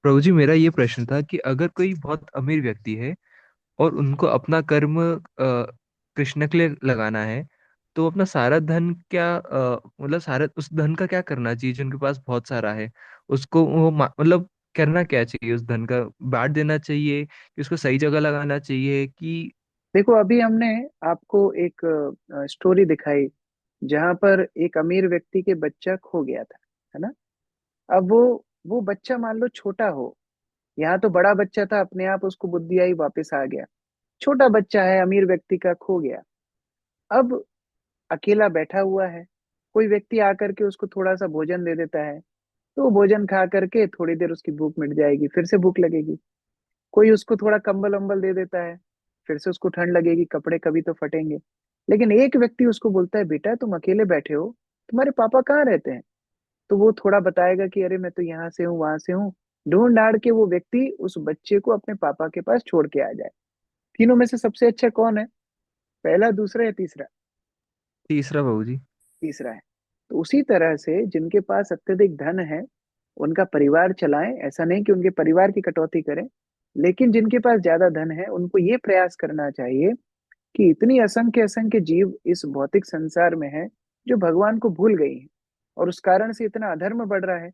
प्रभु जी, मेरा ये प्रश्न था कि अगर कोई बहुत अमीर व्यक्ति है और उनको अपना कर्म कृष्ण के लिए लगाना है, तो अपना सारा धन क्या मतलब सारा उस धन का क्या करना चाहिए जो उनके पास बहुत सारा है? उसको वो मतलब करना क्या चाहिए? उस धन का बांट देना चाहिए कि उसको सही जगह लगाना चाहिए कि? देखो, अभी हमने आपको एक स्टोरी दिखाई जहां पर एक अमीर व्यक्ति के बच्चा खो गया था, है ना? अब वो बच्चा मान लो छोटा हो, यहाँ तो बड़ा बच्चा था, अपने आप उसको बुद्धि आई, वापस आ गया। छोटा बच्चा है, अमीर व्यक्ति का खो गया। अब अकेला बैठा हुआ है, कोई व्यक्ति आकर के उसको थोड़ा सा भोजन दे देता है, तो वो भोजन खा करके थोड़ी देर उसकी भूख मिट जाएगी, फिर से भूख लगेगी। कोई उसको थोड़ा कंबल वंबल दे देता है, फिर से उसको ठंड लगेगी, कपड़े कभी तो फटेंगे। लेकिन एक व्यक्ति उसको बोलता है, बेटा तुम अकेले बैठे हो, तुम्हारे पापा कहाँ रहते हैं? तो वो थोड़ा बताएगा कि अरे मैं तो यहाँ से हूँ, वहां से हूँ। ढूंढ ढांड के वो व्यक्ति उस बच्चे को अपने पापा के पास छोड़ के आ जाए। तीनों में से सबसे अच्छा कौन है? पहला, दूसरा या तीसरा? तीसरा बाबूजी। तीसरा है। तो उसी तरह से जिनके पास अत्यधिक धन है उनका परिवार चलाएं, ऐसा नहीं कि उनके परिवार की कटौती करें, लेकिन जिनके पास ज्यादा धन है उनको ये प्रयास करना चाहिए कि इतनी असंख्य असंख्य जीव इस भौतिक संसार में है जो भगवान को भूल गई है और उस कारण से इतना अधर्म बढ़ रहा है,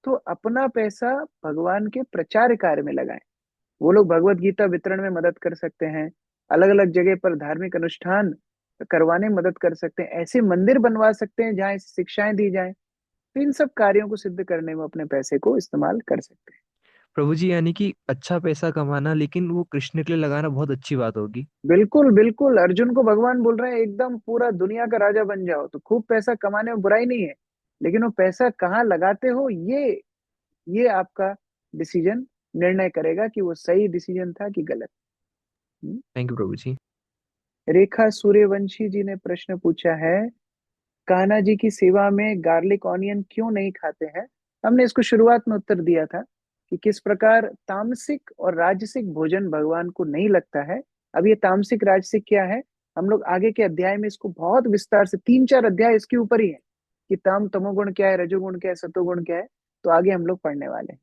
तो अपना पैसा भगवान के प्रचार कार्य में लगाएं। वो लोग भगवत गीता वितरण में मदद कर सकते हैं, अलग अलग जगह पर धार्मिक अनुष्ठान करवाने में मदद कर सकते हैं, ऐसे मंदिर बनवा सकते हैं जहाँ ऐसी शिक्षाएं दी जाएं। तो इन सब कार्यों को सिद्ध करने में अपने पैसे को इस्तेमाल कर सकते हैं। प्रभु जी, यानी कि अच्छा पैसा कमाना, लेकिन वो कृष्ण के लिए लगाना बहुत अच्छी बात होगी। बिल्कुल बिल्कुल, अर्जुन को भगवान बोल रहे हैं एकदम पूरा दुनिया का राजा बन जाओ, तो खूब पैसा कमाने में बुराई नहीं है, लेकिन वो पैसा कहाँ लगाते हो ये आपका डिसीजन निर्णय करेगा कि वो सही डिसीजन था कि गलत। थैंक यू प्रभु जी। रेखा सूर्यवंशी जी ने प्रश्न पूछा है, कान्हा जी की सेवा में गार्लिक ऑनियन क्यों नहीं खाते हैं? हमने इसको शुरुआत में उत्तर दिया था कि किस प्रकार तामसिक और राजसिक भोजन भगवान को नहीं लगता है। अब ये तामसिक राजसिक क्या है, हम लोग आगे के अध्याय में इसको बहुत विस्तार से 3-4 अध्याय इसके ऊपर ही है कि तमोगुण क्या है, रजोगुण क्या है, सतोगुण क्या है, तो आगे हम लोग पढ़ने वाले हैं।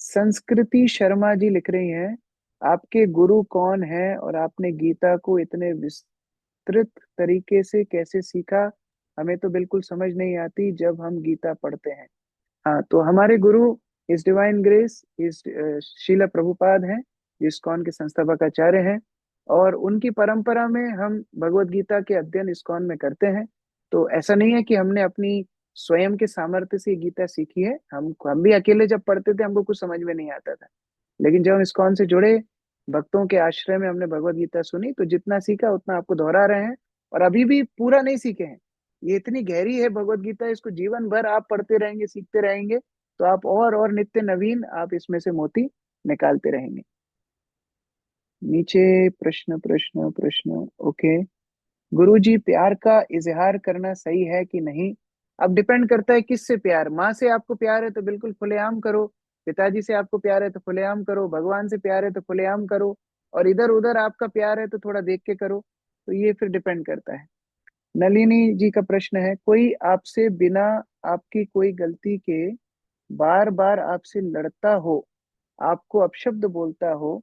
संस्कृति शर्मा जी लिख रही हैं, आपके गुरु कौन है और आपने गीता को इतने विस्तृत तरीके से कैसे सीखा? हमें तो बिल्कुल समझ नहीं आती जब हम गीता पढ़ते हैं। हाँ, तो हमारे गुरु इस डिवाइन ग्रेस इस शीला प्रभुपाद हैं, जो इस्कॉन के संस्थापक आचार्य हैं, और उनकी परंपरा में हम भगवत गीता के अध्ययन इस्कॉन में करते हैं। तो ऐसा नहीं है कि हमने अपनी स्वयं के सामर्थ्य से गीता सीखी है। हम भी अकेले जब पढ़ते थे हमको कुछ समझ में नहीं आता था, लेकिन जब हम इस्कॉन से जुड़े, भक्तों के आश्रय में हमने भगवत गीता सुनी, तो जितना सीखा उतना आपको दोहरा रहे हैं, और अभी भी पूरा नहीं सीखे हैं। ये इतनी गहरी है भगवत गीता, इसको जीवन भर आप पढ़ते रहेंगे, सीखते रहेंगे, तो आप और नित्य नवीन आप इसमें से मोती निकालते रहेंगे। नीचे प्रश्न प्रश्न प्रश्न ओके। गुरुजी, प्यार का इजहार करना सही है कि नहीं? अब डिपेंड करता है किससे प्यार। माँ से आपको प्यार है तो बिल्कुल खुलेआम करो, पिताजी से आपको प्यार है तो खुलेआम करो, भगवान से प्यार है तो खुलेआम करो, और इधर उधर आपका प्यार है तो थोड़ा देख के करो। तो ये फिर डिपेंड करता है। नलिनी जी का प्रश्न है, कोई आपसे बिना आपकी कोई गलती के बार बार आपसे लड़ता हो, आपको अपशब्द बोलता हो,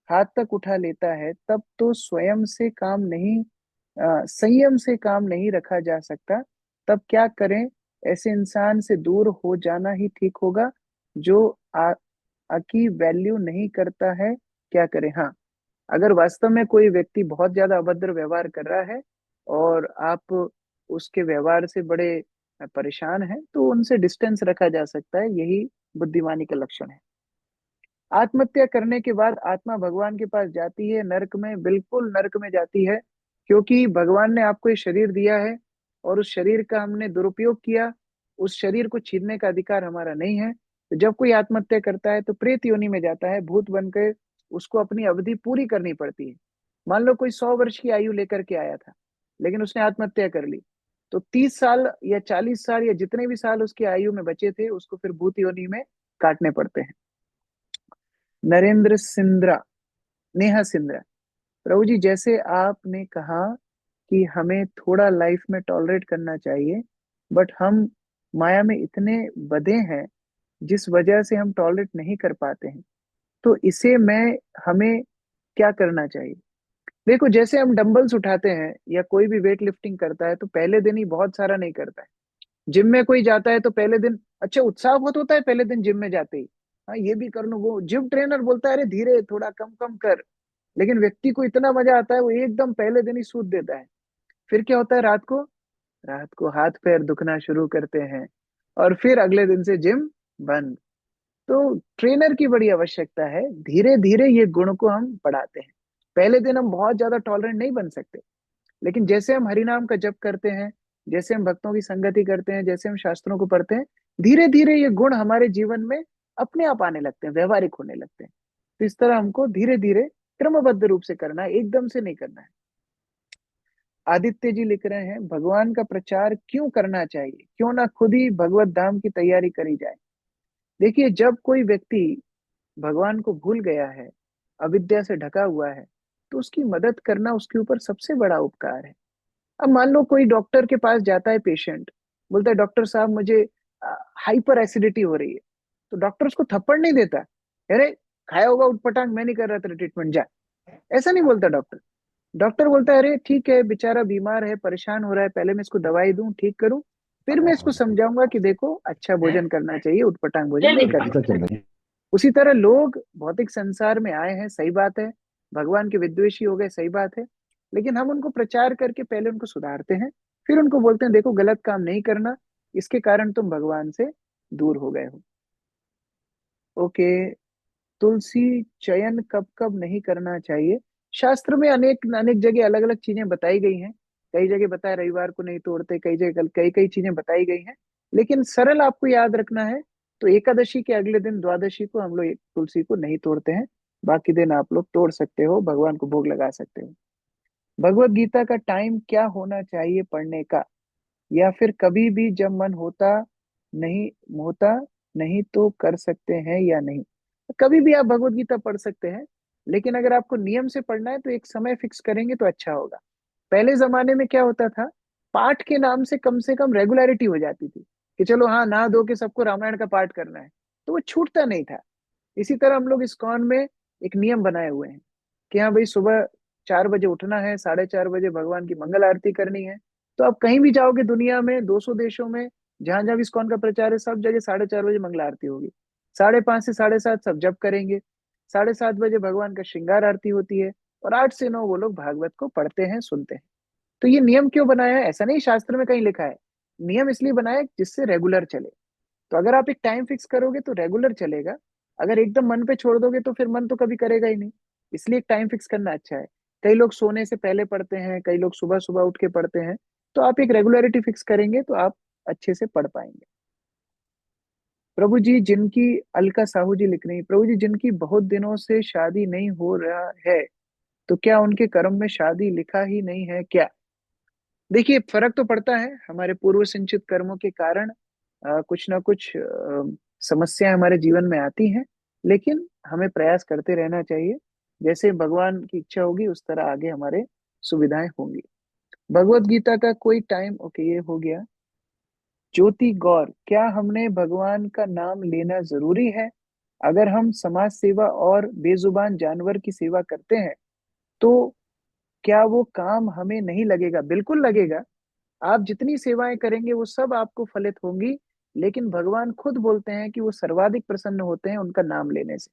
हाथ तक उठा लेता है, तब तो स्वयं से काम नहीं संयम से काम नहीं रखा जा सकता। तब क्या करें? ऐसे इंसान से दूर हो जाना ही ठीक होगा जो की वैल्यू नहीं करता है। क्या करें? हाँ, अगर वास्तव में कोई व्यक्ति बहुत ज्यादा अभद्र व्यवहार कर रहा है और आप उसके व्यवहार से बड़े परेशान हैं, तो उनसे डिस्टेंस रखा जा सकता है। यही बुद्धिमानी का लक्षण है। आत्महत्या करने के बाद आत्मा भगवान के पास जाती है, नरक में? बिल्कुल नरक में जाती है, क्योंकि भगवान ने आपको ये शरीर दिया है और उस शरीर का हमने दुरुपयोग किया। उस शरीर को छीनने का अधिकार हमारा नहीं है। तो जब कोई आत्महत्या करता है तो प्रेत योनि में जाता है, भूत बनकर उसको अपनी अवधि पूरी करनी पड़ती है। मान लो कोई 100 वर्ष की आयु लेकर के आया था, लेकिन उसने आत्महत्या कर ली, तो 30 साल या 40 साल या जितने भी साल उसकी आयु में बचे थे उसको फिर भूत योनि में काटने पड़ते हैं। नरेंद्र सिंद्रा, नेहा सिंद्रा, प्रभु जी, जैसे आपने कहा कि हमें थोड़ा लाइफ में टॉलरेट करना चाहिए, बट हम माया में इतने बधे हैं जिस वजह से हम टॉलरेट नहीं कर पाते हैं, तो इसे मैं हमें क्या करना चाहिए? देखो, जैसे हम डंबल्स उठाते हैं या कोई भी वेट लिफ्टिंग करता है तो पहले दिन ही बहुत सारा नहीं करता है। जिम में कोई जाता है तो पहले दिन अच्छा उत्साह बहुत होता है, पहले दिन जिम में जाते ही, हाँ ये भी कर लूं, वो जिम ट्रेनर बोलता है अरे धीरे थोड़ा कम कम कर, लेकिन व्यक्ति को इतना मजा आता है वो एकदम पहले दिन ही सूद देता है। फिर क्या होता है? रात को हाथ पैर दुखना शुरू करते हैं और फिर अगले दिन से जिम बंद। तो ट्रेनर की बड़ी आवश्यकता है। धीरे धीरे ये गुण को हम बढ़ाते हैं। पहले दिन हम बहुत ज्यादा टॉलरेंट नहीं बन सकते, लेकिन जैसे हम हरिनाम का जप करते हैं, जैसे हम भक्तों की संगति करते हैं, जैसे हम शास्त्रों को पढ़ते हैं, धीरे धीरे ये गुण हमारे जीवन में अपने आप आने लगते हैं, व्यवहारिक होने लगते हैं। तो इस तरह हमको धीरे धीरे क्रमबद्ध रूप से करना है, एकदम से नहीं करना है। आदित्य जी लिख रहे हैं, भगवान का प्रचार क्यों करना चाहिए? क्यों ना खुद ही भगवत धाम की तैयारी करी जाए? देखिए, जब कोई व्यक्ति भगवान को भूल गया है, अविद्या से ढका हुआ है, तो उसकी मदद करना उसके ऊपर सबसे बड़ा उपकार है। अब मान लो कोई डॉक्टर के पास जाता है पेशेंट, बोलता है डॉक्टर साहब मुझे हाइपर एसिडिटी हो रही है, तो डॉक्टर उसको थप्पड़ नहीं देता, अरे खाया होगा उठपटांग, मैं नहीं कर रहा तेरा ट्रीटमेंट, जा। ऐसा नहीं बोलता डॉक्टर। डॉक्टर बोलता है अरे ठीक है, बेचारा बीमार है, परेशान हो रहा है, पहले मैं इसको दवाई दूं, ठीक करूं, फिर मैं इसको समझाऊंगा कि देखो अच्छा भोजन करना चाहिए, उठपटांग भोजन नहीं करना चाहिए। उसी तरह लोग भौतिक संसार में आए हैं, सही बात है, भगवान के विद्वेषी हो गए, सही बात है, लेकिन हम उनको प्रचार करके पहले उनको सुधारते हैं, फिर उनको बोलते हैं देखो गलत काम नहीं करना, इसके कारण तुम भगवान से दूर हो गए हो। ओके, तुलसी चयन कब कब नहीं करना चाहिए? शास्त्र में अनेक अनेक जगह अलग अलग चीजें बताई गई हैं। कई जगह बताया रविवार को नहीं तोड़ते, कई जगह कई कई चीजें बताई गई हैं, लेकिन सरल आपको याद रखना है तो एकादशी के अगले दिन द्वादशी को हम लोग तुलसी को नहीं तोड़ते हैं, बाकी दिन आप लोग तोड़ सकते हो, भगवान को भोग लगा सकते हो। भगवत गीता का टाइम क्या होना चाहिए पढ़ने का, या फिर कभी भी जब मन नहीं होता नहीं तो कर सकते हैं या नहीं? कभी भी आप भगवत गीता पढ़ सकते हैं, लेकिन अगर आपको नियम से पढ़ना है तो एक समय फिक्स करेंगे तो अच्छा होगा। पहले जमाने में क्या होता था, पाठ के नाम से कम रेगुलरिटी हो जाती थी कि चलो हाँ नहा धो के सबको रामायण का पाठ करना है, तो वो छूटता नहीं था। इसी तरह हम लोग इस्कॉन में एक नियम बनाए हुए हैं कि हाँ भाई सुबह 4 बजे उठना है, 4:30 बजे भगवान की मंगल आरती करनी है। तो आप कहीं भी जाओगे दुनिया में, 200 देशों में, जहां जहां भी इस्कॉन का प्रचार है, सब जगह 4:30 बजे मंगल आरती होगी। 5:30 से 7:30 सब जप करेंगे। 7:30 बजे भगवान का श्रृंगार आरती होती है, और 8 से 9 वो लोग भागवत को पढ़ते हैं, सुनते हैं। तो ये नियम क्यों बनाया है? ऐसा नहीं शास्त्र में कहीं लिखा है, नियम इसलिए बनाया है जिससे रेगुलर चले। तो अगर आप एक टाइम फिक्स करोगे तो रेगुलर चलेगा, अगर एकदम मन पे छोड़ दोगे तो फिर मन तो कभी करेगा ही नहीं। इसलिए एक टाइम फिक्स करना अच्छा है। कई लोग सोने से पहले पढ़ते हैं, कई लोग सुबह सुबह उठ के पढ़ते हैं, तो आप एक रेगुलरिटी फिक्स करेंगे तो आप अच्छे से पढ़ पाएंगे। प्रभु जी जिनकी, अलका साहू जी लिख रही हैं, प्रभु जी जिनकी बहुत दिनों से शादी नहीं हो रहा है, तो क्या उनके कर्म में शादी लिखा ही नहीं है क्या? देखिए फर्क तो पड़ता है, हमारे पूर्व संचित कर्मों के कारण कुछ ना कुछ समस्याएं हमारे जीवन में आती हैं, लेकिन हमें प्रयास करते रहना चाहिए। जैसे भगवान की इच्छा होगी उस तरह आगे हमारे सुविधाएं होंगी। भगवत गीता का कोई टाइम, ओके ये हो गया। ज्योति गौर, क्या हमने भगवान का नाम लेना जरूरी है? अगर हम समाज सेवा और बेजुबान जानवर की सेवा करते हैं तो क्या वो काम हमें नहीं लगेगा? बिल्कुल लगेगा। आप जितनी सेवाएं करेंगे वो सब आपको फलित होंगी, लेकिन भगवान खुद बोलते हैं कि वो सर्वाधिक प्रसन्न होते हैं उनका नाम लेने से।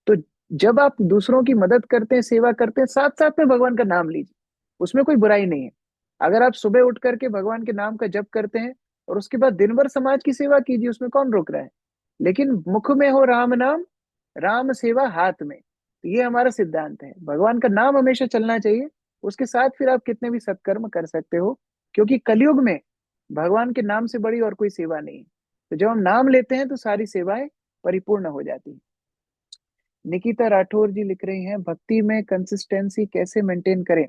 तो जब आप दूसरों की मदद करते हैं, सेवा करते हैं, साथ साथ में भगवान का नाम लीजिए, उसमें कोई बुराई नहीं है। अगर आप सुबह उठ करके भगवान के नाम का जप करते हैं और उसके बाद दिन भर समाज की सेवा कीजिए, उसमें कौन रोक रहा है, लेकिन मुख में हो राम नाम, राम सेवा हाथ में। तो ये हमारा सिद्धांत है, भगवान का नाम हमेशा चलना चाहिए, उसके साथ फिर आप कितने भी सत्कर्म कर सकते हो, क्योंकि कलयुग में भगवान के नाम से बड़ी और कोई सेवा नहीं है। तो जब हम नाम लेते हैं तो सारी सेवाएं परिपूर्ण हो जाती हैं। निकिता राठौर जी लिख रही हैं, भक्ति में कंसिस्टेंसी कैसे मेंटेन करें?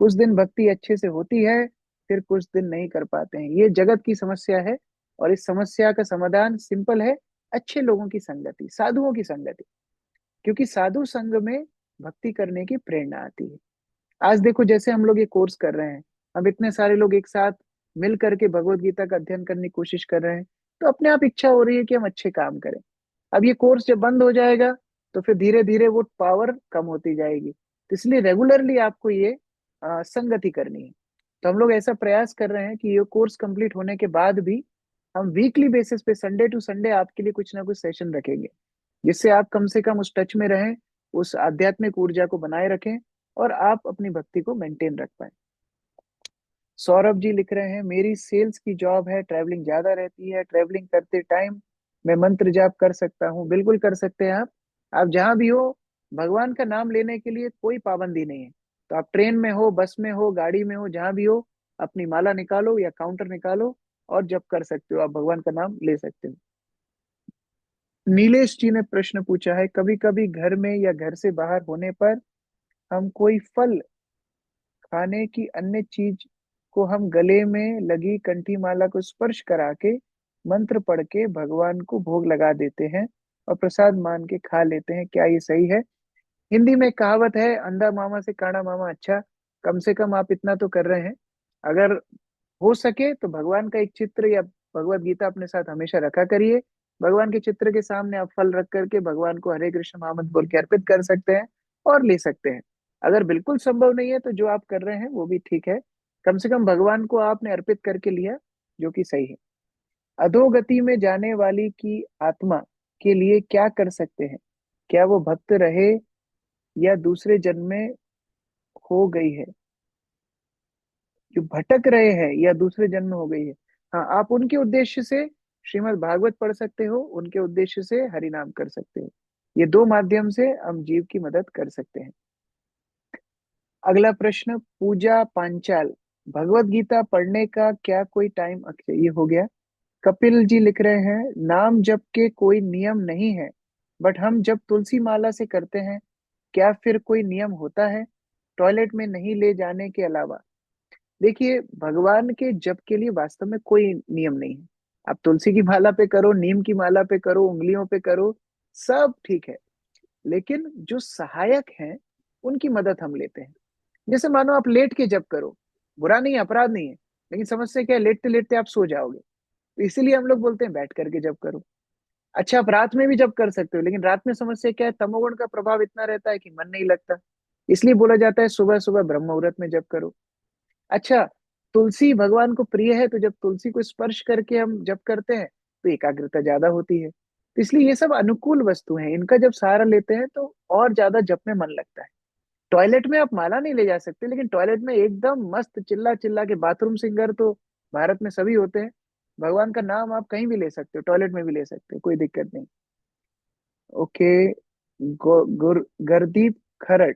कुछ दिन भक्ति अच्छे से होती है, फिर कुछ दिन नहीं कर पाते हैं। ये जगत की समस्या है, और इस समस्या का समाधान सिंपल है, अच्छे लोगों की संगति, साधुओं की संगति। क्योंकि साधु संग में भक्ति करने की प्रेरणा आती है। आज देखो जैसे हम लोग ये कोर्स कर रहे हैं, हम इतने सारे लोग एक साथ मिल करके भगवत गीता का अध्ययन करने की कोशिश कर रहे हैं, तो अपने आप इच्छा हो रही है कि हम अच्छे काम करें। अब ये कोर्स जब बंद हो जाएगा तो फिर धीरे धीरे वो पावर कम होती जाएगी, तो इसलिए रेगुलरली आपको ये संगति करनी है। तो हम लोग ऐसा प्रयास कर रहे हैं कि ये कोर्स कंप्लीट होने के बाद भी हम वीकली बेसिस पे संडे टू संडे आपके लिए कुछ ना कुछ सेशन रखेंगे, जिससे आप कम से कम उस टच में रहें, उस आध्यात्मिक ऊर्जा को बनाए रखें, और आप अपनी भक्ति को मेंटेन रख पाए। सौरभ जी लिख रहे हैं, मेरी सेल्स की जॉब है, ट्रैवलिंग ज्यादा रहती है, ट्रैवलिंग करते टाइम मैं मंत्र जाप कर सकता हूँ? बिल्कुल कर सकते हैं आप जहां भी हो, भगवान का नाम लेने के लिए कोई पाबंदी नहीं है। तो आप ट्रेन में हो, बस में हो, गाड़ी में हो, जहां भी हो, अपनी माला निकालो या काउंटर निकालो और जप कर सकते हो, आप भगवान का नाम ले सकते हो। नीलेश जी ने प्रश्न पूछा है, कभी कभी घर में या घर से बाहर होने पर हम कोई फल खाने की अन्य चीज को हम गले में लगी कंठी माला को स्पर्श करा के मंत्र पढ़ के भगवान को भोग लगा देते हैं और प्रसाद मान के खा लेते हैं, क्या ये सही है? हिंदी में कहावत है, अंधा मामा से काना मामा अच्छा। कम से कम आप इतना तो कर रहे हैं। अगर हो सके तो भगवान का एक चित्र या भगवत गीता अपने साथ हमेशा रखा करिए। भगवान के चित्र के सामने आप फल रख करके भगवान को हरे कृष्ण महामंत्र बोल के अर्पित कर सकते हैं और ले सकते हैं। अगर बिल्कुल संभव नहीं है तो जो आप कर रहे हैं वो भी ठीक है। कम से कम भगवान को आपने अर्पित करके लिया, जो कि सही है। अधोगति में जाने वाली की आत्मा के लिए क्या कर सकते हैं? क्या वो भक्त रहे या दूसरे जन्म में हो गई है? जो भटक रहे हैं या दूसरे जन्म में हो गई है। हाँ, आप उनके उद्देश्य से श्रीमद् भागवत पढ़ सकते हो, उनके उद्देश्य से हरि नाम कर सकते हो। ये दो माध्यम से हम जीव की मदद कर सकते हैं। अगला प्रश्न, पूजा पांचाल, भगवत गीता पढ़ने का क्या कोई टाइम? अच्छा, ये हो गया। कपिल जी लिख रहे हैं, नाम जप के कोई नियम नहीं है, बट हम जब तुलसी माला से करते हैं, क्या फिर कोई नियम होता है टॉयलेट में नहीं ले जाने के अलावा? देखिए, भगवान के जप के लिए वास्तव में कोई नियम नहीं है। आप तुलसी की माला पे करो, नीम की माला पे करो, उंगलियों पे करो, सब ठीक है। लेकिन जो सहायक हैं उनकी मदद हम लेते हैं। जैसे मानो आप लेट के जप करो, बुरा नहीं है, अपराध नहीं है, लेकिन समस्या क्या है, लेटते लेटते आप सो जाओगे, तो इसीलिए हम लोग बोलते हैं बैठ करके जप करो। अच्छा, आप रात में भी जप कर सकते हो, लेकिन रात में समस्या क्या है, तमोगुण का प्रभाव इतना रहता है कि मन नहीं लगता। इसलिए बोला जाता है सुबह सुबह ब्रह्म मुहूर्त में जप करो। अच्छा, तुलसी भगवान को प्रिय है, तो जब तुलसी को स्पर्श करके हम जप करते हैं तो एकाग्रता ज्यादा होती है। तो इसलिए ये सब अनुकूल वस्तु हैं, इनका जब सहारा लेते हैं तो और ज्यादा जप में मन लगता है। टॉयलेट में आप माला नहीं ले जा सकते, लेकिन टॉयलेट में एकदम मस्त चिल्ला चिल्ला के, बाथरूम सिंगर तो भारत में सभी होते हैं, भगवान का नाम आप कहीं भी ले सकते हो, टॉयलेट में भी ले सकते हो, कोई दिक्कत नहीं। ओके। गुरदीप खरड़,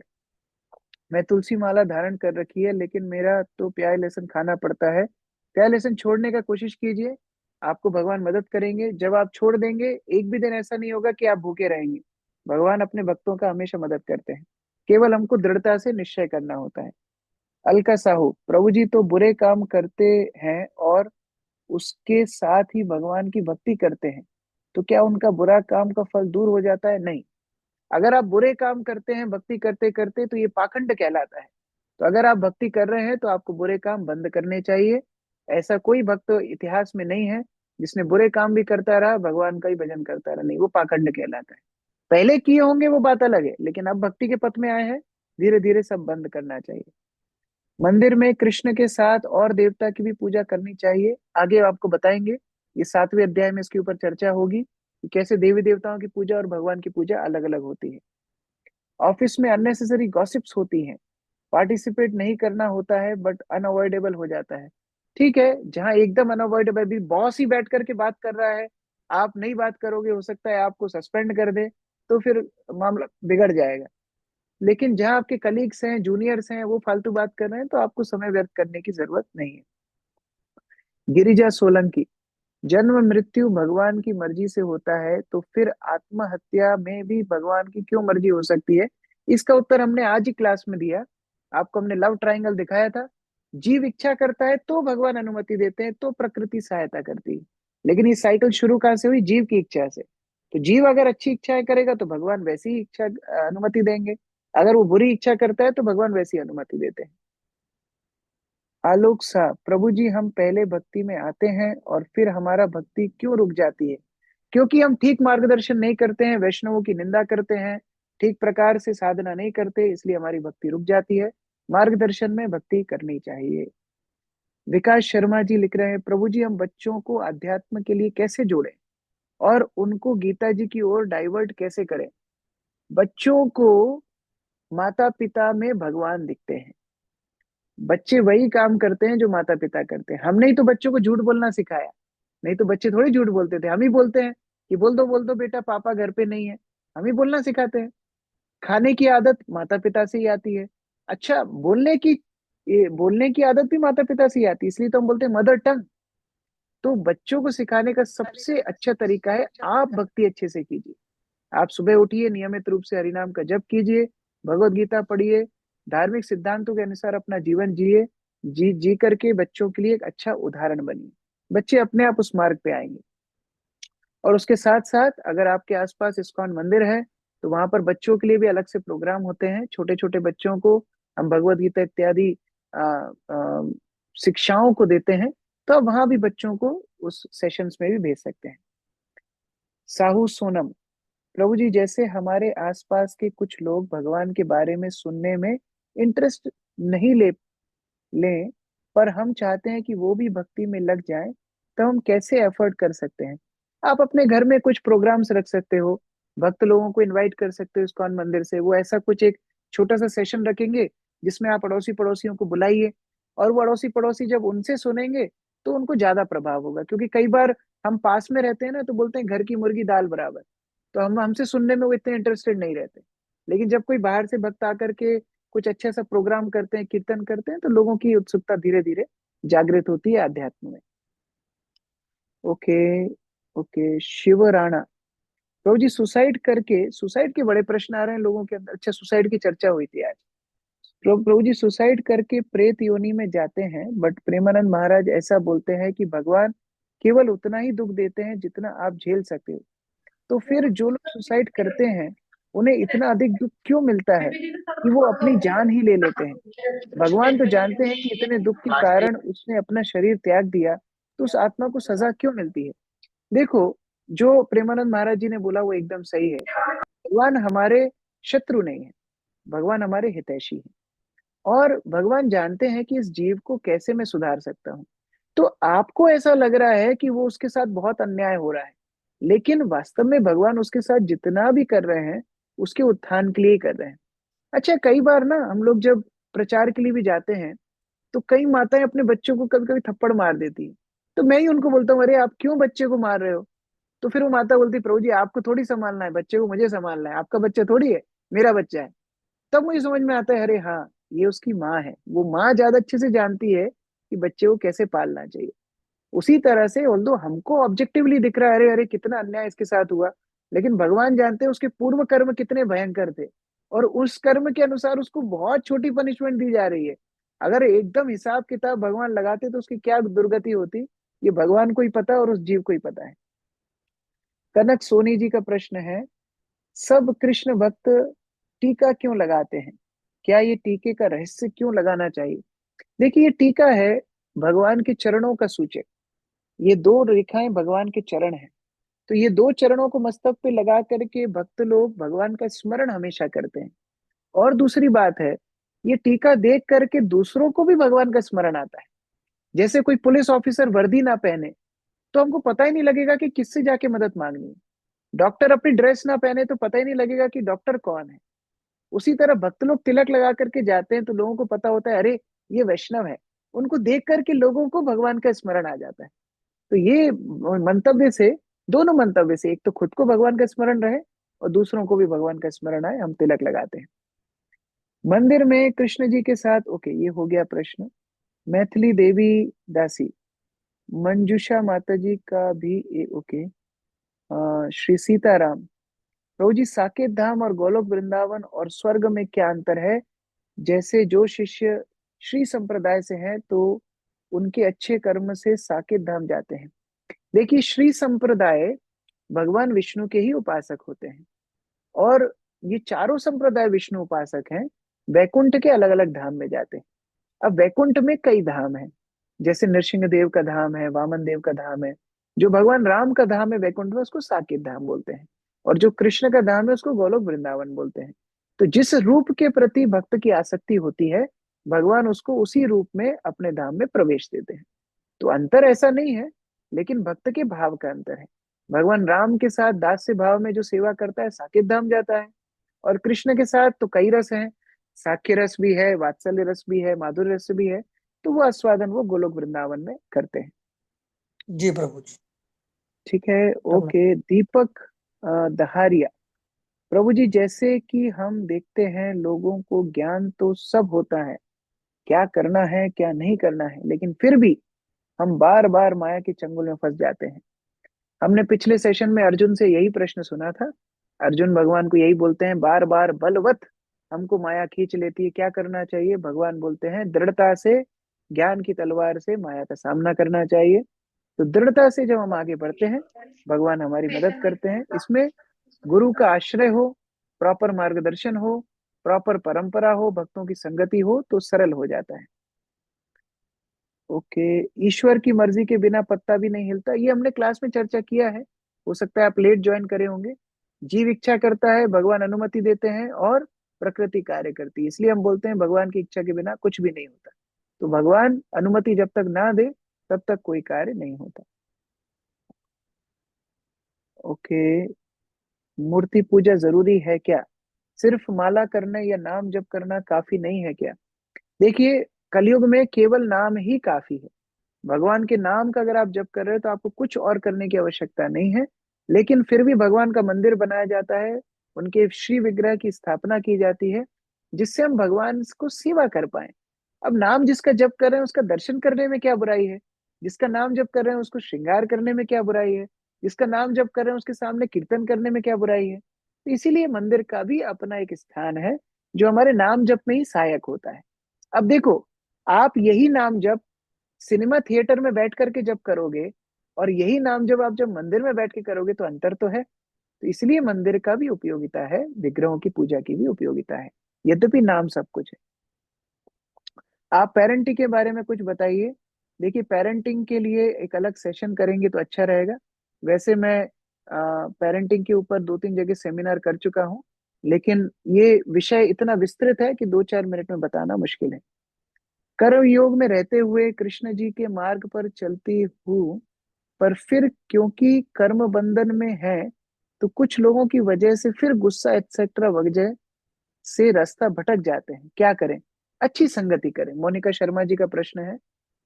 मैं तुलसी माला धारण कर रखी है, लेकिन मेरा तो प्याज लहसुन खाना पड़ता है। प्याज लहसुन छोड़ने का कोशिश कीजिए, आपको भगवान मदद करेंगे। जब आप छोड़ देंगे, एक भी दिन ऐसा नहीं होगा कि आप भूखे रहेंगे। भगवान अपने भक्तों का हमेशा मदद करते हैं, केवल हमको दृढ़ता से निश्चय करना होता है। अलका साहू, प्रभु जी तो बुरे काम करते हैं और उसके साथ ही भगवान की भक्ति करते हैं, तो क्या उनका बुरा काम का फल दूर हो जाता है? नहीं। अगर आप बुरे काम करते हैं भक्ति करते करते, तो ये पाखंड कहलाता है। तो अगर आप भक्ति कर रहे हैं तो आपको बुरे काम बंद करने चाहिए। ऐसा कोई भक्त इतिहास में नहीं है जिसने बुरे काम भी करता रहा, भगवान का ही भजन करता रहा, नहीं, वो पाखंड कहलाता है। पहले किए होंगे वो बात अलग है, लेकिन अब भक्ति के पथ में आए हैं, धीरे धीरे सब बंद करना चाहिए। मंदिर में कृष्ण के साथ और देवता की भी पूजा करनी चाहिए, आगे आपको बताएंगे। ये 7वें अध्याय में इसके ऊपर चर्चा होगी कि कैसे देवी देवताओं की पूजा और भगवान की पूजा अलग अलग होती है। ऑफिस में अननेसेसरी गॉसिप्स होती हैं, पार्टिसिपेट नहीं करना होता है बट अनअवॉइडेबल हो जाता है। ठीक है, जहां एकदम अनअवॉइडेबल, भी बॉस ही बैठ करके बात कर रहा है, आप नहीं बात करोगे, हो सकता है आपको सस्पेंड कर दे, तो फिर मामला बिगड़ जाएगा। लेकिन जहां आपके कलीग्स हैं, जूनियर्स हैं, वो फालतू बात कर रहे हैं, तो आपको समय व्यर्थ करने की जरूरत नहीं है। गिरिजा सोलंकी, जन्म मृत्यु भगवान की मर्जी से होता है, तो फिर आत्महत्या में भी भगवान की क्यों मर्जी हो सकती है? इसका उत्तर हमने आज ही क्लास में दिया। आपको हमने लव ट्रायंगल दिखाया था। जीव इच्छा करता है तो भगवान अनुमति देते हैं, तो प्रकृति सहायता करती है। लेकिन ये साइकिल शुरू कहाँ से हुई? जीव की इच्छा से। तो जीव अगर अच्छी इच्छाएं करेगा तो भगवान वैसी ही इच्छा अनुमति देंगे, अगर वो बुरी इच्छा करता है तो भगवान वैसी अनुमति देते हैं। आलोक सा, प्रभु जी हम पहले भक्ति में आते हैं और फिर हमारा भक्ति क्यों रुक जाती है? क्योंकि हम ठीक मार्गदर्शन नहीं करते हैं, वैष्णवों की निंदा करते हैं, ठीक प्रकार से साधना नहीं करते, इसलिए हमारी भक्ति रुक जाती है। मार्गदर्शन में भक्ति करनी चाहिए। विकास शर्मा जी लिख रहे हैं, प्रभु जी हम बच्चों को अध्यात्म के लिए कैसे जोड़ें और उनको गीता जी की ओर डाइवर्ट कैसे करें? बच्चों को माता पिता में भगवान दिखते हैं। बच्चे वही काम करते हैं जो माता पिता करते हैं। हमने ही तो बच्चों को झूठ बोलना सिखाया, नहीं तो बच्चे थोड़ी झूठ बोलते थे। हम ही बोलते हैं कि बोल दो बेटा पापा घर पे नहीं है, हम ही बोलना सिखाते हैं। खाने की आदत माता पिता से ही आती है। अच्छा, बोलने की आदत भी माता पिता से ही आती है, इसलिए तो हम बोलते हैं मदर टंग। तो बच्चों को सिखाने का सबसे अच्छा तरीका है आप भक्ति अच्छे से कीजिए। आप सुबह उठिए, नियमित रूप से हरिनाम का जप कीजिए, भगवत गीता पढ़िए, धार्मिक सिद्धांतों के अनुसार अपना जीवन जिए। जी जी करके बच्चों के लिए एक अच्छा उदाहरण बनिए, बच्चे अपने आप उस मार्ग पे आएंगे। और उसके साथ साथ अगर आपके आसपास इस्कॉन मंदिर है तो वहां पर बच्चों के लिए भी अलग से प्रोग्राम होते हैं। छोटे छोटे बच्चों को हम भगवत गीता इत्यादि आ, आ, शिक्षाओं को देते हैं, तो अब वहां भी बच्चों को उस सेशंस में भी भेज सकते हैं। साहू सोनम, प्रभु जी जैसे हमारे आसपास के कुछ लोग भगवान के बारे में सुनने में इंटरेस्ट नहीं लें, पर हम चाहते हैं कि वो भी भक्ति में लग जाएं, तो हम कैसे एफर्ट कर सकते हैं? आप अपने घर में कुछ प्रोग्राम्स रख सकते हो, भक्त लोगों को इनवाइट कर सकते हो इस्कॉन मंदिर से। वो ऐसा कुछ एक छोटा सा सेशन रखेंगे जिसमें आप अड़ोसी पड़ोसियों को बुलाइए, और वो अड़ोसी पड़ोसी जब उनसे सुनेंगे तो उनको ज्यादा प्रभाव होगा। क्योंकि कई बार हम पास में रहते हैं ना, तो बोलते हैं घर की मुर्गी दाल बराबर, तो हम हमसे सुनने में वो इतने इंटरेस्टेड नहीं रहते। लेकिन जब कोई बाहर से भक्त आकर के कुछ अच्छा सा प्रोग्राम करते हैं, कीर्तन करते हैं, तो लोगों की उत्सुकता धीरे धीरे जागृत होती है अध्यात्म में। ओके ओके, शिव राणा, प्रभु जी सुसाइड के बड़े प्रश्न आ रहे हैं लोगों के अंदर। अच्छा, सुसाइड की चर्चा हुई थी आज। प्रभु जी सुसाइड करके प्रेत योनि में जाते हैं, बट प्रेमानंद महाराज ऐसा बोलते हैं कि भगवान केवल उतना ही दुख देते हैं जितना आप झेल सकते हो। तो फिर जो लोग सुसाइड करते हैं उन्हें इतना अधिक दुख क्यों मिलता है कि वो अपनी जान ही ले लेते हैं? भगवान तो जानते हैं कि इतने दुख के कारण उसने अपना शरीर त्याग दिया, तो उस आत्मा को सजा क्यों मिलती है? देखो, जो प्रेमानंद महाराज जी ने बोला वो एकदम सही है। भगवान हमारे शत्रु नहीं है, भगवान हमारे हितैषी है, और भगवान जानते हैं कि इस जीव को कैसे मैं सुधार सकता हूँ। तो आपको ऐसा लग रहा है कि वो उसके साथ बहुत अन्याय हो रहा है, लेकिन वास्तव में भगवान उसके साथ जितना भी कर रहे हैं उसके उत्थान के लिए ही कर रहे हैं। अच्छा, कई बार ना हम लोग जब प्रचार के लिए भी जाते हैं, तो कई माताएं अपने बच्चों को कभी कभी थप्पड़ मार देती है। तो मैं ही उनको बोलता हूँ, अरे आप क्यों बच्चे को मार रहे हो? तो फिर वो माता बोलती, प्रभु जी आपको थोड़ी संभालना है बच्चे को, मुझे संभालना है, आपका बच्चा थोड़ी है, मेरा बच्चा है। तब मुझे समझ में आता है, अरे हाँ, ये उसकी माँ है, वो माँ ज्यादा अच्छे से जानती है कि बच्चे को कैसे पालना चाहिए। उसी तरह से ऑल्दो हमको ऑब्जेक्टिवली दिख रहा है, अरे अरे कितना अन्याय इसके साथ हुआ, लेकिन भगवान जानते हैं उसके पूर्व कर्म कितने भयंकर थे, और उस कर्म के अनुसार उसको बहुत छोटी पनिशमेंट दी जा रही है। अगर एकदम हिसाब किताब भगवान लगाते तो उसकी क्या दुर्गति होती, ये भगवान को ही पता और उस जीव को ही पता है। कनक सोनी जी का प्रश्न है, सब कृष्ण भक्त टीका क्यों लगाते हैं? क्या ये टीके का रहस्य क्यों लगाना चाहिए? देखिए, ये टीका है भगवान के चरणों का सूचक। ये दो रेखाएं भगवान के चरण हैं, तो ये दो चरणों को मस्तक पे लगा करके भक्त लोग भगवान का स्मरण हमेशा करते हैं। और दूसरी बात है, ये टीका देख करके दूसरों को भी भगवान का स्मरण आता है। जैसे कोई पुलिस ऑफिसर वर्दी ना पहने तो हमको पता ही नहीं लगेगा कि किससे जाके मदद मांगनी है। डॉक्टर अपनी ड्रेस ना पहने तो पता ही नहीं लगेगा कि डॉक्टर कौन है। उसी तरह भक्त लोग तिलक लगा करके जाते हैं तो लोगों को पता होता है, अरे ये वैष्णव है। उनको देख करके लोगों को भगवान का स्मरण आ जाता है। तो ये मंतव्य से, दोनों मंतव्य से, एक तो खुद को भगवान का स्मरण रहे और दूसरों को भी भगवान का स्मरण आए, हम तिलक लगाते हैं। मंदिर में कृष्ण जी के साथ, ओके ये हो गया प्रश्न। मैथिली देवी दासी, मंजुषा माता जी का भी ओके। श्री सीताराम, प्रभु जी साकेत धाम और गोलोक वृंदावन और स्वर्ग में क्या अंतर है? जैसे जो शिष्य श्री संप्रदाय से हैं तो उनके अच्छे कर्म से साकेत धाम जाते हैं। देखिए, श्री संप्रदाय भगवान विष्णु के ही उपासक होते हैं, और ये चारों संप्रदाय विष्णु उपासक हैं, वैकुंठ के अलग अलग धाम में जाते हैं। अब वैकुंठ में कई धाम हैं, जैसे नृसिंह देव का धाम है, वामन देव का धाम है। जो भगवान राम का धाम है वैकुंठ में, उसको साकेत धाम बोलते हैं, और जो कृष्ण का धाम है उसको गोलोक वृंदावन बोलते हैं। तो जिस रूप के प्रति भक्त की आसक्ति होती है, भगवान उसको उसी रूप में अपने धाम में प्रवेश देते हैं। तो अंतर ऐसा नहीं है, लेकिन भक्त के भाव का अंतर है। भगवान राम के साथ दास्य भाव में जो सेवा करता है साकेत धाम जाता है, और कृष्ण के साथ तो कई रस हैं, साख्य रस भी है, वात्सल्य रस भी है, माधुर्य रस भी है, तो वो आस्वादन वो गोलोक वृंदावन में करते हैं। जी प्रभु जी। ठीक है, ओके। दीपक दहारिया, प्रभु जी जैसे कि हम देखते हैं लोगों को ज्ञान तो सब होता है, क्या करना है क्या नहीं करना है, लेकिन फिर भी हम बार बार माया के चंगुल में फंस जाते हैं। हमने पिछले सेशन में अर्जुन से यही प्रश्न सुना था। अर्जुन भगवान को यही बोलते हैं, बार बार बलवत हमको माया खींच लेती है, क्या करना चाहिए? भगवान बोलते हैं, दृढ़ता से ज्ञान की तलवार से माया का सामना करना चाहिए। तो दृढ़ता से जब हम आगे बढ़ते हैं, भगवान हमारी मदद करते हैं। इसमें गुरु का आश्रय हो, प्रॉपर मार्गदर्शन हो, प्रॉपर परंपरा हो, भक्तों की संगति हो तो सरल हो जाता है। ओके, ईश्वर की मर्जी के बिना पत्ता भी नहीं हिलता, ये हमने क्लास में चर्चा किया है, हो सकता है आप लेट ज्वाइन करे होंगे। जीव इच्छा करता है, भगवान अनुमति देते हैं और प्रकृति कार्य करती है, इसलिए हम बोलते हैं भगवान की इच्छा के बिना कुछ भी नहीं होता। तो भगवान अनुमति जब तक ना दे तब तक कोई कार्य नहीं होता। ओके, मूर्ति पूजा जरूरी है क्या? सिर्फ माला करना या नाम जप करना काफी नहीं है क्या? देखिए, कलयुग में केवल नाम ही काफी है। भगवान के नाम का अगर आप जप कर रहे हो तो आपको कुछ और करने की आवश्यकता नहीं है। लेकिन फिर भी भगवान का मंदिर बनाया जाता है, उनके श्री विग्रह की स्थापना की जाती है, जिससे हम भगवान को सेवा कर पाए। अब नाम जिसका जप कर रहे हैं उसका दर्शन करने में क्या बुराई है? जिसका नाम जप कर रहे हैं उसको श्रृंगार करने में क्या बुराई है? जिसका नाम जप कर रहे हैं उसके सामने कीर्तन करने में क्या बुराई है? तो इसीलिए मंदिर का भी अपना एक स्थान है जो हमारे नाम जप में ही सहायक होता है। अब देखो, आप यही नाम जप सिनेमा थिएटर में बैठ करके जब करोगे और यही नाम जब आप जब मंदिर में बैठ के करोगे तो अंतर तो है। तो इसलिए मंदिर का भी उपयोगिता है, विग्रहों की पूजा की भी उपयोगिता है, यद्यपि नाम सब कुछ है। आप पेरेंटिंग के बारे में कुछ बताइए। देखिए, पेरेंटिंग के लिए एक अलग सेशन करेंगे तो अच्छा रहेगा। वैसे मैं पेरेंटिंग के ऊपर 2-3 जगह सेमिनार कर चुका हूँ, लेकिन ये विषय इतना विस्तृत है कि 2-4 मिनट में बताना मुश्किल है। कर्म योग में रहते हुए कृष्ण जी के मार्ग पर चलती हूँ, पर फिर क्योंकि कर्म बंधन में है तो कुछ लोगों की वजह से फिर गुस्सा एक्सेट्रा वजह से रास्ता भटक जाते हैं, क्या करें? अच्छी संगति करें। मोनिका शर्मा जी का प्रश्न है,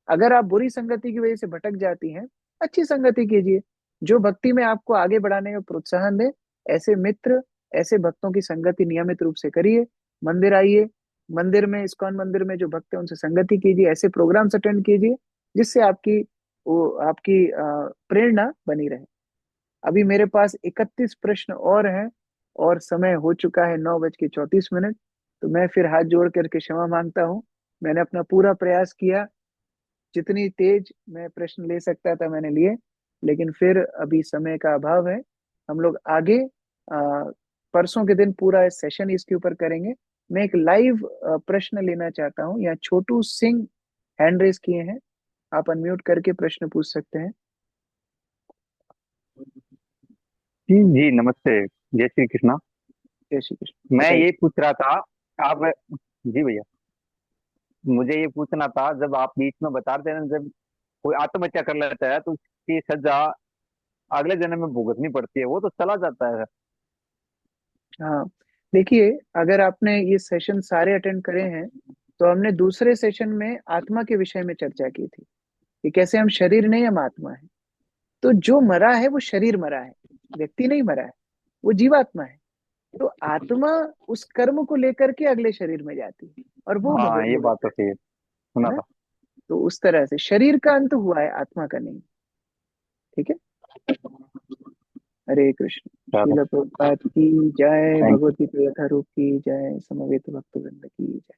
अगर आप बुरी संगति की वजह से भटक जाती हैं, अच्छी संगति कीजिए जो भक्ति में आपको आगे बढ़ाने का प्रोत्साहन दे। ऐसे मित्र, ऐसे भक्तों की संगति नियमित रूप से करिए। मंदिर आइए, मंदिर में, इस्कॉन मंदिर में जो भक्त है उनसे संगति कीजिए, ऐसे प्रोग्राम्स अटेंड कीजिए जिससे आपकी प्रेरणा बनी रहे। अभी मेरे पास 31 प्रश्न और हैं और समय हो चुका है 9:34। तो मैं फिर हाथ जोड़ करके क्षमा मांगता हूँ। मैंने अपना पूरा प्रयास किया, जितनी तेज मैं प्रश्न ले सकता था मैंने लिए, लेकिन फिर अभी समय का अभाव है। हम लोग आगे परसों के दिन पूरा सेशन इसके ऊपर करेंगे। मैं एक लाइव प्रश्न लेना चाहता हूँ। यहाँ छोटू सिंह हैंड रेस किए हैं, आप अनम्यूट करके प्रश्न पूछ सकते हैं। जी जी, नमस्ते। जय श्री कृष्णा। जय श्री कृष्ण, मैं बताइए। ये पूछ रहा था, आप, जी भैया, मुझे ये पूछना था, जब आप बीच में बता रहे थे ना, जब कोई आत्महत्या कर लेता है तो उसकी सजा अगले जन्म में भुगतनी पड़ती है, वो तो चला जाता है। हाँ, देखिए, अगर आपने ये सेशन सारे अटेंड करे हैं तो हमने दूसरे सेशन में आत्मा के विषय में चर्चा की थी कि कैसे हम शरीर नहीं, हम आत्मा है। तो जो मरा है वो शरीर मरा है, व्यक्ति नहीं मरा है, वो जीवात्मा है। तो आत्मा उस कर्म को लेकर के अगले शरीर में जाती है और वो हाँ, भोग ये बात भोगता तो सही है, है सुना ना। था। तो उस तरह से शरीर का अंत हुआ है, आत्मा का नहीं। ठीक है। हरे कृष्ण। चलो, श्रील प्रभुपाद की जय, थैंक यू। भगवत गीता यथारूप की जय, समवेत भक्त वृंद की जय।